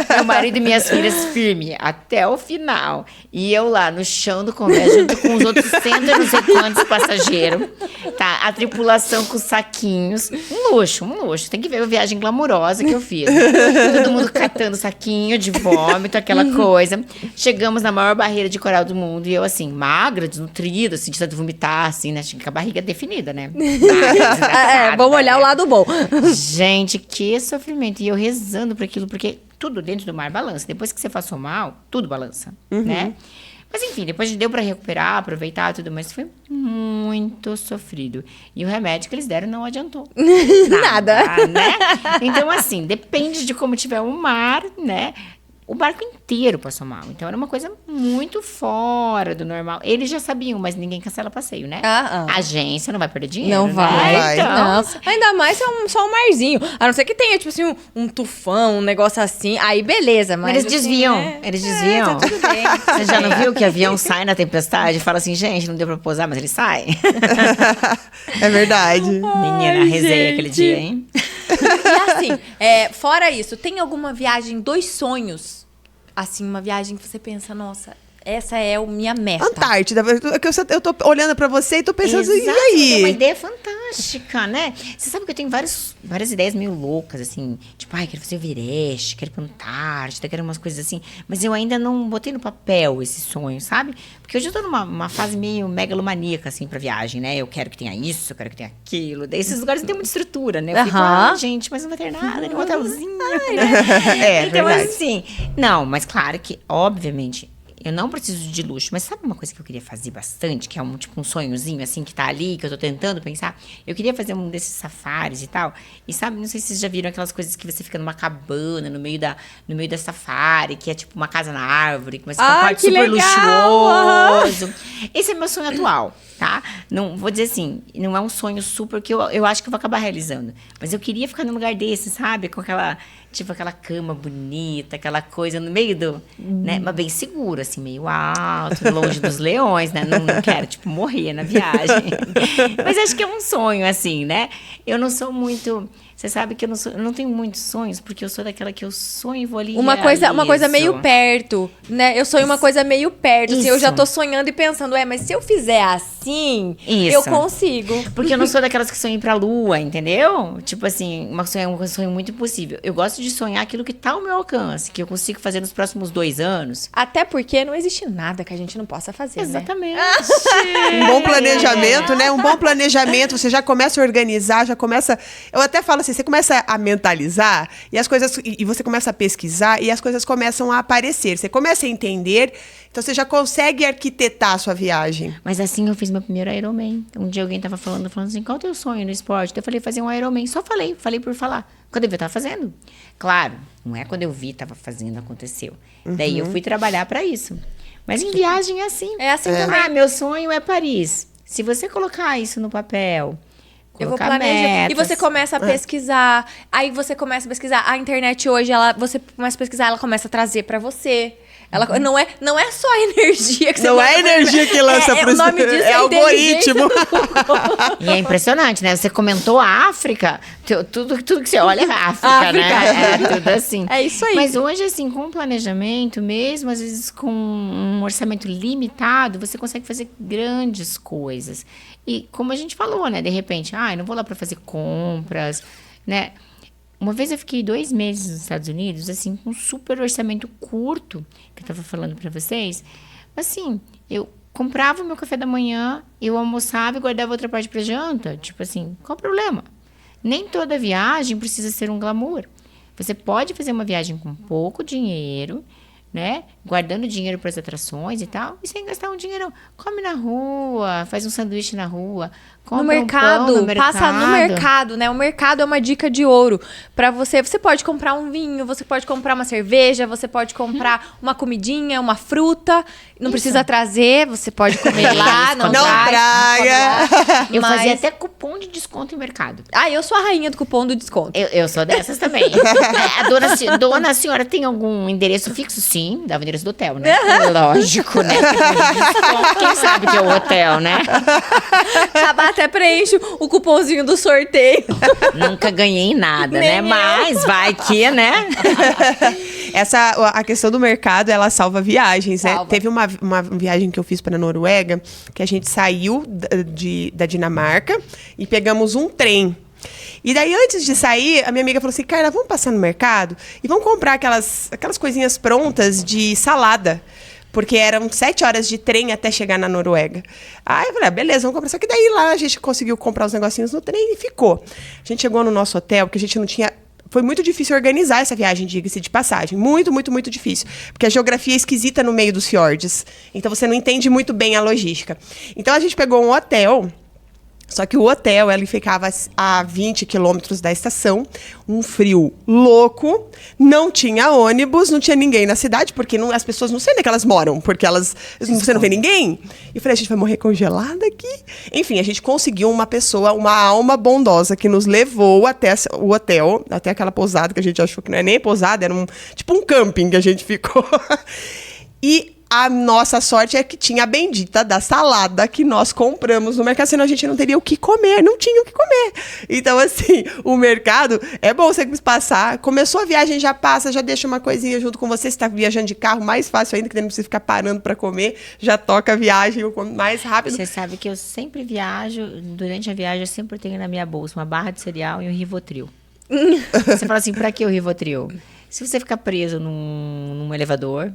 Meu marido e minhas filhas firme até o final. E eu lá no chão do convés, junto com os outros 100 e não sei quantos passageiros. Tá, a tripulação com saquinhos. Um luxo. Tem que ver a viagem glamurosa que eu fiz. Todo mundo catando saquinho de vômito, aquela coisa. Chegamos na maior barreira de coral do mundo. E eu, assim, magra, desnutrida, assim, de tanto vomitar, assim, né? Com a barriga definida, né? Vamos olhar o lado bom. Gente, que sofrimento. E eu rezando por aquilo, porque tudo dentro do mar balança. Depois que você passou mal, tudo balança, né? Mas enfim, depois deu pra recuperar, aproveitar tudo, mas foi muito sofrido. E o remédio que eles deram não adiantou. Nada. Né? Então, assim, depende de como tiver o mar, né? O barco inteiro passou mal. Então, era uma coisa muito fora do normal. Eles já sabiam, mas ninguém cancela passeio, né? A agência não vai perder dinheiro, Não né? vai. Então, Não. Ainda mais se é só um marzinho. A não ser que tenha, tipo assim, um tufão, um negócio assim. Aí, beleza. Mas eles assim, desviam. né? Eles desviam. Tá tudo bem. Você já não viu que avião sai na tempestade e fala assim, gente, não deu pra pousar, mas ele sai? É verdade. Menina, rezei gente. aquele dia, hein? E assim, fora isso, tem alguma viagem dos sonhos? Assim, uma viagem que você pensa, nossa, essa é a minha meta. Antártida. Eu tô olhando pra você e tô pensando assim, Exato, e aí? é uma ideia fantástica, né? Você sabe que eu tenho várias ideias meio loucas, assim. Tipo, quero fazer o Everest, quero ir pra Antártida, quero umas coisas assim. Mas eu ainda não botei no papel esse sonho, sabe? Porque hoje eu tô numa fase meio megalomaníaca, assim, pra viagem, né? Eu quero que tenha isso, eu quero que tenha aquilo. Daí esses lugares não tem muita estrutura, né? Eu fico, gente, mas não vai ter nada, nem um hotelzinho, né? Então, verdade. assim... Não, mas claro que, obviamente... eu não preciso de luxo. Mas sabe uma coisa que eu queria fazer bastante? Que é um sonhozinho, assim, que tá ali, que eu tô tentando pensar? Eu queria fazer um desses safaris e tal. E sabe, não sei se vocês já viram aquelas coisas que você fica numa cabana, no meio da safari, que é tipo uma casa na árvore, que você tem um quarto que super legal! luxuoso. Esse é meu sonho atual, tá? Não, vou dizer assim, não é um sonho super que eu acho que eu vou acabar realizando. Mas eu queria ficar num lugar desse, sabe? Com aquela cama bonita, aquela coisa no meio né? Mas bem seguro, assim, meio alto, longe dos leões, né? Não quero, morrer na viagem. Mas acho que é um sonho, assim, né? Eu não sou muito... Você sabe que eu não tenho muitos sonhos, porque eu sou daquela que eu sonho e vou ali e uma coisa meio perto, né? Eu sonho uma coisa meio perto. Assim, eu já tô sonhando e pensando, mas se eu fizer assim, eu consigo. Porque eu não sou daquelas que sonham ir pra lua, entendeu? Tipo assim, um sonho muito impossível. Eu gosto de sonhar aquilo que tá ao meu alcance, que eu consigo fazer nos próximos 2 anos. Até porque não existe nada que a gente não possa fazer, Exatamente. né? Um bom planejamento, né? Um bom planejamento, você já começa a organizar, eu até falo assim, você começa a mentalizar e você começa a pesquisar e as coisas começam a aparecer. Você começa a entender, então você já consegue arquitetar a sua viagem. Mas assim eu fiz meu primeiro Ironman. Um dia alguém tava falando assim, qual é o teu sonho no esporte? Eu falei, fazer um Ironman. Só falei por falar. Quando eu vi, eu tava fazendo. Claro, não é quando eu vi, tava fazendo, aconteceu. Daí eu fui trabalhar para isso. Mas em viagem é assim. É assim também. Meu sonho é Paris. Se você colocar isso no papel... Eu vou planejar. E você começa a pesquisar. Aí você começa a pesquisar. A internet hoje, você começa a pesquisar, ela começa a trazer pra você. Ela não é só a energia que você Não é a energia que lança pro o nome disso é algoritmo. E é impressionante, né? Você comentou a África, tudo que você olha é África, né? É tudo assim. É isso aí. Mas hoje, assim, com planejamento, mesmo às vezes com um orçamento limitado, você consegue fazer grandes coisas. E como a gente falou, né? De repente, não vou lá para fazer compras, né? Uma vez eu fiquei 2 meses nos Estados Unidos, assim, com um super orçamento curto, que eu tava falando para vocês. Assim, eu comprava o meu café da manhã, eu almoçava e guardava outra parte para janta. Tipo assim, qual o problema? Nem toda viagem precisa ser um glamour. Você pode fazer uma viagem com pouco dinheiro, né? Guardando dinheiro para as atrações e tal, e sem gastar um dinheiro. Come na rua, faz um sanduíche na rua, compra no mercado, um pão no mercado. Passa no mercado, né? O mercado é uma dica de ouro para você. Você pode comprar um vinho, você pode comprar uma cerveja, você pode comprar uma comidinha, uma fruta. Não precisa trazer, você pode comer lá, não traga. Eu fazia até cupom de desconto em mercado. Eu sou a rainha do cupom do desconto. Eu sou dessas também. A dona senhora tem algum endereço fixo? Sim, dava o endereço do hotel, né? Lógico, né? Quem sabe que é o hotel, né? Até preenche o cupomzinho do sorteio. Nunca ganhei nada, né? Mas vai que, né? A questão do mercado, ela salva viagens, né? Teve uma viagem que eu fiz para a Noruega, que a gente saiu da Dinamarca e pegamos um trem. E daí, antes de sair, a minha amiga falou assim, Carla, vamos passar no mercado e vamos comprar aquelas coisinhas prontas de salada. Porque eram 7 horas de trem até chegar na Noruega. Aí eu falei, beleza, vamos comprar. Só que daí lá a gente conseguiu comprar os negocinhos no trem e ficou. A gente chegou no nosso hotel, porque a gente não tinha... Foi muito difícil organizar essa viagem, diga-se de passagem. Muito, muito, muito difícil. Porque a geografia é esquisita no meio dos fiordes. Então você não entende muito bem a logística. Então a gente pegou um hotel... Só que o hotel, ele ficava a 20 quilômetros da estação, um frio louco, não tinha ônibus, não tinha ninguém na cidade, porque as pessoas não sei onde é que elas moram, porque você não vê ninguém. E eu falei, a gente vai morrer congelada aqui? Enfim, a gente conseguiu uma alma bondosa que nos levou até o hotel, até aquela pousada que a gente achou que não é nem pousada, era um camping que a gente ficou. E a nossa sorte é que tinha a bendita da salada que nós compramos no mercado, senão a gente não teria o que comer, não tinha o que comer. Então, assim, o mercado, é bom você passar, começou a viagem, já passa, já deixa uma coisinha junto com você, se está viajando de carro, mais fácil ainda, que não precisa ficar parando para comer, já toca a viagem mais rápido. Você sabe que eu sempre viajo, durante a viagem eu sempre tenho na minha bolsa uma barra de cereal e um Rivotril. Você fala assim, para que o Rivotril? Se você ficar preso num elevador,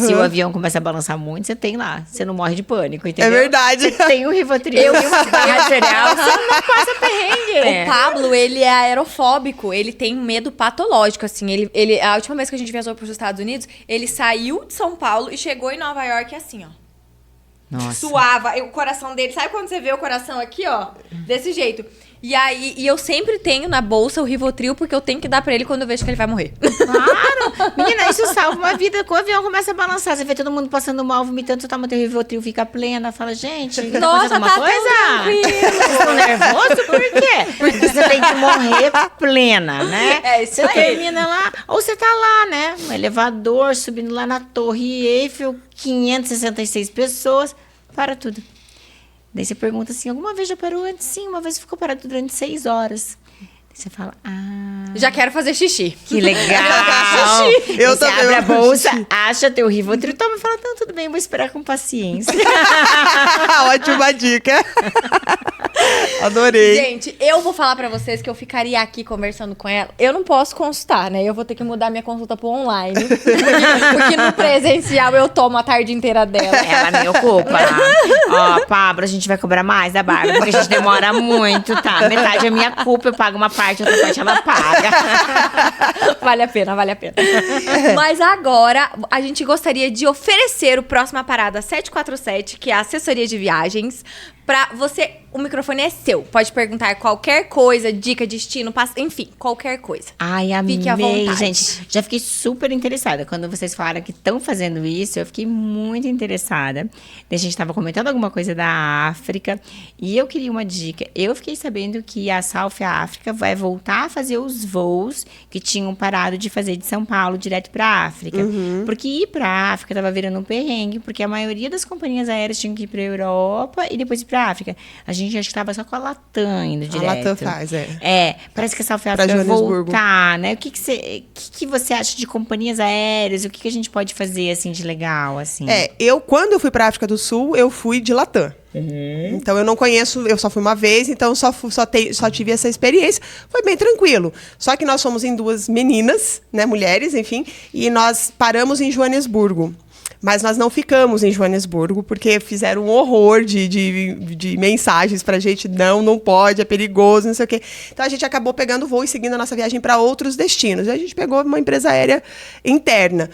se o avião começa a balançar muito, você tem lá. Você não morre de pânico, entendeu? É verdade. Você tem o Rivotril e uma barra cereal, você não passa perrengue. O Pablo, ele é aerofóbico, ele tem medo patológico, assim. A última vez que a gente viajou para os Estados Unidos, ele saiu de São Paulo e chegou em Nova York assim, ó. Nossa. Suava. O coração dele, sabe quando você vê o coração aqui, ó? Desse jeito. E aí, eu sempre tenho na bolsa o Rivotril, porque eu tenho que dar pra ele quando eu vejo que ele vai morrer. Claro! Menina, isso salva uma vida. Quando o avião começa a balançar, você vê todo mundo passando mal, vomitando, você toma teu Rivotril, fica plena, fala, gente, Nossa, alguma tá coisa? tão tranquilo. Vocês estão nervosos? Por quê? Porque você tem que morrer plena, né? É isso você aí. termina lá, ou você tá lá, né? Um elevador, subindo lá na Torre Eiffel, 566 pessoas, para tudo. Daí você pergunta assim, alguma vez já parou antes? Sim, uma vez ficou parado durante 6 horas. Daí você fala, Já quero fazer xixi. que legal! Eu Você também abre a vou bolsa, acha teu Rivotril, toma e fala, não, tudo bem, vou esperar com paciência. Ótima dica. Adorei. Gente, eu vou falar pra vocês que eu ficaria aqui conversando com ela. Eu não posso consultar, né? Eu vou ter que mudar minha consulta pro online. Porque no presencial eu tomo a tarde inteira dela. Ela me ocupa. Ó, Pablo, a gente vai cobrar mais da Bárbara, porque a gente demora muito, tá? Metade é minha culpa, eu pago uma parte, outra parte ela paga. Vale a pena, vale a pena. Mas agora, a gente gostaria de oferecer o Próxima Parada 747, que é a assessoria de viagens, pra você. O microfone é seu. Pode perguntar qualquer coisa, dica, destino, enfim, qualquer coisa. Ai, amei, Fique à vontade. gente. Já fiquei super interessada. Quando vocês falaram que estão fazendo isso, eu fiquei muito interessada. A gente estava comentando alguma coisa da África e eu queria uma dica. Eu fiquei sabendo que a South África vai voltar a fazer os voos que tinham parado de fazer de São Paulo direto para a África. Porque ir para a África estava virando um perrengue, porque a maioria das companhias aéreas tinham que ir para a Europa e depois ir para a África. A gente acho que estava só com a Latam indo direto. A Latam faz, Parece que a South África vai voltar, né? O que você acha de companhias aéreas? O que a gente pode fazer, assim, de legal, assim? Quando eu fui pra África do Sul, eu fui de Latam. Então, eu não conheço, eu só fui uma vez, então só tive essa experiência. Foi bem tranquilo. Só que nós fomos em 2 meninas, né, mulheres, enfim, e nós paramos em Joanesburgo. Mas nós não ficamos em Joanesburgo, porque fizeram um horror de mensagens pra gente. Não pode, é perigoso, não sei o quê. Então, a gente acabou pegando voo e seguindo a nossa viagem para outros destinos. E a gente pegou uma empresa aérea interna.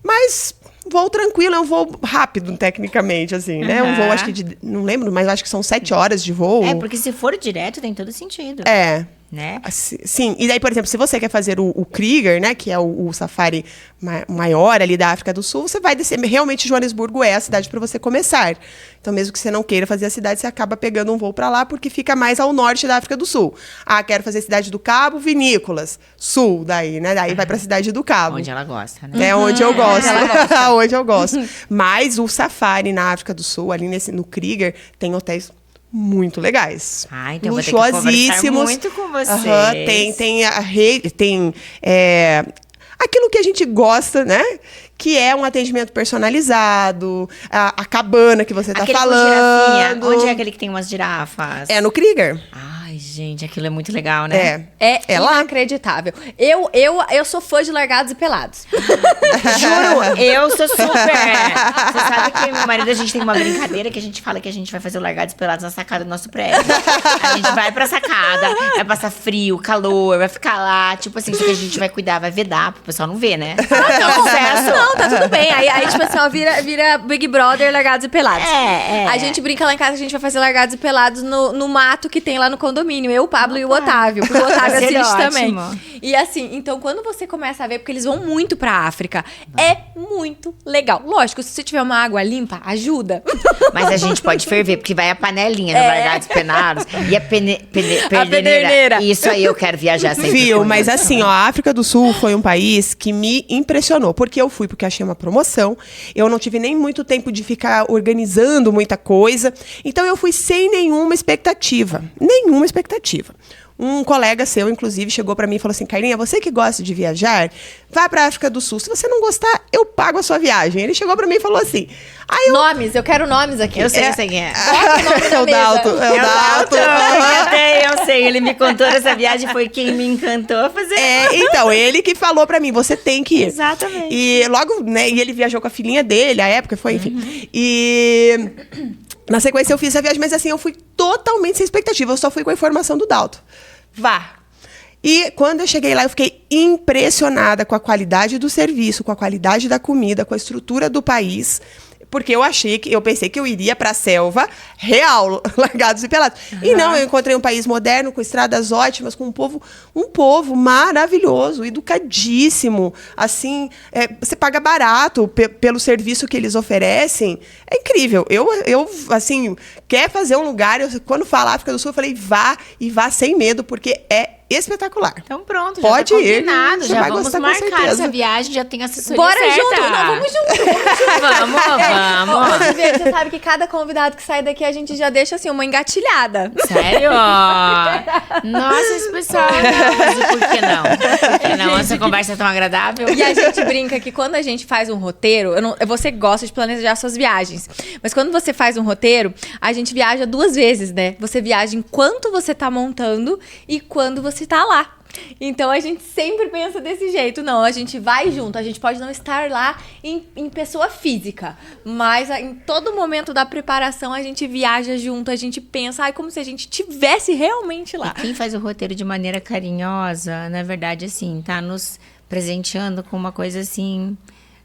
Mas voo tranquilo, é um voo rápido, tecnicamente, assim, né? Um voo, acho que não lembro, mas acho que são 7 horas de voo. Porque se for direto, tem todo sentido. Né? Sim, e daí, por exemplo, se você quer fazer o Kruger, né, que é o safari maior ali da África do Sul, você vai descer, realmente Joanesburgo é a cidade para você começar. Então, mesmo que você não queira fazer a cidade, você acaba pegando um voo para lá, porque fica mais ao norte da África do Sul. Quero fazer a Cidade do Cabo, Vinícolas, sul, daí, né, daí vai para a Cidade do Cabo. Onde ela gosta, né? É onde eu gosto. Onde eu gosto. Mas o safari na África do Sul, ali no Kruger, tem hotéis muito legais. Então vou ter que conversar muito com vocês. Tem aquilo que a gente gosta, né? Que é um atendimento personalizado, a cabana que você tá falando. Onde é aquele que tem umas girafas? É no Kruger. Ai, gente, aquilo é muito legal, né? É lá. Inacreditável. Eu sou fã de Largados e Pelados. Juro, eu sou super. Você sabe que meu marido, a gente tem uma brincadeira que a gente fala que a gente vai fazer o Largados e Pelados na sacada do nosso prédio. A gente vai pra sacada, vai passar frio, calor, vai ficar lá, tipo assim, só que a gente vai cuidar, vai vedar, pro pessoal não ver, né? Não, tá tudo bem. Aí tipo assim, ó, vira Big Brother, Largados e Pelados. A gente brinca lá em casa, a gente vai fazer Largados e Pelados no mato que tem lá no condomínio. Eu, o Pablo e o Otávio. Porque o Otávio assiste também. E assim, então quando você começa a ver, porque eles vão muito pra África, é muito legal. Lógico, se você tiver uma água limpa, ajuda. Mas a gente pode ferver, porque vai a panelinha no Largados e Pelados e a pederneira. Isso aí eu quero viajar sempre. Viu, mas assim, ó, a África do Sul foi um país que me impressionou, porque eu fui porque achei uma promoção, eu não tive nem muito tempo de ficar organizando muita coisa, então eu fui sem nenhuma expectativa. Um colega seu, inclusive, chegou pra mim e falou assim, Carlinha, você que gosta de viajar, vá pra África do Sul. Se você não gostar, eu pago a sua viagem. Ele chegou pra mim e falou assim... Aí Nomes, eu quero nomes aqui. Eu sei quem é. Bota o nome da É o mesa. Dalton, é o Dalton. Eu sei. Ele me contou essa viagem, foi quem me encantou a fazer. Então, ele que falou pra mim, você tem que ir. Exatamente. E logo, né, e ele viajou com a filhinha dele, a época foi, enfim. E na sequência eu fiz essa viagem, mas assim, eu fui totalmente sem expectativa, eu só fui com a informação do Dalton. Vá. E quando eu cheguei lá, eu fiquei impressionada com a qualidade do serviço, com a qualidade da comida, com a estrutura do país. Porque eu pensei que eu iria para a selva real, Largados e Pelados. E não, eu encontrei um país moderno, com estradas ótimas, com um povo maravilhoso, educadíssimo. Assim, você paga barato pelo serviço que eles oferecem. É incrível. Eu assim, quer fazer um lugar, quando falar África do Sul, eu falei, vá e vá sem medo, porque é espetacular. Então pronto, Pode já tá ir, combinado. você Já vai vamos gostar, com marcar certeza. essa viagem, já tem assessoria Bora certa. junto! Não, vamos junto! Vamos. Ô, Viviane, você sabe que cada convidado que sai daqui, a gente já deixa, assim, uma engatilhada. Sério? Nossa, esse pessoal, não, mas e por que não? Por que não? Essa conversa é tão agradável. E a gente brinca que quando a gente faz um roteiro, você gosta de planejar suas viagens, mas quando você faz um roteiro, a gente viaja 2 vezes, né? Você viaja enquanto você tá montando e quando você tá lá. Então a gente sempre pensa desse jeito. Não, a gente vai junto. A gente pode não estar lá em pessoa física, mas em todo momento da preparação a gente viaja junto. A gente pensa, como se a gente tivesse realmente lá. E quem faz o roteiro de maneira carinhosa, na verdade, assim, tá nos presenteando com uma coisa assim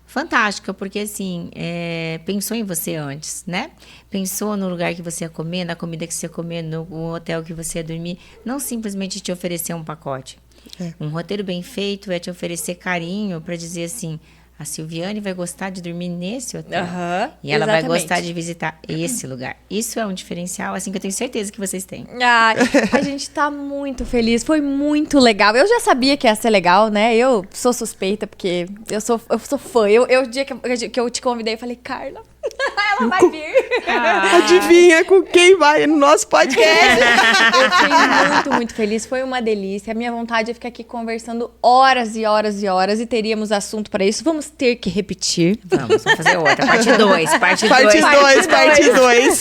fantástica, porque assim, pensou em você antes, né? Pensou no lugar que você ia comer, na comida que você ia comer, no hotel que você ia dormir, não simplesmente te oferecer um pacote. Um roteiro bem feito é te oferecer carinho para dizer assim, a Silviane vai gostar de dormir nesse hotel. E ela vai gostar de visitar esse lugar. Isso é um diferencial, assim, que eu tenho certeza que vocês têm. A gente tá muito feliz, foi muito legal. Eu já sabia que ia ser legal, né? Eu sou suspeita, porque eu sou fã. O dia que eu te convidei, eu falei, Carla, ela vai vir. Adivinha com quem vai no nosso podcast? Eu fiquei muito, muito feliz. Foi uma delícia. A minha vontade é ficar aqui conversando horas e horas e horas e teríamos assunto para isso. Vamos ter que repetir. Vamos fazer outra. Parte 2. Parte 2.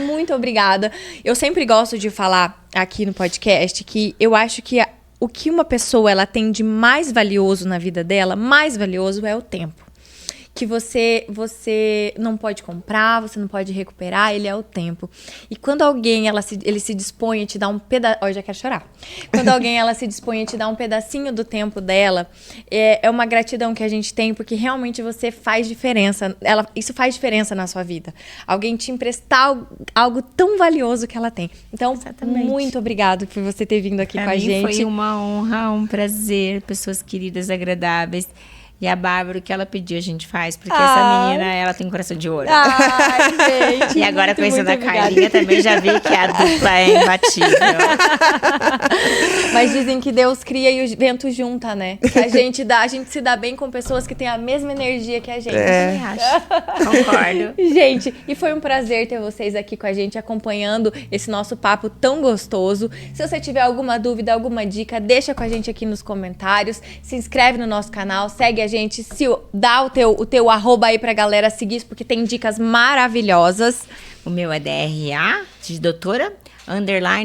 Muito obrigada. Eu sempre gosto de falar aqui no podcast que eu acho que o que uma pessoa ela tem de mais valioso na vida dela, mais valioso é o tempo. Que você não pode comprar, você não pode recuperar, ele é o tempo. E quando alguém ele se dispõe a te dar um pedaço... eu já quero chorar. Quando alguém ela se dispõe a te dar um pedacinho do tempo dela, é uma gratidão que a gente tem, porque realmente você faz diferença. Isso faz diferença na sua vida. Alguém te emprestar algo tão valioso que ela tem. Então, Exatamente. Muito obrigado por você ter vindo aqui Pra com a mim gente. Foi uma honra, um prazer, pessoas queridas, agradáveis. E a Bárbara, o que ela pediu, a gente faz. Porque essa menina, ela tem um coração de ouro. Ai, gente. E agora, conhecendo a obrigada. Carlinha, também já vi que a dupla é imbatível. Mas dizem que Deus cria e o vento junta, né? Que a gente se dá bem com pessoas que têm a mesma energia que a gente. Eu também acho. Concordo. Gente, e foi um prazer ter vocês aqui com a gente, acompanhando esse nosso papo tão gostoso. Se você tiver alguma dúvida, alguma dica, deixa com a gente aqui nos comentários. Se inscreve no nosso canal, segue a gente, dá o teu arroba aí pra galera seguir, porque tem dicas maravilhosas. O meu é DRA, de doutora,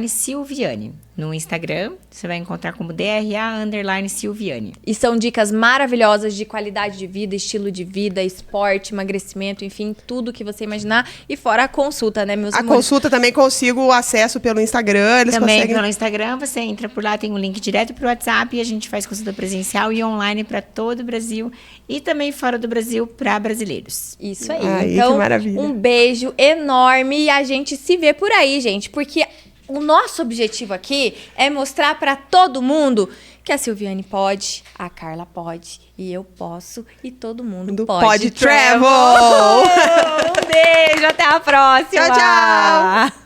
_Silviane. No Instagram, você vai encontrar como DRA _Silviane. E são dicas maravilhosas de qualidade de vida, estilo de vida, esporte, emagrecimento, enfim, tudo que você imaginar. E fora a consulta, né, meus A amores? consulta também consigo acesso pelo Instagram. Eles Também conseguem... pelo Instagram, você entra por lá, tem um link direto pro WhatsApp e a gente faz consulta presencial e online para todo o Brasil e também fora do Brasil para brasileiros. Isso aí. Ai, Então, que maravilha. um beijo enorme e a gente se vê por aí, gente, porque o nosso objetivo aqui é mostrar pra todo mundo que a Silviane pode, a Carla pode, e eu posso, e todo mundo Pode travel! travel! Um beijo, até a próxima! Tchau, tchau!